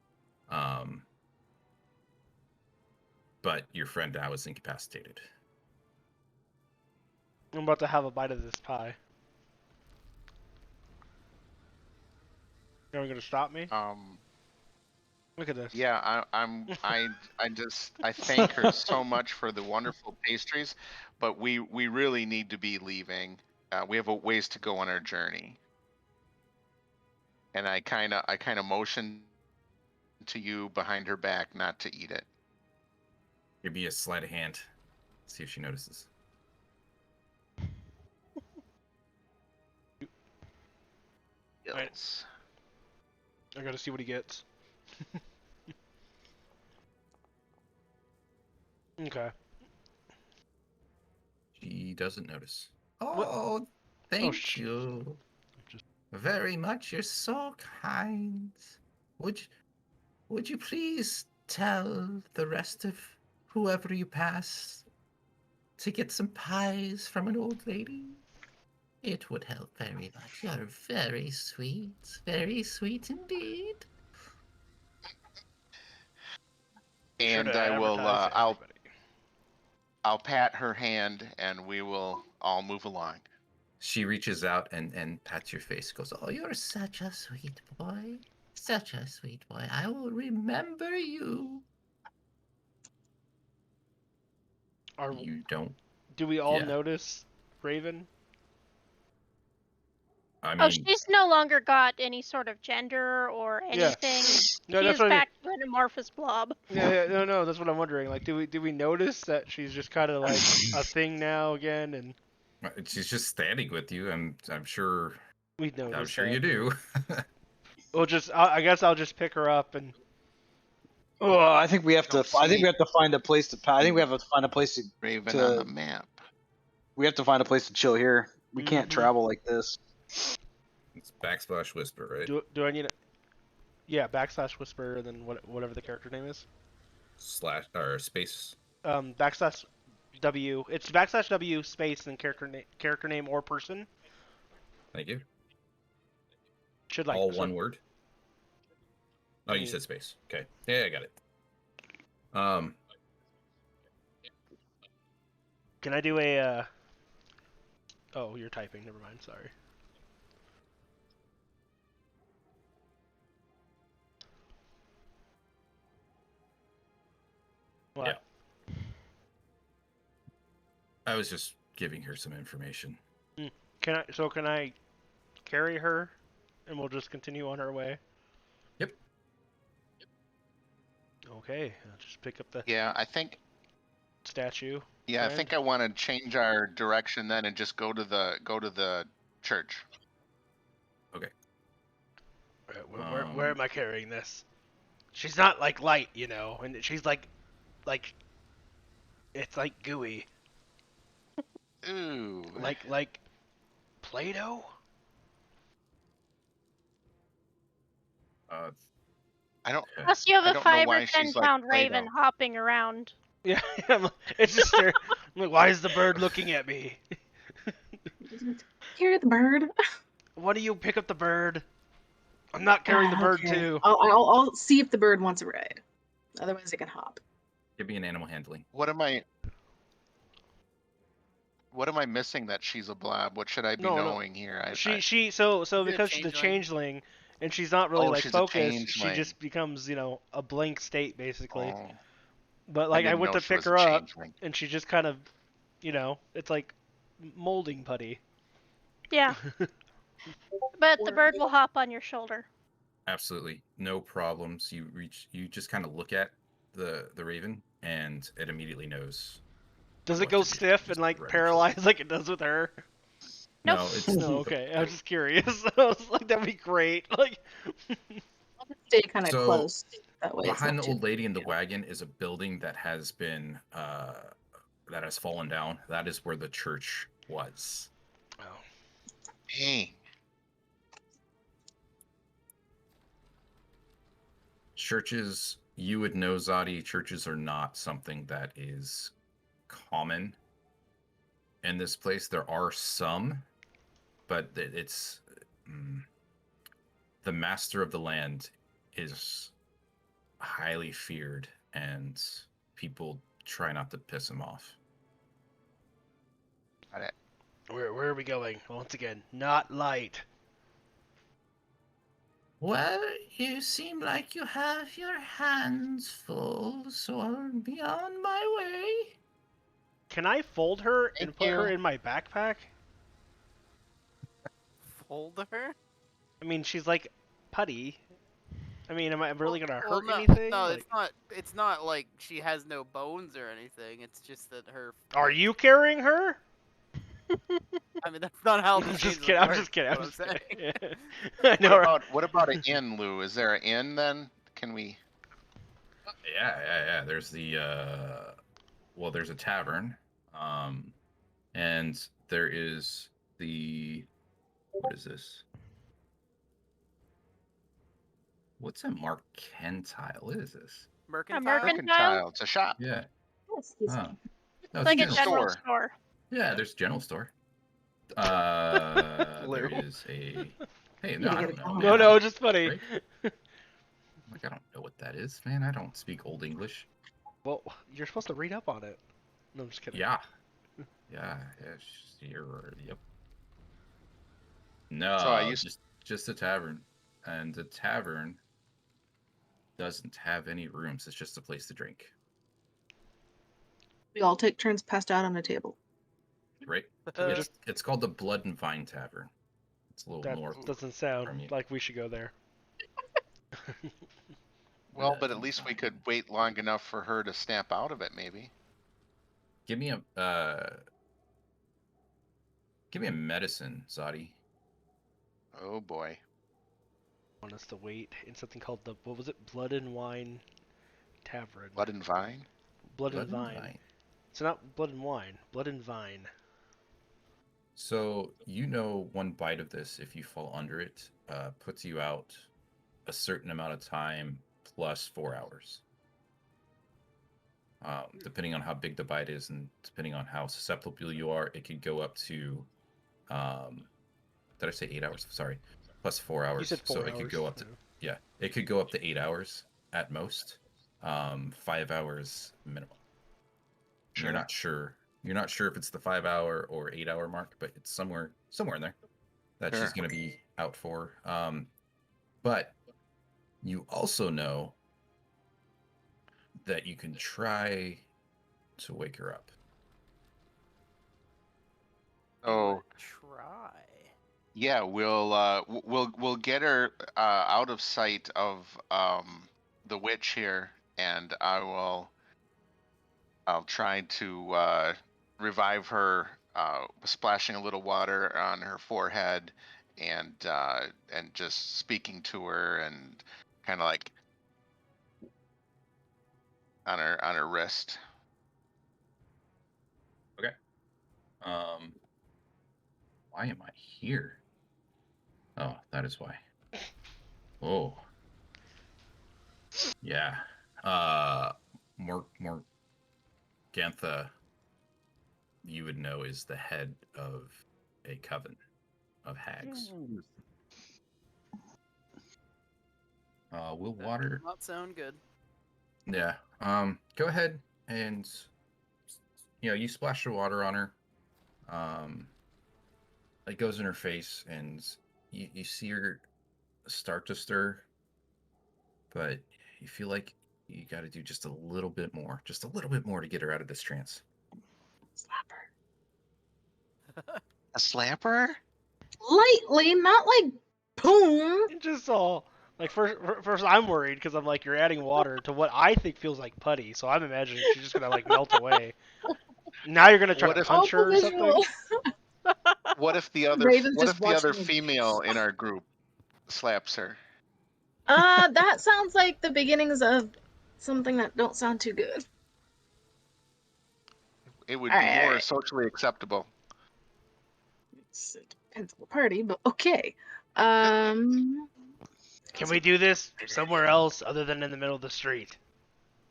But your friend now is incapacitated.
I'm about to have a bite of this pie. Are you gonna stop me? Look at this.
Yeah, I thank her so much for the wonderful pastries, but we really need to be leaving. We have a ways to go on our journey. And I kind of motioned to you behind her back not to eat it.
Give me a sleight of hand. See if she notices.
Yes.
I gotta see what he gets. Okay.
She doesn't notice. Oh, thank
sh-
you
Just
very much. You're so kind. Would would you please tell the rest of whoever you pass to get some pies from an old lady? It would help very much. You're very sweet indeed.
be sure
And
to
I will.
advertise to everybody.
I'll pat her hand, and we will all move along.
She reaches out and pats your face. Goes, "Oh, you're such a sweet boy. Such a sweet boy. I will remember you."
Are
You don't.
do we all
Yeah.
notice Raven?
I
Oh,
mean,
she's no longer got any sort of gender or
Yeah.
anything.
No,
She
that's
is
what I mean.
back to an amorphous blob.
Yeah, no, that's what I'm wondering. Like, do we notice that she's just kind of like a thing now again, and
she's just standing with you. I'm sure.
we notice
I'm sure
that.
you do.
We'll just. I guess I'll just pick her up and.
Oh, I think we have to.
Don't
I think
see
we have to find a place to. I think we have to find a place
Raven on the
to.
map.
We have to find a place to chill here. We can't
Mhm.
travel like this.
It's backslash whisper, right?
Do I need a? Yeah, backslash whisper and then whatever the character name is.
Slash or space.
Backslash W. It's backslash W space and character name or person.
Thank you.
Should like
All
so-
one word. Oh, you said space. Okay. Yeah, I got it.
Can I do a? Oh, you're typing. Never mind. Sorry. What?
Yeah. I was just giving her some information.
Can I carry her, and we'll just continue on our way?
Yep.
Okay. I'll just pick up the
Yeah, I think.
statue.
Yeah, I
friend.
think I want to change our direction then and just go to the church.
Alright, where am I carrying this? She's not like light, you know, and she's like it's like gooey,
Ooh.
like Play-Doh.
I don't.
Plus, you have
I
a
don't know
5
why
or 10
she's like
pound
Play-Doh.
raven hopping around.
Yeah, it's just there. I'm like, why is the bird looking at me?
Carry the bird.
Why do you pick up the bird? I'm not carrying the bird
Okay.
too.
I'll see if the bird wants a ride. Otherwise, it can hop.
Give me an animal handling.
What am I missing that she's a blob? What should I be
No.
knowing here?
So
She's a
because she's a
changeling.
changeling, and she's not really
Oh,
like
she's a
focused. She
changeling.
just becomes a blank state basically.
Oh,
But
I
like I
didn't
went
know
to
she
pick
was a
her up,
changeling.
and she just kind of, it's like molding putty.
Yeah, but the bird will hop on your shoulder.
Absolutely, no problems. You just kind of look at the raven, and it immediately knows.
Does it
what
go
to do.
stiff
It's
and like
ready for
paralyzed like it does with her?
Nope.
No, it's
No, okay. I was just curious. I was like, that'd be great. Like,
I'll just stay kind of
So,
close. That way, it's
behind
not
the
too.
old lady in the wagon is a building that has been that has fallen down. That is where the church was.
oh,
Dang.
Churches, you would know, Zadi, churches are not something that is common in this place. There are some, but it's the master of the land is highly feared, and people try not to piss him off.
Got it.
where are we going? Once again, not light.
Well, you seem like you have your hands full, so I'll be on my way.
Can I fold her and
Thank
put her
you.
in my backpack?
Fold her?
I mean, she's like putty. I mean, am I really gonna
Well,
hurt
no,
anything?
No,
Like,
it's not like she has no bones or anything. It's just that her.
are you carrying her?
I mean, that's not how
I'm
the
just
changeling
kidding. I'm
works,
just kidding.
is
I'm
what
just
saying.
kidding. I know. right?
What about an inn, Lou? Is there an inn then? Can we?
Yeah. There's the well, there's a tavern. And there is the... What is this? What's a mercantile? What is this?
Mercantile.
mercantile?
It's a shop.
Yeah.
Oh, excuse
Huh.
me.
No,
It's like a
general
general
store.
store.
Yeah, there's a general store.
Lou.
There is a... Hey,
You
no,
to
I
get
don't
a
know,
call.
man.
No,
I
no,
don't-
just funny.
right? Like, I don't know what that is, man. I don't speak Old English.
Well, you're supposed to read up on it. No, I'm just kidding.
Yeah. Yeah, you're... Yep. No,
So I used-
just a tavern. And the tavern doesn't have any rooms. It's just a place to drink.
We all take turns passed out on a table.
Right? It's called the Blood and Vine Tavern. It's a little
That
north.
doesn't sound
from you.
like we should go there.
Well, but at least we could wait long enough for her to snap out of it, maybe.
Give me a medicine, Zadi.
Oh boy.
Want us to wait in something called the, what was it? Blood and Wine Tavern.
Blood and Vine?
Blood and Vine. So not Blood and Wine. Blood and Vine.
So you know, one bite of this, if you fall under it, puts you out a certain amount of time plus 4 hours. Depending on how big the bite is and depending on how susceptible you are, it could go up to, did I say 8 hours? Sorry, plus 4 hours.
You said 4
so
hours.
it could go up to, yeah, it could go up to 8 hours at most. 5 hours minimum.
Sure.
You're not sure. You're not sure if it's the 5 hour or 8 hour mark, but it's somewhere in there that
Sure.
she's going to be out for. But you also know that you can try to wake her up.
Oh,
Try.
yeah, we'll get her out of sight of the witch here, and I'll try to revive her, splashing a little water on her forehead, and just speaking to her, and kind of like on her wrist.
Why am I here? Oh, that is why. Oh. Yeah. Morgantha, you would know, is the head of a coven of hags. Will Water...
Does not sound good.
Yeah. Go ahead and, you splash the water on her. It goes in her face, and you see her start to stir, but you feel like you got to do just a little bit more to get her out of this trance.
Slap her.
A slapper?
Lightly, not like boom.
It just all like first I'm worried because I'm like, you're adding water to what I think feels like putty, so I'm imagining she's just gonna like melt away. Now you're gonna try
What
to
if-
punch her or something.
Visual.
What if the other
Raven's
what
just
if the other
watching me.
female in our group slaps her?
That sounds like the beginnings of something that don't sound too good.
It would
Alright,
be more
alright.
socially acceptable.
It depends on the party, but okay. Um,
Can we do this somewhere else other than in the middle of the street?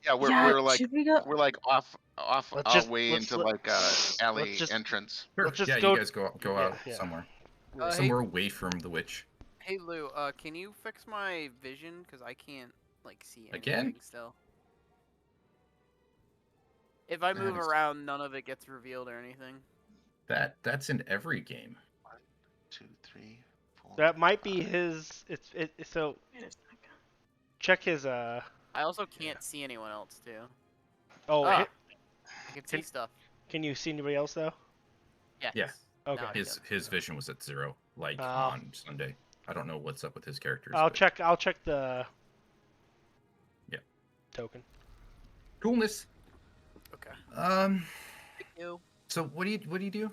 Yeah,
yeah,
we're like
should we go?
we're like off
Let's
our
just-
way
let's
into
let-
like a alley
let's just-
entrance.
Sure.
Let's just
yeah,
go-
you guys go out
yeah.
somewhere.
Hey-
Somewhere away from the witch.
Hey Lou, can you fix my vision? Cause I can't like see anything
Again?
still. If I move
That is-
around, none of it gets revealed or anything.
That's in every game.
1, 2, 3, 4.
That might be
5.
his. So check his
I also can't see anyone else too.
Oh,
I can see
Can-
stuff.
can you see anybody else though?
Yes.
Yeah.
Okay.
Now I
His
can.
vision was at 0, like
Oh.
on Sunday. I don't know what's up with his characters.
I'll
but
check. I'll check the.
Yeah.
Token.
Coolness.
Okay. Thank you.
So what do you do?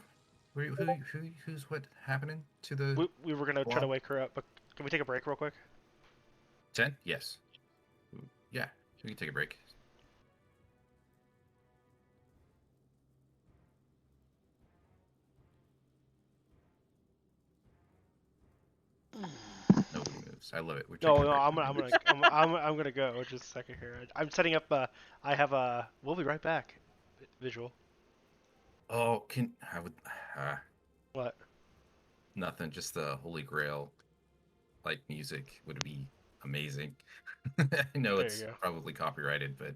Who's what happening to the
We were gonna try to
Well-
wake her up, but can we take a break real quick?
10? Yes. Yeah, we can take a break. this. I love it. We're
No,
taking
no,
it back.
I'm gonna go. Just a second here. I'm setting up. I have a. We'll be right back. Visual.
Oh, I would
What?
nothing. Just the Holy Grail, like music would be amazing. I know
There
it's
you go.
probably copyrighted, but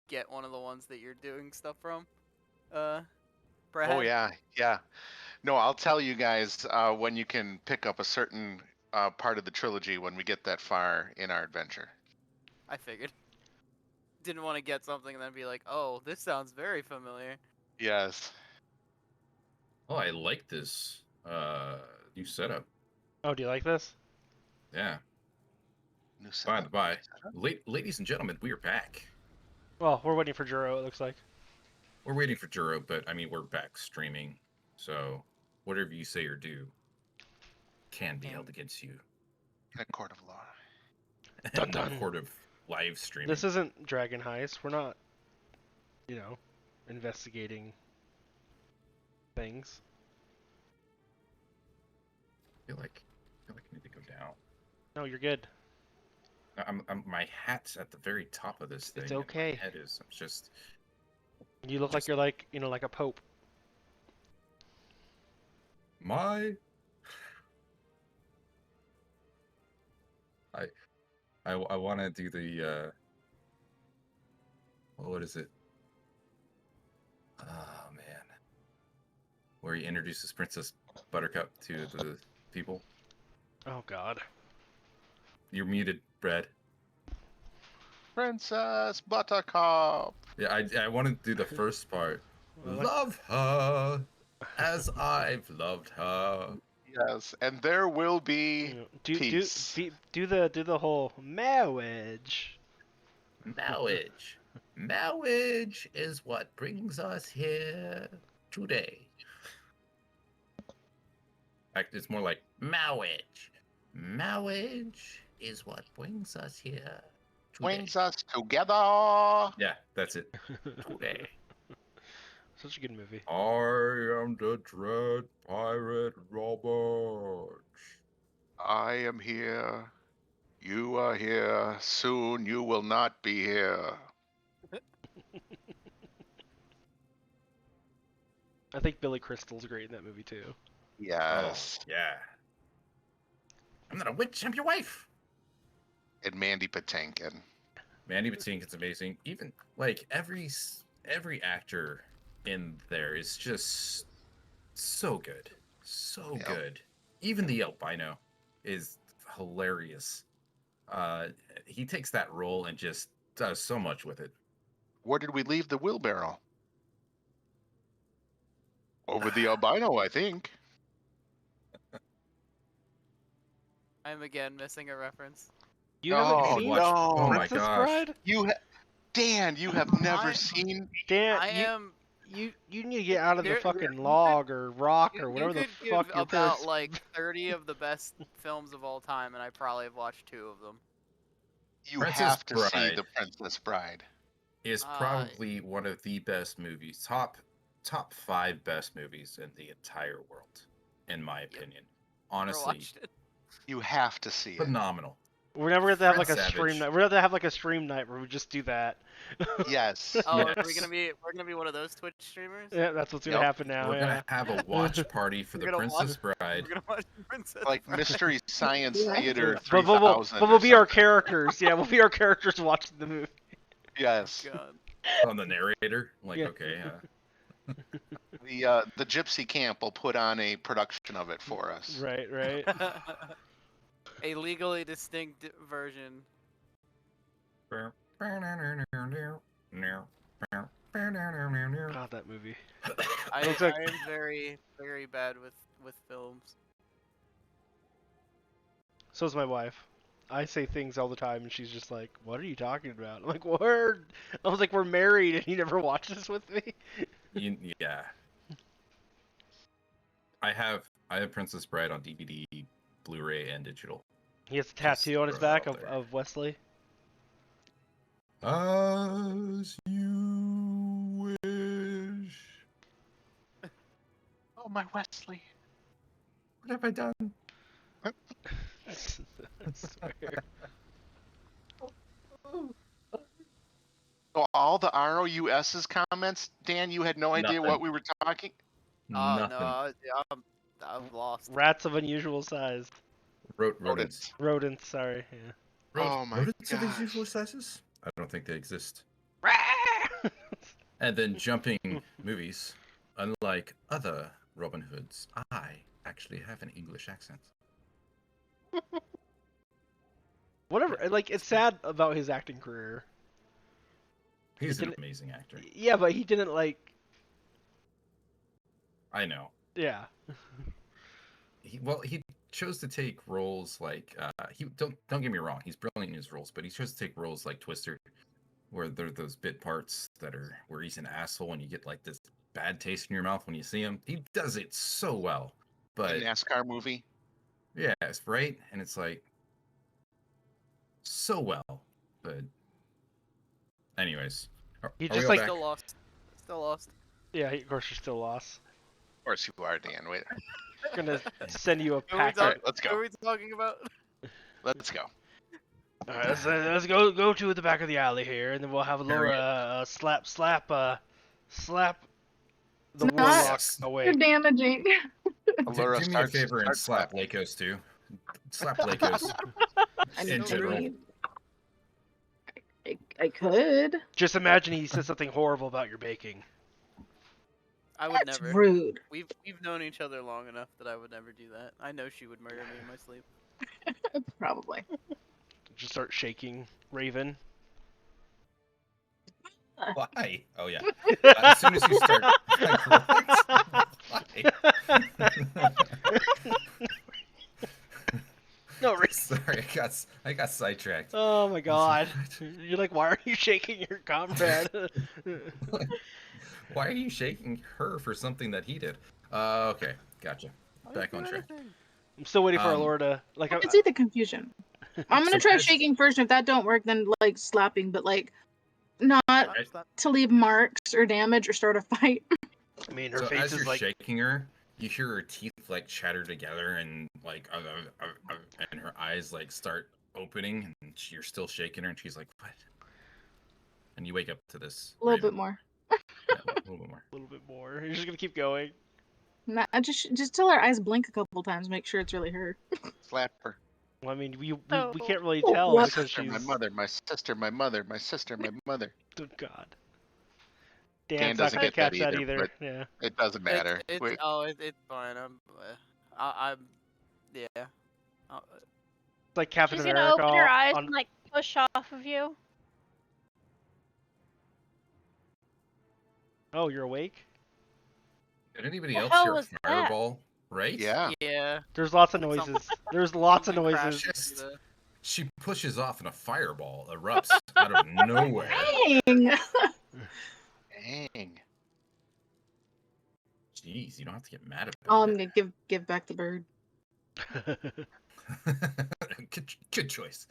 get one of the ones that you're doing stuff from, Brad?
Oh yeah, yeah. No, I'll tell you guys when you can pick up a certain part of the trilogy when we get that far in our adventure.
I figured. Didn't want to get something and then be like, oh, this sounds very familiar.
Yes.
Oh, I like this new setup.
Oh, do you like this?
Yeah.
New
By the
setup.
by, ladies and gentlemen, we are back.
Well, we're waiting for Juro, it looks like.
We're waiting for Juro, but I mean, we're back streaming. So whatever you say or do can be held against you.
In a court of law.
In the court of live streaming.
This isn't Dragon Heist. We're not, investigating things.
I feel like I need to go down.
No, you're good.
My hat's at the very top of this thing.
It's
and
okay.
My head is. I'm just.
You look like you're like a pope.
My. I want to do the. What is it? Oh man. Where he introduces Princess Buttercup to the people.
Oh God.
You're muted, Brad.
Princess Buttercup.
Yeah, I want to do the first part.
Well,
Love her as I've loved her.
Yes, and there will be peace.
Do the whole marriage.
Marriage is what brings us here today. It's more like marriage. Marriage is what brings us here today.
Brings us together.
Yeah, that's it. Today.
Such a good movie.
I am the dread pirate Robert.
I am here. You are here. Soon you will not be here.
I think Billy Crystal's great in that movie too.
Yes.
Oh, yeah. I'm not a witch, I'm your wife.
And Mandy Patinkin.
Mandy Patinkin's amazing. Even like every actor in there is just so good. So
Yep.
good. Even the albino is hilarious. He takes that role and just does so much with it.
Where did we leave the wheelbarrow? Over the albino, I think.
I'm again missing a reference.
You haven't
Oh,
seen
no.
Oh my
Princess
gosh.
Bride?
Dan, you have never seen.
Dan,
I am.
you need to get out of the
There-
fucking
you
log or rock or
You
whatever the
could give
fuck your
about
parents.
like 30 of the best films of all time, and I probably have watched 2 of them.
You
Princess
have to see
Bride.
The Princess Bride.
Is probably one of the best movies. Top 5 best movies in the entire world, in my opinion.
Never
Honestly,
watched it.
You have to see it.
phenomenal.
We're never gonna have like a
Fred
stream
Savage.
night. We're gonna have like a stream night where we just do that.
Yes.
Oh,
Yes.
we're gonna be one of those Twitch streamers.
Yeah, that's what's gonna
Yep.
happen now.
We're
Yeah.
gonna have a watch party for
We're
the
gonna
Princess Bride.
We're gonna watch Princess
Like
Bride.
Mystery Science Theater
But
3000.
we'll be our characters. Yeah, we'll be our characters watching the movie.
Yes.
God.
On the narrator. Like,
Yeah.
okay,
The Gypsy Camp will put on a production of it for us.
Right, right.
A legally distinct version.
God, that movie.
I
Looks like-
am very, very bad with films.
So's my wife. I say things all the time, and she's just like, "What are you talking about?" I'm like, "Word." I was like, "We're married, and you never watched this with me."
Yeah. I have Princess Bride on DVD, Blu-ray, and digital.
He has a
Just
tattoo on his
throw that
back
out
of,
there.
of Wesley.
As you wish.
Oh, my Wesley.
What have I done?
I swear.
So all the ROUS's comments, Dan, you had no idea
Nothing.
what we were talking?
Oh
Nothing.
no, I'm lost.
Rats of unusual size.
Rodents.
Rodents, sorry. Yeah.
Oh my
Rodents are these
gosh.
usual sizes? I don't think they exist. And then jumping movies, unlike other Robin Hoods, I actually have an English accent.
Whatever. Like, it's sad about his acting career.
He's
It
an
didn't-
amazing actor.
Yeah, but he didn't like.
I know.
Yeah.
He chose to take roles like he don't get me wrong, he's brilliant in his roles, but he chose to take roles like Twister, where there are those bit parts that are where he's an asshole and you get like this bad taste in your mouth when you see him. He does it so well. But
A NASCAR movie.
yeah, it's right, and it's like so well. But anyways,
He
are
just
we all
like-
back?
Still lost. Still lost.
Yeah, of course, you're still lost.
Of course you are, Dan. Wait,
Gonna send you a
Who are we
pack.
Alright, let's
What
go.
are we talking about?
Let's go.
Alright, let's go to the back of the alley here, and then we'll have Laura slap the
Not-
warlock
You're
away.
damaging.
Allura,
Do me a
start-
favor and
start
slap Lakos too. Slap Lakos.
I
In
mean,
general.
I could.
Just imagine he says something horrible about your baking.
I would
That's
never.
rude.
We've known each other long enough that I would never do that. I know she would murder me in my sleep.
Probably.
Just start shaking Raven.
Why? Oh yeah. As soon as you start. Like, why?
No, Raven.
Sorry, I got sidetracked.
Oh my god. You're like, why are you shaking your comrade?
Why are you shaking her for something that he did? Okay, gotcha. Back on track.
I'm still waiting for
Um,
Allura to like.
I can see the confusion. I'm gonna
So
try
as-
shaking first. If that don't work, then like slapping, but like not
Stop, stop.
to leave marks or damage or start a fight.
I mean, her
So
face
as
is
you're
like.
shaking her, you hear her teeth like chatter together and like and her eyes like start opening, and you're still shaking her, and she's like, "What?" And you wake up to this.
A little
Raven.
bit more.
Yeah, a little bit more.
A little bit more. You're just gonna keep going.
Nah, just tell her eyes blink a couple times. Make sure it's really her.
Slap her.
Well, I mean, we
Oh.
can't really
Oh,
tell
what?
because
Sister,
she's.
my mother, my sister, my mother, my sister, my mother.
Good God.
Dan
Dan's not
doesn't
gonna
get that
catch that
either,
either.
but-
Yeah.
It doesn't matter.
It's
Wait,
it's fine. I'm yeah.
It's like Captain
She's gonna
America
open her eyes
on.
and like push off of you.
Oh, you're awake?
Did anybody
The
else
hell
hear a
was that?
fireball? Right?
yeah.
Yeah.
There's lots of
Something-
noises. There's lots of
something
noises.
crashed into the-
She pushes off, and a fireball erupts out of nowhere.
Dang!
Dang.
Jeez, you don't have to get mad
Oh,
about
I'm gonna give back the bird.
it. Good choice.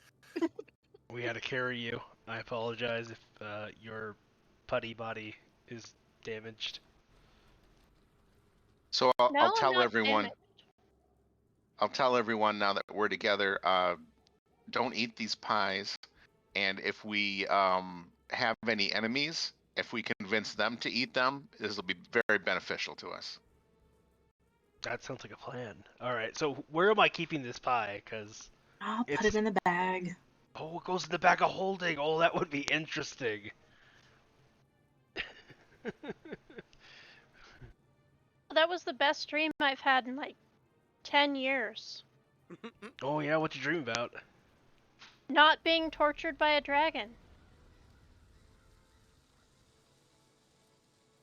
We had to carry you. I apologize if your putty body is damaged.
So I'll
No,
tell
not
everyone.
damaged.
I'll tell everyone now that we're together. Don't eat these pies, and if we have any enemies, if we convince them to eat them, this will be very beneficial to us.
That sounds like a plan. All right, so where am I keeping this pie? Cause
I'll put
It's-
it in the bag.
oh, it goes in the bag of holding. Oh, that would be interesting.
That was the best dream I've had in like 10 years.
Oh yeah, what you dream about?
Not being tortured by a dragon.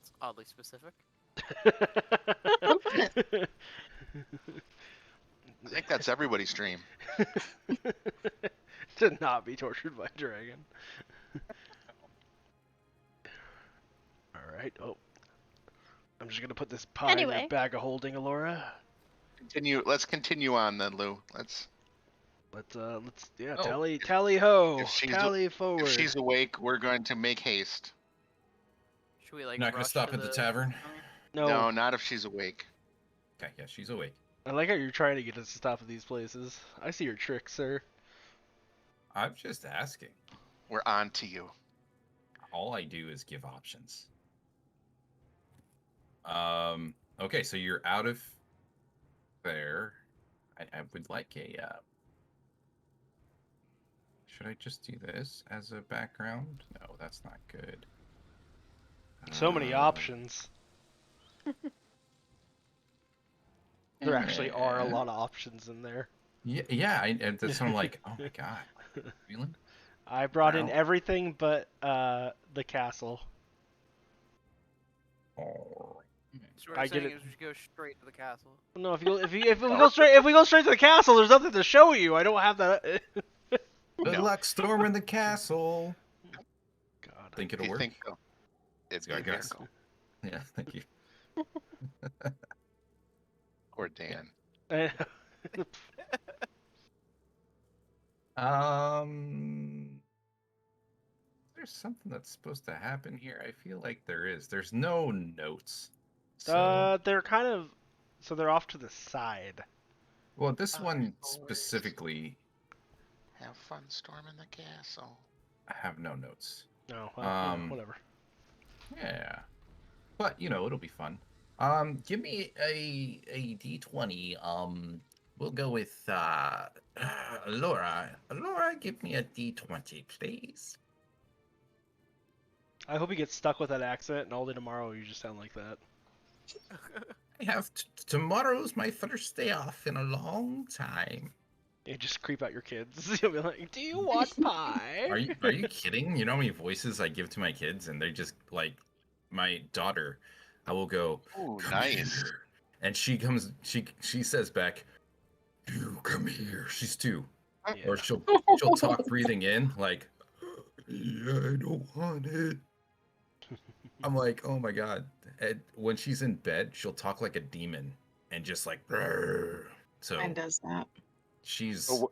It's oddly specific.
I think that's everybody's dream.
To not be tortured by a dragon. All right. Oh, I'm just gonna put this pie in
Anyway.
your bag of holding, Allura.
Let's continue on then, Lou. Let's.
Yeah,
Oh.
tally ho,
If she's-
tally forward.
If she's awake, we're going to make haste.
Should we like?
Not gonna
rush
stop
to
at the tavern?
No, not if she's awake.
Okay, yeah, she's awake.
I like how you're trying to get us to stop at these places. I see your trick, sir.
I'm just asking.
We're on to you.
All I do is give options. Okay, so you're out of there. I would like a. Should I just do this as a background? No, that's not good.
So many options. There actually are a lot of options in there.
Yeah. That's what I'm like. Oh my god. Really?
I brought in
Wow.
everything but the castle.
Oh.
So what
I
I'm
get
saying
it.
is we should go straight to the castle.
No, if we go straight to the castle, there's nothing to show you. I don't have that.
Good
No.
luck storming the castle.
God.
Think it'll
You
work?
think so? It'd be
I
a
guess.
miracle.
Yeah. Thank you.
Or Dan.
There's something that's supposed to happen here. I feel like there is. There's no notes. So,
They're kind of, so they're off to the side.
well, this one
Alright, boys.
specifically,
Have fun storming the castle.
I have no notes.
No, well, you know, whatever.
Yeah, but it'll be fun. Give me a D20. We'll go with Laura. Laura, give me a D20, please.
I hope he gets stuck with that accent, and all day tomorrow you just sound like that.
I have tomorrow's my first day off in a long time.
You just creep out your kids. You'll be like, "Do you want pie?"
Are you kidding? You know how many voices I give to my kids, and they just like my daughter. I will go,
Ooh,
"Come
nice.
here," and she comes. She says back, "You come here." She's 2,
Yeah.
or she'll talk breathing in like, "Yeah, I don't want it." I'm like, oh my god. And when she's in bed, she'll talk like a demon and just like, "Brrr." So
Mine does that.
she's.
Oh,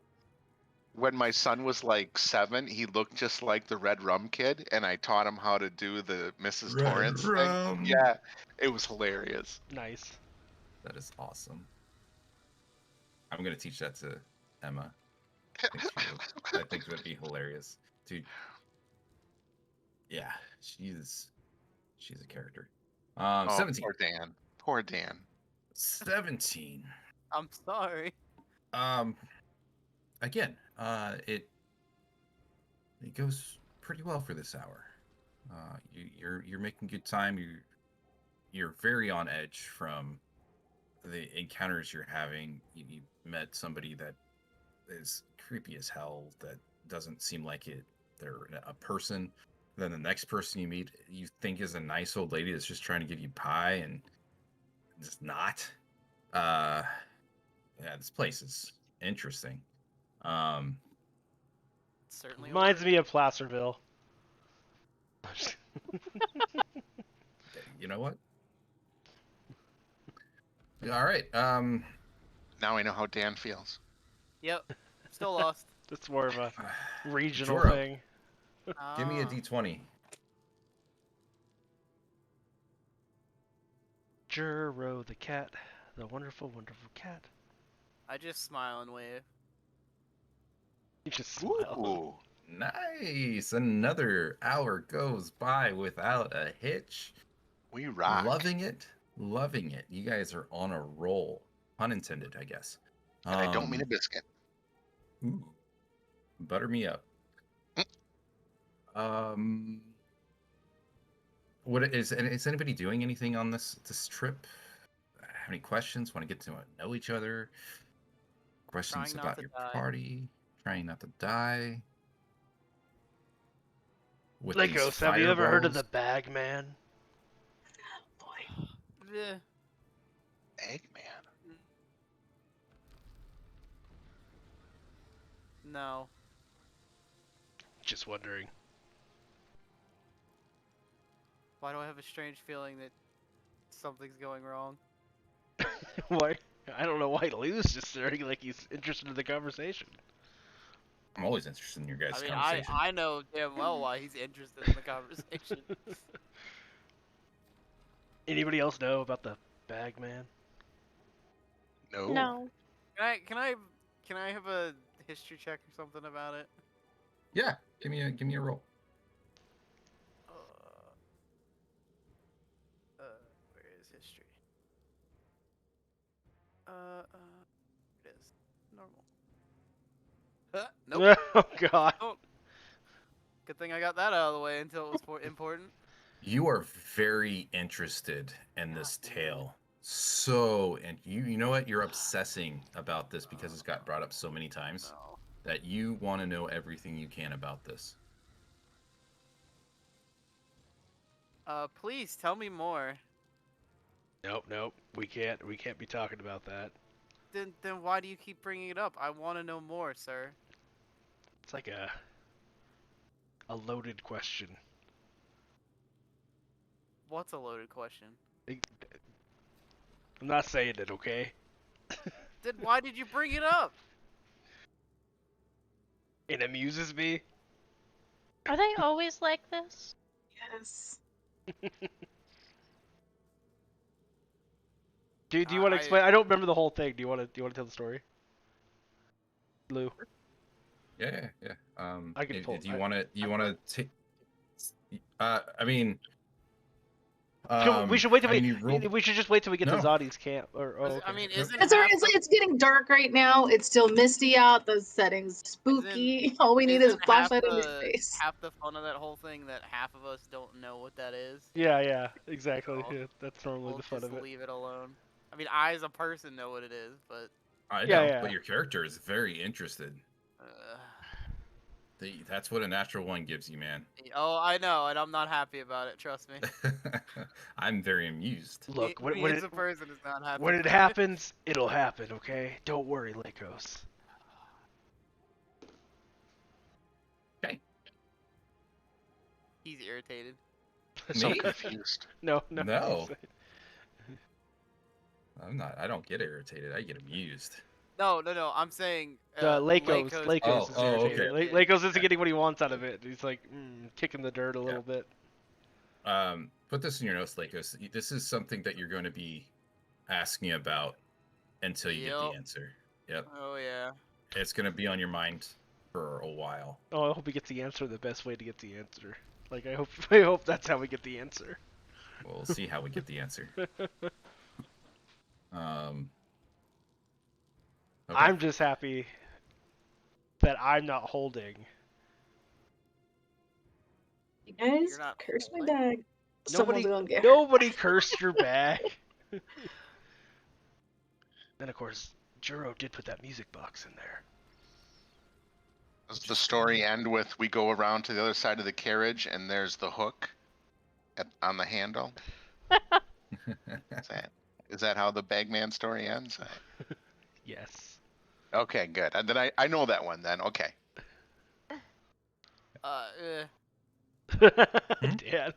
when my son was like 7, he looked just like the Red Rum Kid, and I taught him how to do the Mrs.
Red
Torrance
Rum.
thing. Yeah, it was hilarious.
Nice.
That is awesome. I'm gonna teach that to Emma. I think that'd be hilarious, dude. Yeah, she's a character.
Oh,
17.
poor Dan. Poor Dan.
17.
I'm sorry.
Again, it goes pretty well for this hour. You're making good time. You're very on edge from the encounters you're having. You met somebody that is creepy as hell. That doesn't seem like they're a person. Then the next person you meet, you think is a nice old lady that's just trying to give you pie, and it's not. Yeah, this place is interesting.
Certainly.
Reminds me of Placerville.
You know what? All right.
Now I know how Dan feels.
Yep. Still lost.
It's more of a regional
Joro,
thing.
give me a
Ah.
D20.
Juro the cat, the wonderful, wonderful cat.
I just smile and wave.
You just smile.
Ooh.
Nice. Another hour goes by without a hitch.
We rock.
Loving it. Loving it. You guys are on a roll. Pun intended, I guess.
And I don't mean a biscuit.
Ooh. Butter me up. What is anybody doing anything on this trip? Have any questions? Want to get to know each other? Questions
Trying not
about
to
your
die.
party? Trying not to die? With
Legos,
these
have you ever heard of the
fireballs?
Bagman?
Boy.
Yeah.
Eggman.
No.
Just wondering.
Why do I have a strange feeling that something's going wrong?
Why? I don't know why Lou's just staring like he's interested in the conversation.
I'm always interested in your guys'
I mean,
conversation.
I know damn well why he's interested in the conversation.
Anybody else know about the Bagman?
No.
No.
Can I have a history check or something about it?
Yeah, give me a roll.
Where is history? It is normal. Nope.
Oh God.
Oh. Good thing I got that out of the way until it was important.
You are very interested in this tale. So, and you know what? You're obsessing about this because it's got brought up so many times
No.
that you want to know everything you can about this.
Please tell me more.
Nope. We can't be talking about that.
Then why do you keep bringing it up? I want to know more, sir.
It's like a loaded question.
What's a loaded question?
I'm not saying it, okay?
Then why did you bring it up?
It amuses me.
Are they always like this?
Yes.
Do you want to
I-
explain? I don't remember the whole thing. Do you want to tell the story, Lou?
Yeah.
I can pull.
Do you want to? Do you want to take? I mean,
We should wait till
you rolled.
we should just wait till we get to
No.
Zodi's camp. Or oh, okay.
I mean,
Yep.
isn't
It's,
half the-
it's getting dark right now. It's still misty out. The setting's spooky. All we need is a
isn't half
flashlight in your
the-
face.
half the fun of that whole thing that half of us don't know what that is?
Yeah, exactly.
Oh.
Yeah, that's normally
We'll
the fun
just
of it.
leave it alone. I mean, I as a person know what it is, but
I
Yeah,
know,
yeah.
but your character is very interested. That's what a natural one gives you, man.
oh, I know, and I'm not happy about it. Trust me.
I'm very amused.
Look,
me as a person is not happy.
when it
about
happens, it'll happen. Okay, don't worry, Lycos.
Okay.
He's irritated.
So
Me?
confused.
No.
No. I'm not. I don't get irritated. I get amused.
No. I'm saying
Lycos is
Oh,
irritated.
okay.
Lycos isn't getting what he wants out of it. He's like kicking the dirt a little bit.
Put this in your notes, Lakos. This is something that you're going to be asking about until you get the
Yep.
answer. Yep.
Oh yeah.
It's going to be on your mind for a while.
Oh, I hope he gets the answer the best way to get the answer. Like I hope that's how we get the answer.
We'll see how we get the answer. Okay.
I'm just happy that I'm not holding.
You guys,
You're not
curse my
holding?
bag. Someone's gonna get hurt.
Nobody cursed your bag. Then of course, Juro did put that music box in there.
Does the story end with we go around to the other side of the carriage and there's the hook on the handle? Is that how the Bagman story ends?
Yes.
Okay, good. Then I know that one then. Okay.
Dad.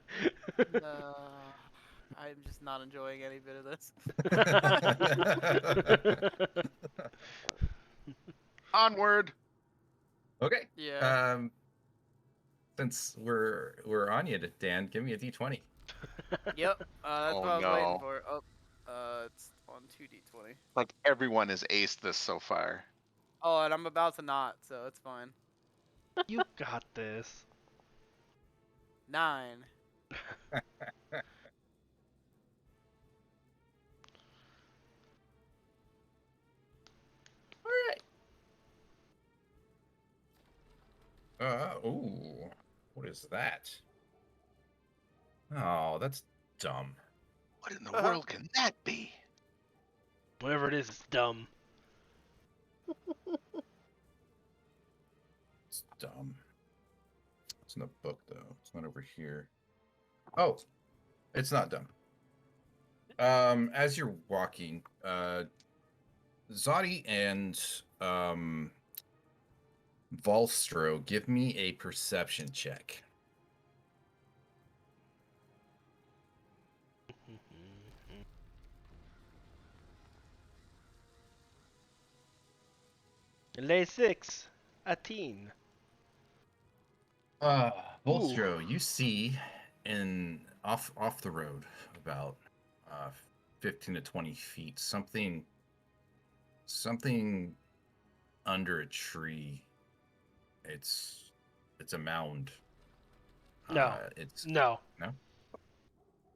I'm just not enjoying any bit of this.
Onward.
Okay.
Yeah.
Since we're on you, Dan, give me a D20.
Yep. That's
Oh,
what I was
no.
waiting for. Oh, it's on 2d20.
Like everyone has aced this so far.
Oh, and I'm about to not, so it's fine.
You got this.
9.
Ooh, what is that? Oh, that's dumb.
What in the world can that be?
Whatever it is, it's dumb.
It's dumb. It's in the book, though. It's not over here. Oh, it's not dumb. As you're walking, Zodi and Volstro, give me a perception check.
Lay 6. A teen.
Volstro, you see off the road about 15 to 20 feet something under a tree. It's a mound.
No.
It's
No.
No?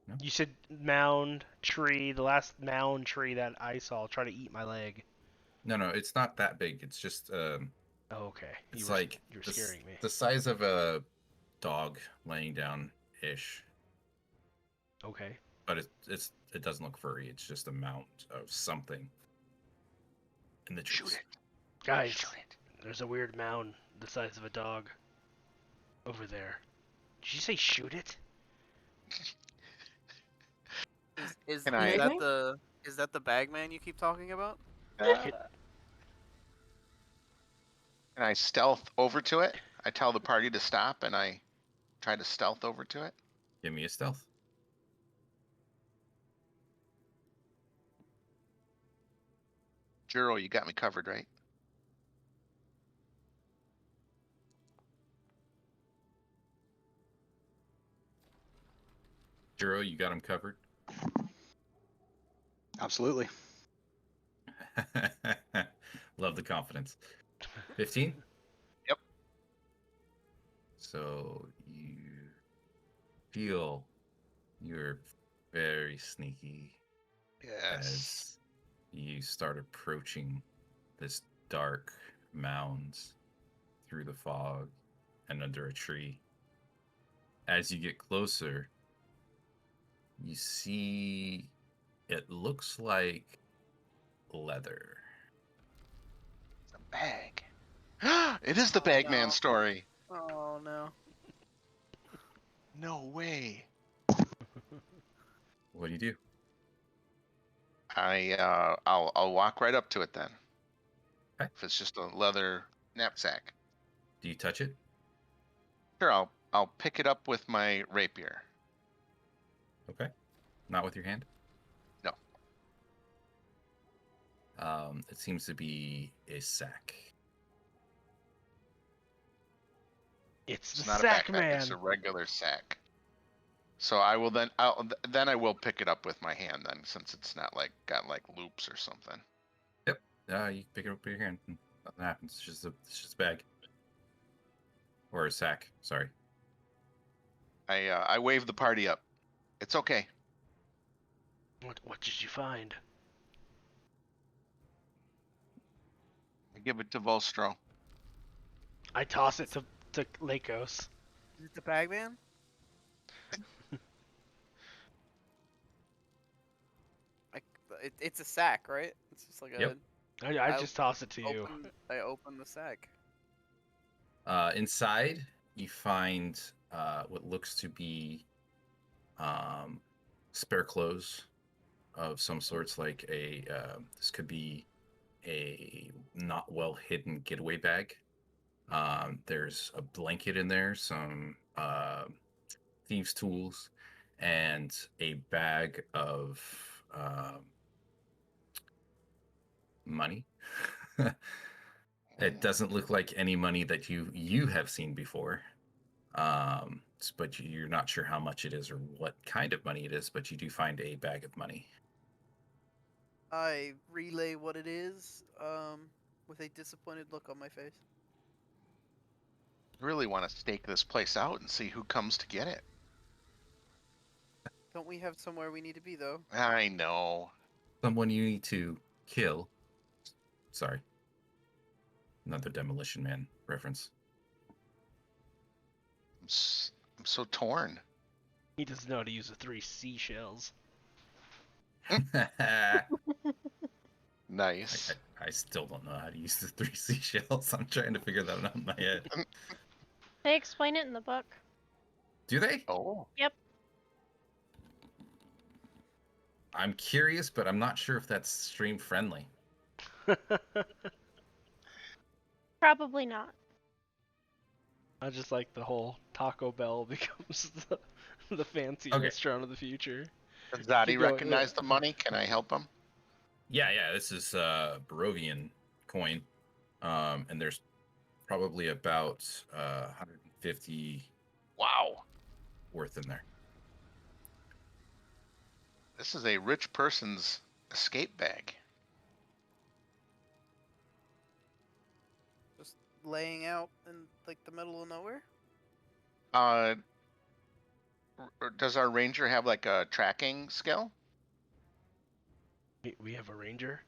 No?
You said mound tree. The last mound tree that I saw try to eat my leg.
no, it's not that big. It's just
Oh, okay.
it's
You're
the,
scaring me.
the size of a dog laying down ish.
Okay.
but it doesn't look furry. It's just a mount of something in the trees.
Shoot it.
Guys,
Shoot it.
there's a weird mound the size of a dog over there. Did you say shoot it?
Is
Can I-
that the bagman you keep talking about?
Hit-
Can I stealth over to it? I tell the party to stop, and I try to stealth over to it.
Give me a stealth.
Juro, you got me covered, right?
Juro, you got him covered.
Absolutely.
Love the confidence. 15?
Yep.
So you feel you're very sneaky
Yes.
as you start approaching this dark mound through the fog and under a tree. As you get closer, you see it looks like leather.
It's a bag. It is the
Oh,
Bagman
no.
story.
Oh no.
No way.
What do you do?
I'll walk right up to it then.
Okay.
If it's just a leather knapsack.
Do you touch it?
Sure, I'll pick it up with my rapier.
Okay. Not with your hand?
No.
It seems to be a sack.
It's
It's
the
not
sack
a backpack, it's a
man.
regular sack. So I will then I will pick it up with my hand then, since it's not like got like loops or something.
You pick it up with your hand. Nothing happens. It's just a bag. Or a sack, sorry.
I wave the party up. It's okay.
What did you find?
I give it to Volstro.
I toss it to Lakos.
Is it the bagman? It's a sack, right? It's just like a.
Yep.
I just toss it to you.
I open the sack.
Inside, you find what looks to be spare clothes of some sorts, like this could be a not well hidden getaway bag. There's a blanket in there, some thieves' tools, and a bag of money. It doesn't look like any money that you have seen before, but you're not sure how much it is or what kind of money it is. But you do find a bag of money.
I relay what it is, with a disappointed look on my face.
Really want to stake this place out and see who comes to get it.
Don't we have somewhere we need to be though?
I know.
Someone you need to kill. Sorry. Another Demolition Man reference.
I'm so torn.
He doesn't know how to use the 3 seashells.
Nice.
I still don't know how to use the 3 seashells. I'm trying to figure that out in my head.
They explain it in the book.
Do they?
Oh.
Yep.
I'm curious, but I'm not sure if that's stream friendly.
Probably not.
I just like the whole Taco Bell becomes the fancy
Okay.
restaurant of the future.
Does Zadi
Keep going,
recognize the money? Can I help him?
Yeah, this is Barovian coin. And there's probably about 150
Wow.
worth in there.
This is a rich person's escape bag.
Just laying out in like the middle of nowhere.
Does our ranger have like a tracking skill?
We have a ranger.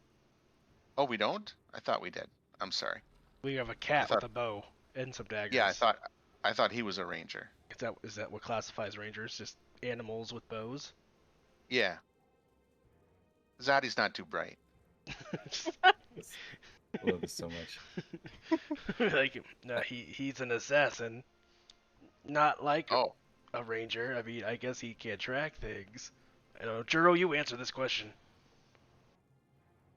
Oh, we don't? I thought we did. I'm sorry.
We have a cat
thought-
with a bow and some daggers.
Yeah, I thought he was a ranger.
Is that what classifies rangers? Just animals with bows?
Yeah. Zadi's not too bright.
I love this so much.
Like, no, he's an assassin, not like
Oh,
a ranger. I mean, I guess he can't track things. I don't know. Juro, you answer this question.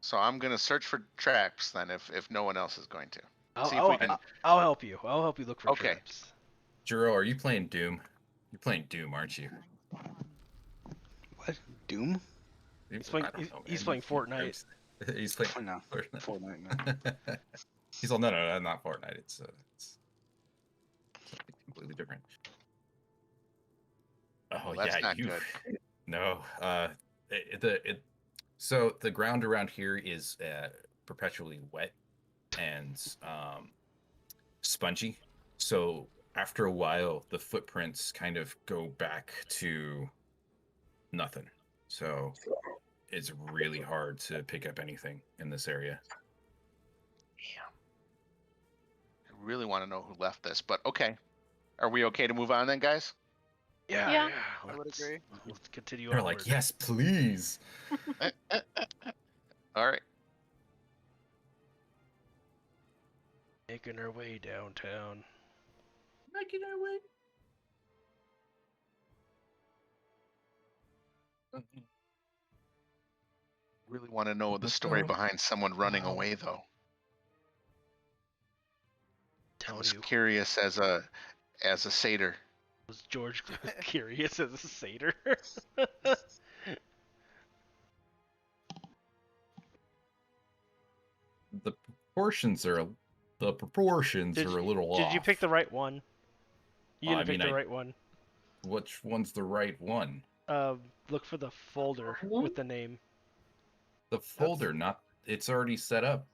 so I'm gonna search for traps then, if no one else is going to.
I'll,
See if we
I'll,
can.
I'll help you. I'll help you look for
Okay.
traps.
Juro, are you playing Doom? You're playing Doom, aren't you?
What? Doom?
He's playing.
I don't know,
He's
man.
playing Fortnite.
He's playing
Oh, no.
Fortnite.
Fortnite, no.
He's all, no, not Fortnite. It's something completely different. Oh
Well, that's
yeah,
not
you.
good.
No, so the ground around here is perpetually wet and spongy. So after a while, the footprints kind of go back to nothing. So it's really hard to pick up anything in this area.
I really want to know who left this, but okay. Are we okay to move on then, guys?
Yeah.
I would agree.
Let's continue
They're
onward.
like, yes, please.
All right.
Making our way downtown.
Making our way.
Really want to know the story behind someone running away, though. I
Telling
was
you,
curious as a satyr.
was George curious as a satyr?
The proportions are
Did
a
you,
little off.
did you pick the right one? You
Well,
didn't
I
pick
mean,
the right one.
Which one's the right one?
Look for the folder with the name.
The folder, not. It's already set up.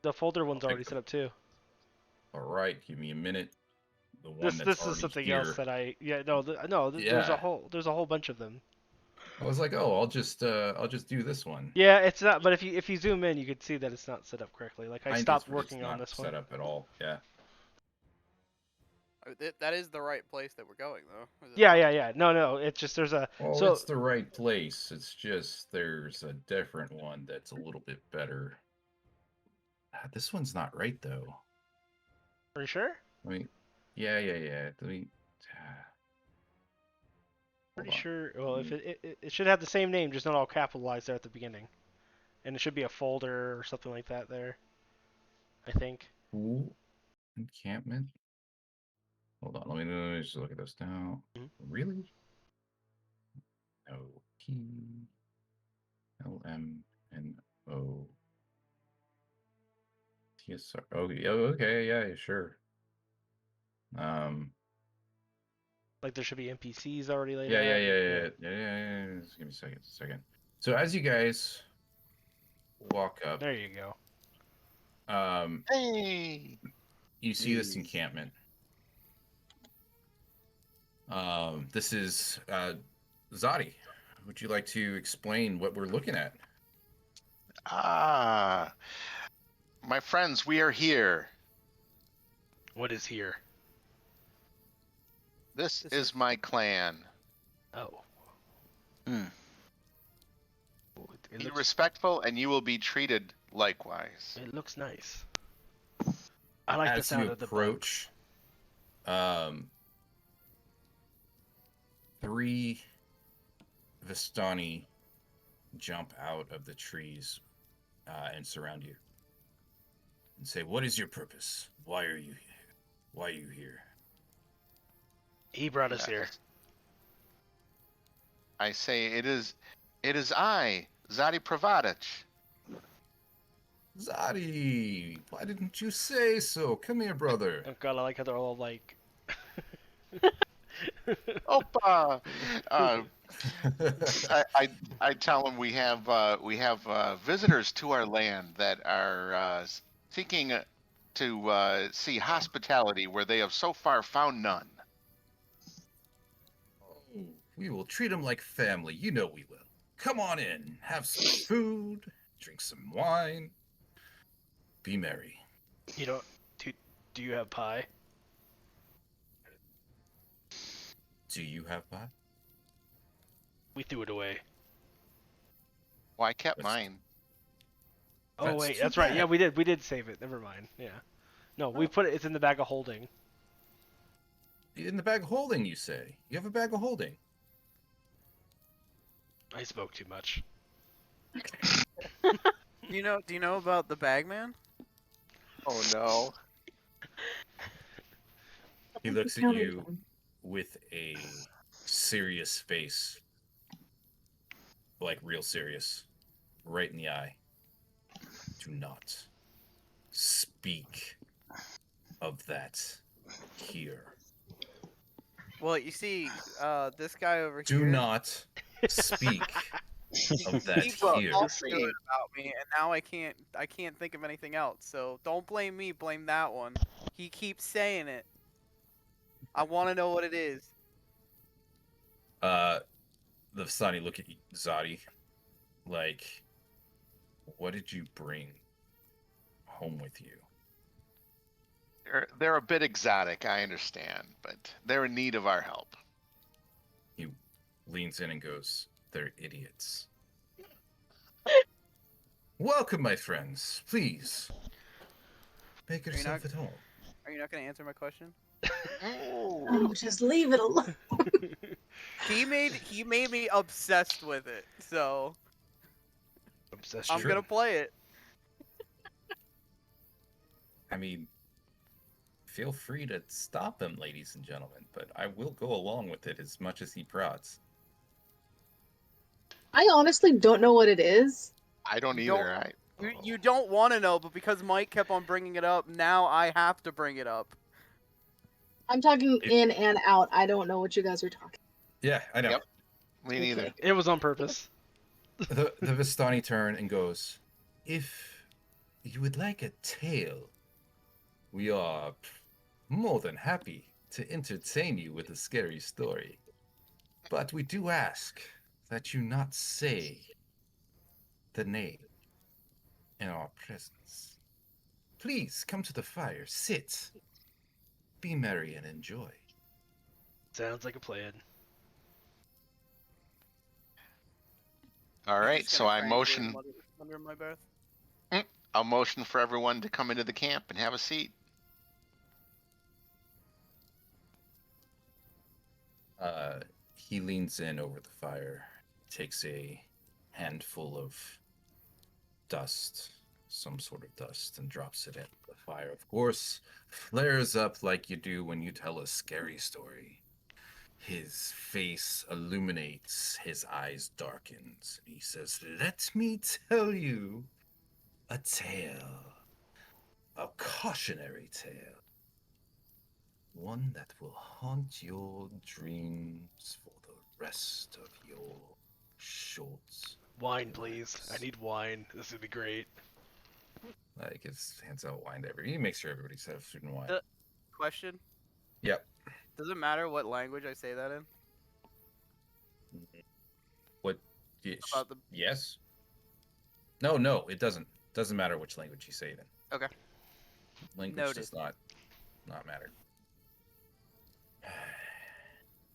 The folder one's
I'll
already
pick
set up too.
All right, give me a minute. The one that's
This is
already
something
here.
else that I there's
Yeah.
a whole bunch of them.
I was like, oh, I'll just do this one.
Yeah, it's not. But if you zoom in, you can see that it's not set up correctly. Like I stopped
It's
working on
not
this one.
set up at all. Yeah.
That is the right place that we're going, though. is it
Yeah,
not?
yeah. No. It's just there's a
Well,
so
it's the right place. It's just there's a different one that's a little bit better. This one's not right though.
Are you sure?
I mean, yeah. Let me.
Pretty
Hold on.
sure. Well, if it should have the same name, just not all capitalized there at the beginning, and it should be a folder or something like that there. I think.
Cool encampment. Hold on, let me just look at this now.
Mhm.
Really? No. P L M N O T S R. Oh, yeah, okay, yeah, sure.
Like there should be NPCs already laid
Yeah. Just give me a second. So as you guys walk up,
There you go.
Hey.
you see this encampment. This is Zadi. Would you like to explain what we're looking at?
Ah, my friends, we are here.
What is here?
This is my clan.
Oh.
Hmm.
It
Be
looks,
respectful,
and you will be treated likewise.
it looks nice. I like the
As
sound
you
of the
approach, 3 Vistani jump out of the trees and surround you and say, "What is your purpose? Why are you here? Why are you here?"
He brought us here.
I say it is I, Zadi Pravadic.
Zadi, why didn't you say so? Come here, brother.
Oh god, I like how they're all like.
Opa. I tell them we have visitors to our land that are seeking to see hospitality where they have so far found none.
Oh, we will treat them like family. You know we will. Come on in. Have some food. Drink some wine. Be merry.
You know, do you have pie?
Do you have pie?
We threw it away.
Well, I kept
That's-
mine.
Oh
That's
wait,
too
that's right. Yeah,
bad.
we did save it. Never mind. Yeah. No, we put it. It's in the bag of holding.
In the bag of holding, you say? You have a bag of holding.
I spoke too much.
Do you know about the Bagman?
Oh no.
He looks at you with a serious face, like real serious, right in the eye. Do not speak of that here.
Well, you see, this guy over
Do
here.
not speak of
He
that
keeps
here.
talking good about me, and now I can't think of anything else. So don't blame me, blame that one. He keeps saying it. I want to know what it is.
The Vistani look at Zadi, like, what did you bring home with you?
They're a bit exotic, I understand, but they're in need of our help.
He leans in and goes, they're idiots. Welcome, my friends. Please, make
you
yourself
not-
at home.
Are you not gonna answer my question?
Oh, just leave it alone.
He made me obsessed with it, so
Obsession.
I'm gonna play it.
I mean, feel free to stop him, ladies and gentlemen, but I will go along with it as much as he prods.
I honestly don't know what it is.
I don't
You
either.
You don't want to know, but because Mike kept on bringing it up, now I have to bring it up.
I'm talking
It-
in and out. I don't know what you guys are talking.
Yeah, I know.
Yep. Me neither.
Okay.
It was on purpose.
The Vistani turn and goes, if you would like a tale, we are more than happy to entertain you with a scary story. But we do ask that you not say the name in our presence. Please come to the fire, sit, be merry, and enjoy.
Sounds like a plan.
All
He's
right,
just
so
gonna
I
tranquilly
motion.
mutter under my breath.
I'll motion for everyone to come into the camp and have a seat.
He leans in over the fire, takes a handful of dust, some sort of dust, and drops it in. The fire, of course, flares up like you do when you tell a scary story. His face illuminates, his eyes darkens. He says, let me tell you a tale, a cautionary tale. One that will haunt your dreams for the rest of your short
Wine, please. I
lives.
need wine. This would be great.
Like, his hands out wine to everybody. He makes sure everybody's has food and wine.
Question:
Yep.
does it matter what language I say that in?
What?
About the
Yes? No, it doesn't. Doesn't matter which language you say it in.
Okay.
Language
Noted.
does not matter.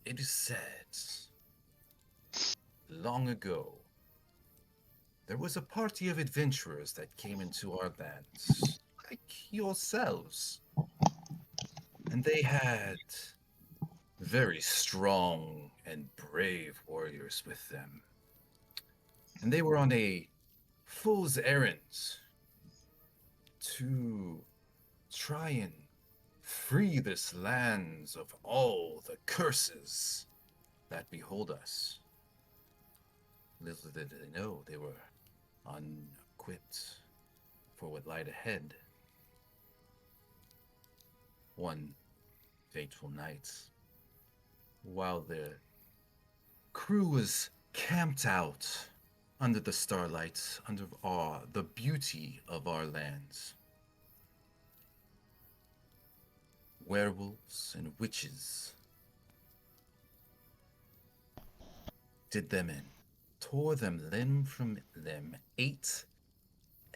It is said long ago there was a party of adventurers that came into our lands, like yourselves. And they had very strong and brave warriors with them. And they were on a fool's errand to try and free this land of all the curses that behold us. Little did they know they were unequipped for what lied ahead. One fateful night, while the crew was camped out under the starlight, under the beauty of our lands, werewolves and witches did them in, tore them limb from limb, ate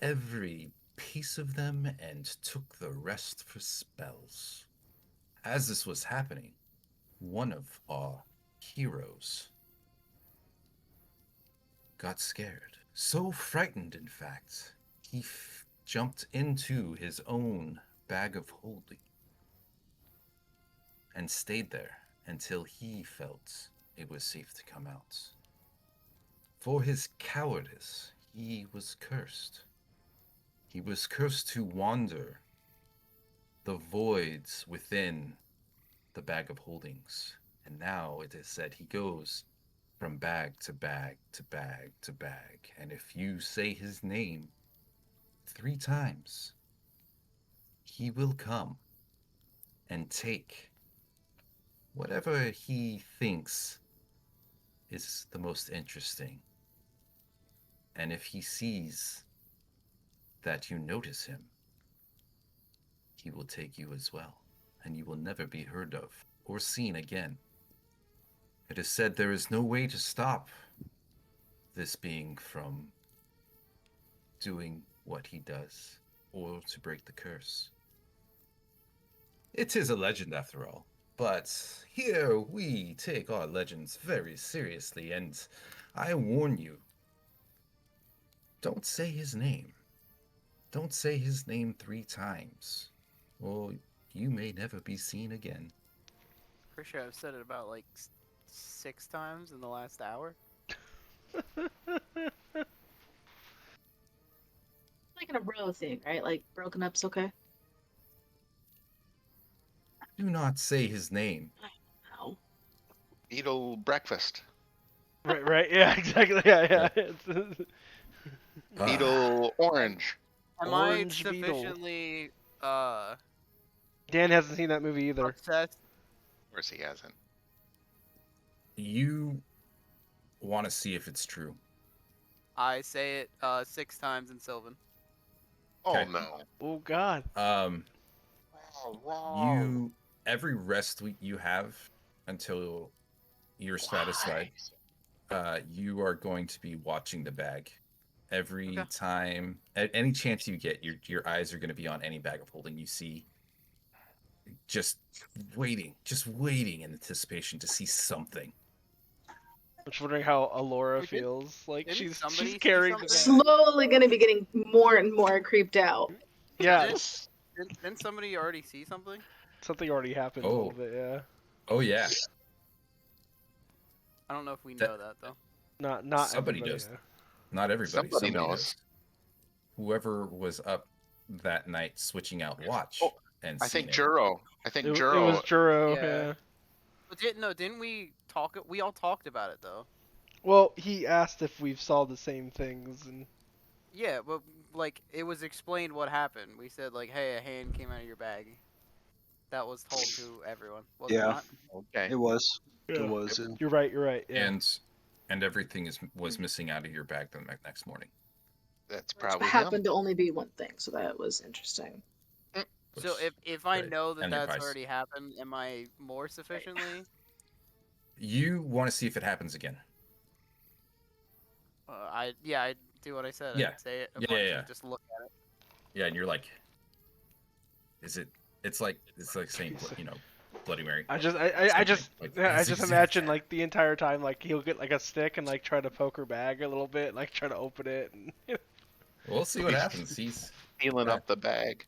every piece of them, and took the rest for spells. As this was happening, one of our heroes got scared So frightened, in fact, he jumped into his own bag of holding and stayed there until he felt it was safe to come out. For his cowardice, he was cursed. He was cursed to wander the voids within the bag of holdings. And now it is said he goes from bag to bag to bag to bag. And if you say his name 3 times, he will come and take whatever he thinks is the most interesting. And if he sees that you notice him, he will take you as well, and you will never be heard of or seen again. It is said there is no way to stop this being from doing what he does or to break the curse. It is a legend after all, but here we take our legends very seriously, and I warn you, don't say his name. Don't say his name 3 times, or you may never be seen again.
Pretty sure I've said it about like 6 times in the last hour.
Like an umbrella thing, right? Like broken up's okay.
Do not say his name.
Ow.
Beetle breakfast.
Right. Yeah. Exactly. Yeah.
Beetle orange.
Am
Orange
I
beetle.
sufficiently
Dan hasn't seen that movie either.
obsessed?
Of course he hasn't.
You want to see if it's true.
I say it 6 times in Sylvan.
Oh
Okay.
no.
Oh God.
You every rest week you have until you're satisfied. You are going to be watching the bag. Every
Okay.
time, at any chance you get, your eyes are going to be on any bag of holding you see. Just waiting in anticipation to see something.
I'm just wondering how Alora
Wait,
feels. Like
didn't
she's
somebody see
carrying the
something?
bag.
Slowly gonna be getting more and more creeped out.
Yeah.
Didn't somebody already see something?
Something already happened a little bit. Yeah.
Oh yeah.
I don't know if we
That-
know that though.
Not
Somebody
everybody.
does.
Yeah.
Not everybody.
Somebody knows.
does. Whoever was up that night switching out watch
Oh,
and
I
seeing
think
it.
Juro. I think
It
Juro.
was Juro.
Yeah.
Yeah.
But didn't we talk? We all talked about it though.
Well, he asked if we've saw the same things, and
Yeah, but like it was explained what happened. We said like, hey, a hand came out of your bag. That was told to everyone, was it
Yeah.
not?
Okay.
It was.
yeah.
It was. And
You're right. Yeah.
And everything was missing out of your bag the next morning.
That's
Which
probably him.
happened to only be one thing, so that was interesting.
So
Which-
if I
right.
know that
And the
that's
advice.
already happened, am I more sufficiently?
You want to see if it happens again.
I do what I said.
Yeah.
I'd say it a
Yeah,
bunch
yeah, yeah.
and just look at it.
Yeah, and you're like, is it? It's like saying, Bloody Mary.
I just
Like,
imagine like the entire time like he'll get like a stick and like try to poke her bag a little bit, like try to open it. And,
We'll see what happens. He's
Peeling up the bag.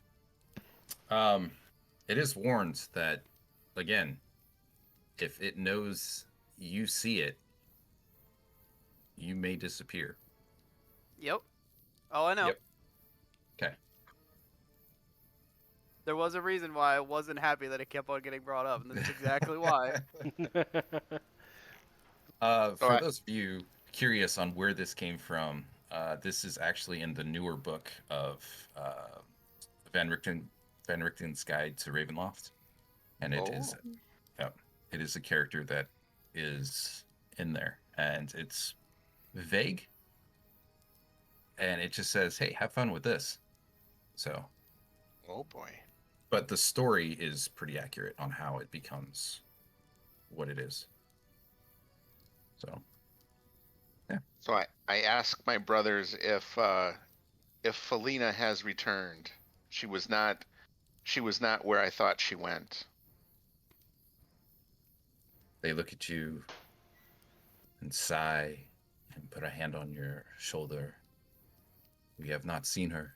It is warned that, again, if it knows you see it, you may disappear.
Yep. Oh, I know.
Yep. Okay.
There was a reason why I wasn't happy that it kept on getting brought up, and that's exactly why.
For those of you curious on where this came from, this is actually in the newer book of Van Richten's Guide to Ravenloft, and it is a character that is in there, and it's vague, and it just says, "Hey, have fun with this." So,
Oh boy.
but the story is pretty accurate on how it becomes what it is. So,
So I asked my brothers if Felina has returned. She was not where I thought she went.
they look at you and sigh and put a hand on your shoulder. We have not seen her.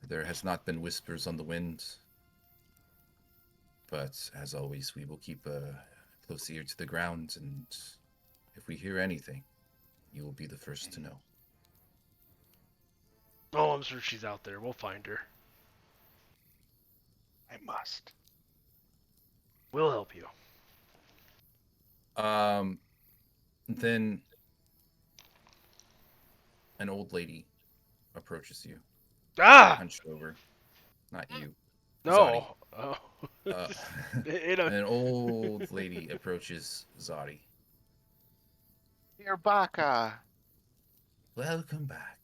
There has not been whispers on the wind. But as always, we will keep a close ear to the ground, and if we hear anything, you will be the first to know.
Oh, I'm sure she's out there. We'll find her.
I must.
We'll help you.
Then an old lady approaches you.
Ah!
Hunched over. Not you. Zadi.
No. Oh.
An old lady approaches Zadi.
Dear Baka.
Welcome back.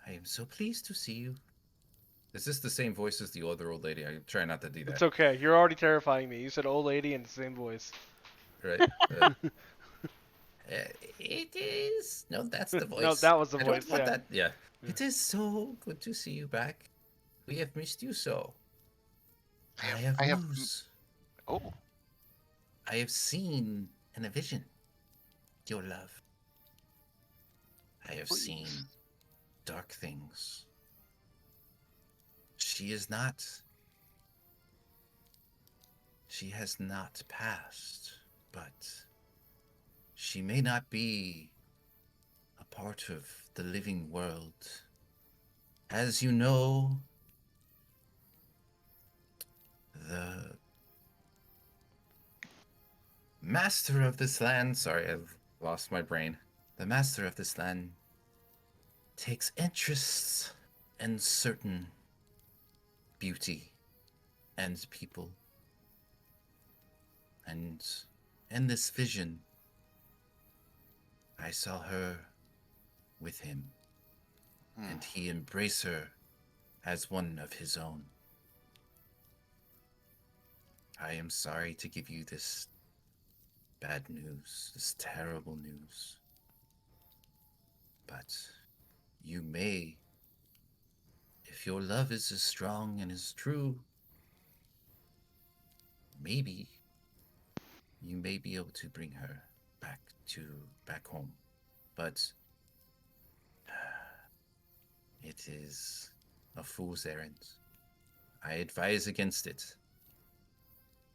I am so pleased to see you. Is this the same voice as the other old lady? I try not to do that.
It's okay. You're already terrifying me. You said old lady in the same voice.
Right? It is. No, that's the voice.
No, that was the
I don't
voice,
want
yeah.
that. Yeah. It is so good to see you back. We have missed you so. I have news.
Oh,
I have seen in a vision your love. I have
Please.
seen dark things. She is not. She has not passed, but she may not be a part of the living world. As you know, the master of this land, sorry, I've lost my brain. The master of this land takes interests in certain beauty and people. And in this vision, I saw her with him, and he embraced her as one of his own. I am sorry to give you this bad news, this terrible news. But you may, if your love is as strong and as true, maybe you may be able to bring her back home. But it is a fool's errand. I advise against it.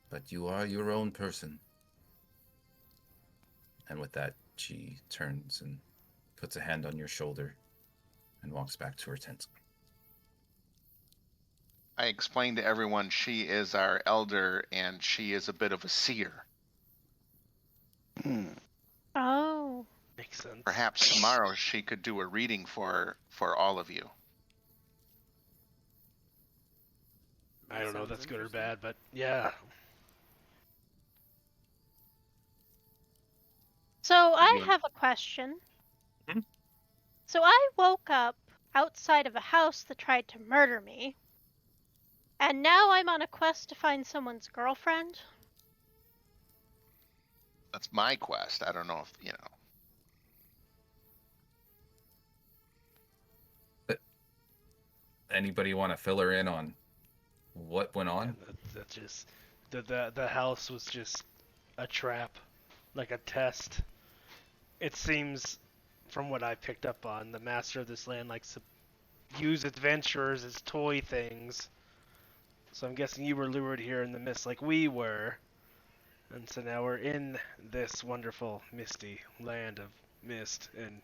But you are your own person. And with that, she turns and puts a hand on your shoulder and walks back to her tent.
I explained to everyone she is our elder and she is a bit of a seer.
Oh.
Makes sense.
Perhaps tomorrow she could do a reading for all of you.
I don't know if
Sounds
that's good or
interesting.
bad, but yeah.
So I
mean-
have a question.
Mhm.
So I woke up outside of a house that tried to murder me. And now I'm on a quest to find someone's girlfriend.
That's my quest. I don't know if,
Anybody want to fill her in on what went on?
That's just the house was just a trap, like a test. It seems, from what I picked up on, the master of this land likes to use adventurers as toy things. So I'm guessing you were lured here in the mist like we were. And so now we're in this wonderful misty land of mist and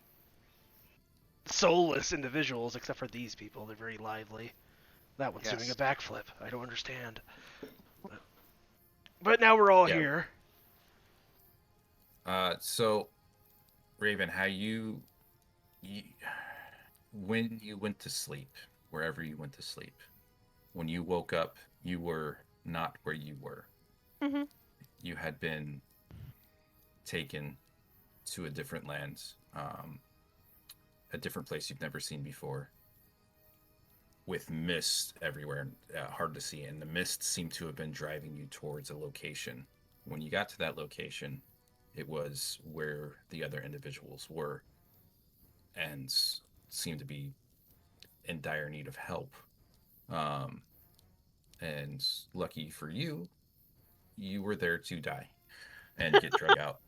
soulless individuals, except for these people. They're very lively. That one's doing a
Yes.
backflip. I don't understand. But now we're all
Yeah.
here.
So, Raven, when you went to sleep, wherever you went to sleep, when you woke up, you were not where you were.
Mhm.
You had been taken to a different land, a different place you've never seen before, with mist everywhere, hard to see, and the mist seemed to have been driving you towards a location. When you got to that location, it was where the other individuals were and seemed to be in dire need of help. And lucky for you, you were there to die and get drug out.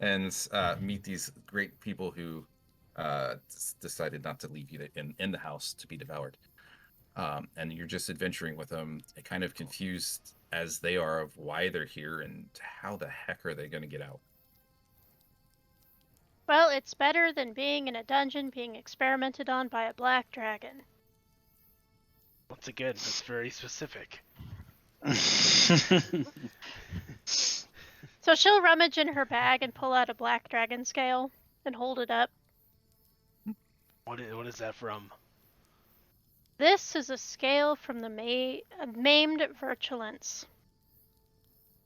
and meet these great people who decided not to leave you in the house to be devoured. And you're just adventuring with them, kind of confused as they are of why they're here and how the heck are they going to get out.
Well, it's better than being in a dungeon being experimented on by a black dragon.
Once again, that's very specific.
So she'll rummage in her bag and pull out a black dragon scale and hold it up.
What is that from?
This is a scale from the maimed Virulence.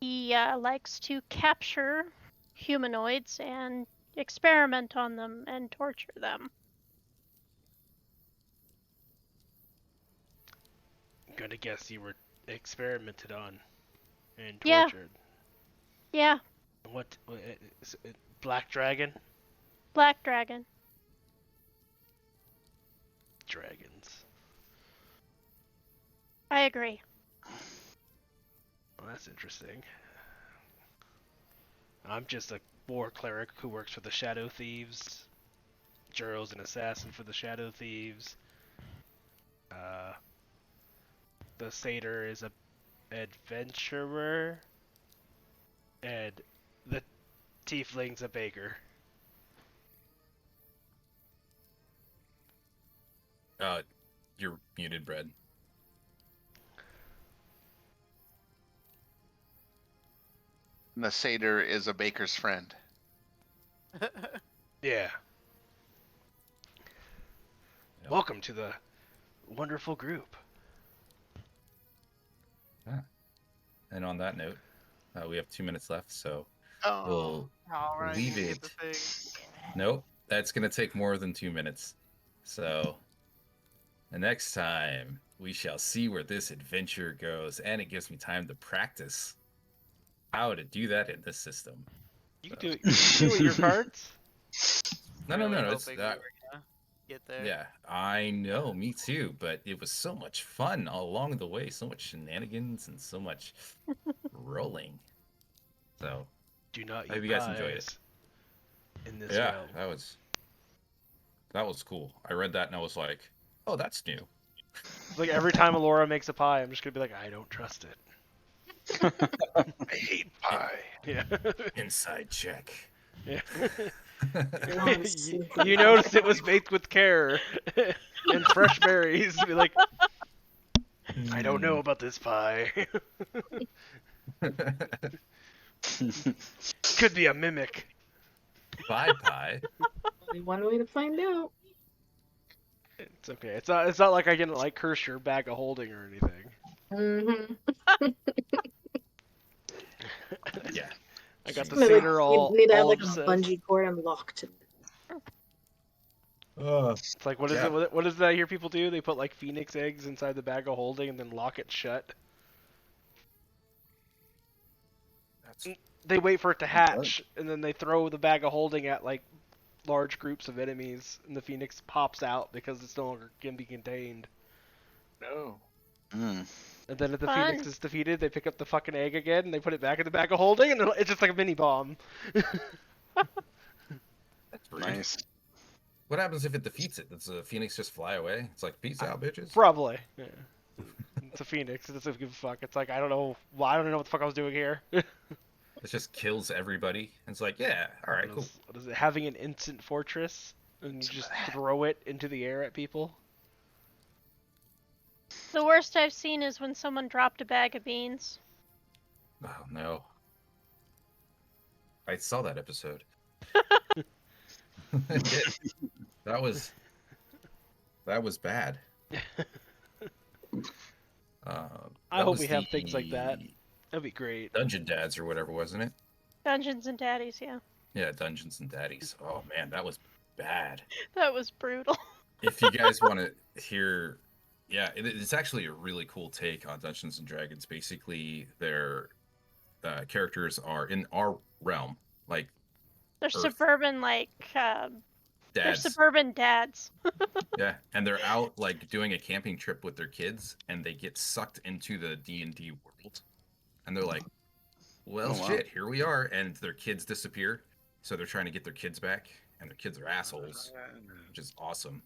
He likes to capture humanoids and experiment on them and torture them.
I'm gonna guess you were experimented on and
Yeah.
tortured.
Yeah,
What? Is it Black Dragon?
black dragon.
Dragons.
I agree.
Well, that's interesting. I'm just a war cleric who works for the Shadow Thieves. Juro's an assassin for the Shadow Thieves. The Satyr is a adventurer. And the Tiefling's a baker.
You're muted, Brad.
And the satyr is a baker's friend.
Yeah.
Yep.
Welcome to the wonderful group.
And on that note, we have 2 minutes left, so
Oh,
we'll
All right,
leave
get
it.
the thing.
Nope, that's going to take more than 2 minutes. So the next time, we shall see where this adventure goes, and it gives me time to practice how to do that in this system.
You can do it with your cards.
No,
Really
it's
hoping we were gonna get there.
yeah, I know, me too, but it was so much fun all along the way, so much shenanigans and so much rolling. So,
Do not
I hope
eat
you guys enjoyed it.
pies in this
yeah,
realm.
that was cool. I read that and I was like, oh, that's new.
Like every time Alora makes a pie, I'm just gonna be like, I don't trust it.
I hate pie.
Yeah.
Inside check.
Yeah.
Honestly.
you noticed it was baked with care and fresh berries. Be like, I don't know about this pie. Could be a mimic.
Pie.
Only one way to find out.
It's okay. It's not like I can like curse your bag of holding or anything.
Mm-hmm.
Yeah.
I got the
Like,
satyr all
you need to have
all
like a
obsessed.
bungee cord and locked.
It's like what is
Yeah.
it? What is that I hear people do? They put like phoenix eggs inside the bag of holding and then lock it shut.
That's
They wait for it to hatch and then they throw the bag of holding at like large groups of enemies, and the phoenix pops out because it's no longer can be contained.
No. Mm.
And then if the
Fun.
phoenix is defeated, they pick up the fucking egg again and they put it back in the bag of holding, and it's just like a mini bomb.
that's rude.
Nice.
What happens if it defeats it? Does the phoenix just fly away? It's like, peace out, bitches.
Probably. Yeah. It's a phoenix. It doesn't give a fuck. It's like I don't know. Well, I don't know what the fuck I was doing here.
It just kills everybody. It's like, yeah, all right, cool.
What is it? Having an instant fortress and you just throw it into the air at people.
The worst I've seen is when someone dropped a bag of beans.
Oh no. I saw that episode. I did. That was bad.
I hope we have things like that. That'd be great.
Dungeon Dads or whatever, wasn't it?
Dungeons and Daddies, yeah.
Yeah, Dungeons and Daddies. Oh man, that was bad.
That was brutal.
If you guys want to hear, yeah, it's actually a really cool take on Dungeons and Dragons. Basically, their characters are in our realm, like
They're
Earth.
suburban, like, they're
dads.
suburban dads.
Yeah, and they're out like doing a camping trip with their kids, and they get sucked into the D&D world, and they're like, well,
Oh, wow.
shit, here we are, and their kids disappear, so they're trying to get their kids back, and their kids are assholes, which is awesome.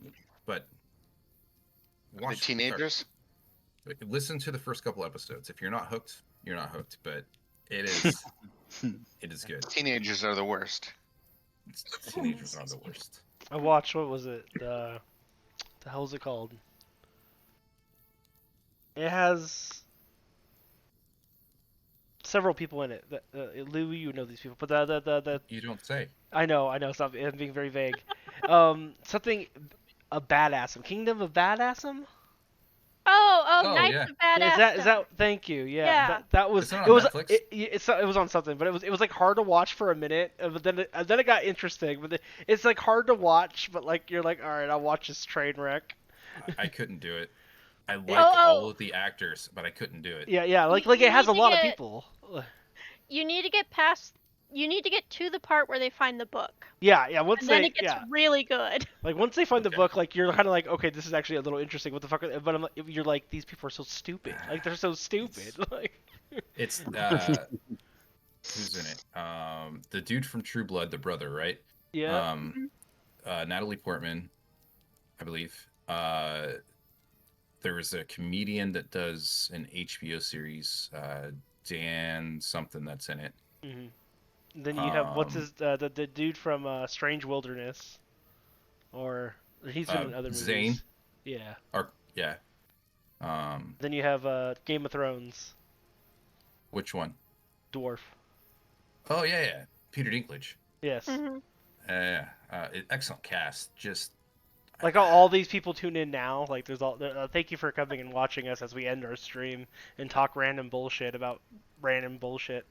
But
The teenagers?
listen to the first couple episodes. If you're not hooked, you're not hooked. But it is good.
Teenagers are the worst.
Teenagers are the worst.
I watched, what was it? The hell's it called? It has several people in it. Lou, you know these people, but the
You don't say.
I know. Stop. I'm being very vague. Something a Badassum. Kingdom of Badassum.
Oh, Knights
yeah.
of Badass.
Is that? Thank you. Yeah.
Yeah.
That was.
It's not
It
on
was.
Netflix?
It was on something, but it was like hard to watch for a minute, but then it got interesting. But it's like hard to watch, but like you're like, all right, I'll watch this train wreck.
I couldn't do it. I like
Oh.
all of the actors, but I couldn't do it.
Yeah. Like
You
it has a
need to
lot of
get-
people.
You need to get past. You need to get to the part where they find the book,
Yeah. Once
and then
they
it gets really good.
like once they find the
Okay.
book, like you're kind of like, okay, this is actually a little interesting. What the fuck? But I'm like, you're like, these people are so stupid. Like they're so stupid. Like.
It's who's in it? The dude from True Blood, the brother, right?
Yeah.
Natalie Portman, I believe. There was a comedian that does an HBO series, Dan something, that's in it.
hmm Then you have what's his the dude from Strange Wilderness, or he's been in other movies.
Zane.
Yeah.
Or yeah.
Then you have Game of Thrones
Which one?
dwarf.
Oh yeah. Peter Dinklage.
Yes.
Mhm.
Excellent cast. Just
Like all these people tune in now. Like there's all. Thank you for coming and watching us as we end our stream and talk random bullshit about random bullshit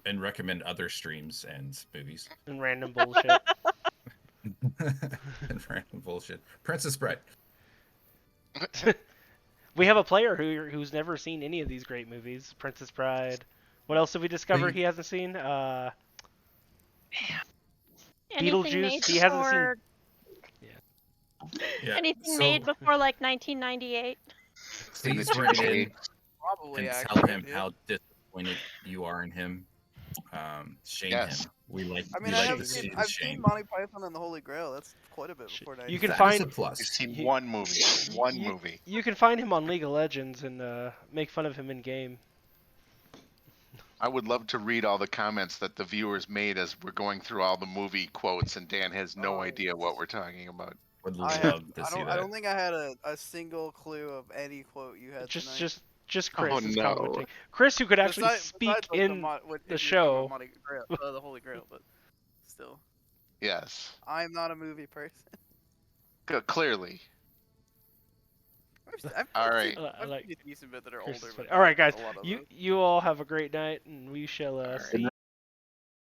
and recommend other streams and movies.
and random bullshit.
And random bullshit. Princess Bride.
We have a player who's never seen any of these great movies. Princess Bride. What else did we discover he hasn't seen?
Anything
Beetlejuice,
made
he hasn't seen-
before-
Yeah.
Anything made before like 1998.
Please write in
Probably
and
actually.
tell him
yeah.
how disappointed you are in him. Shame
Yes.
him. We like.
I mean,
we
I
like
have
to see
seen,
the
I've
shame.
seen Monty Python and the Holy Grail. That's quite a bit before
You
90.
can
That
find-
is a
You've
plus.
seen
He-
one movie. One movie.
You can find him on League of Legends and make fun of him in game.
I would love to read all the comments that the viewers made as we're going through all the movie quotes, and Dan has no
Oh.
idea what we're talking about.
Would
I,
love to see
I
that.
don't think I had a single clue of any quote you had tonight.
Just Chris
Oh,
is
no.
commenting. Chris, who could actually
Besides,
speak
like,
in
what-
the
if you're talking
show.
about Monty Grail, the Holy Grail, but still,
Yes.
I'm not a movie person.
Clearly.
I've
All right.
I like
seen a decent bit that are
Chris is
older.
funny.
But
All right,
not
guys.
a lot of
You
those.
you all have a great night, and we shall
All right.
see
Good
you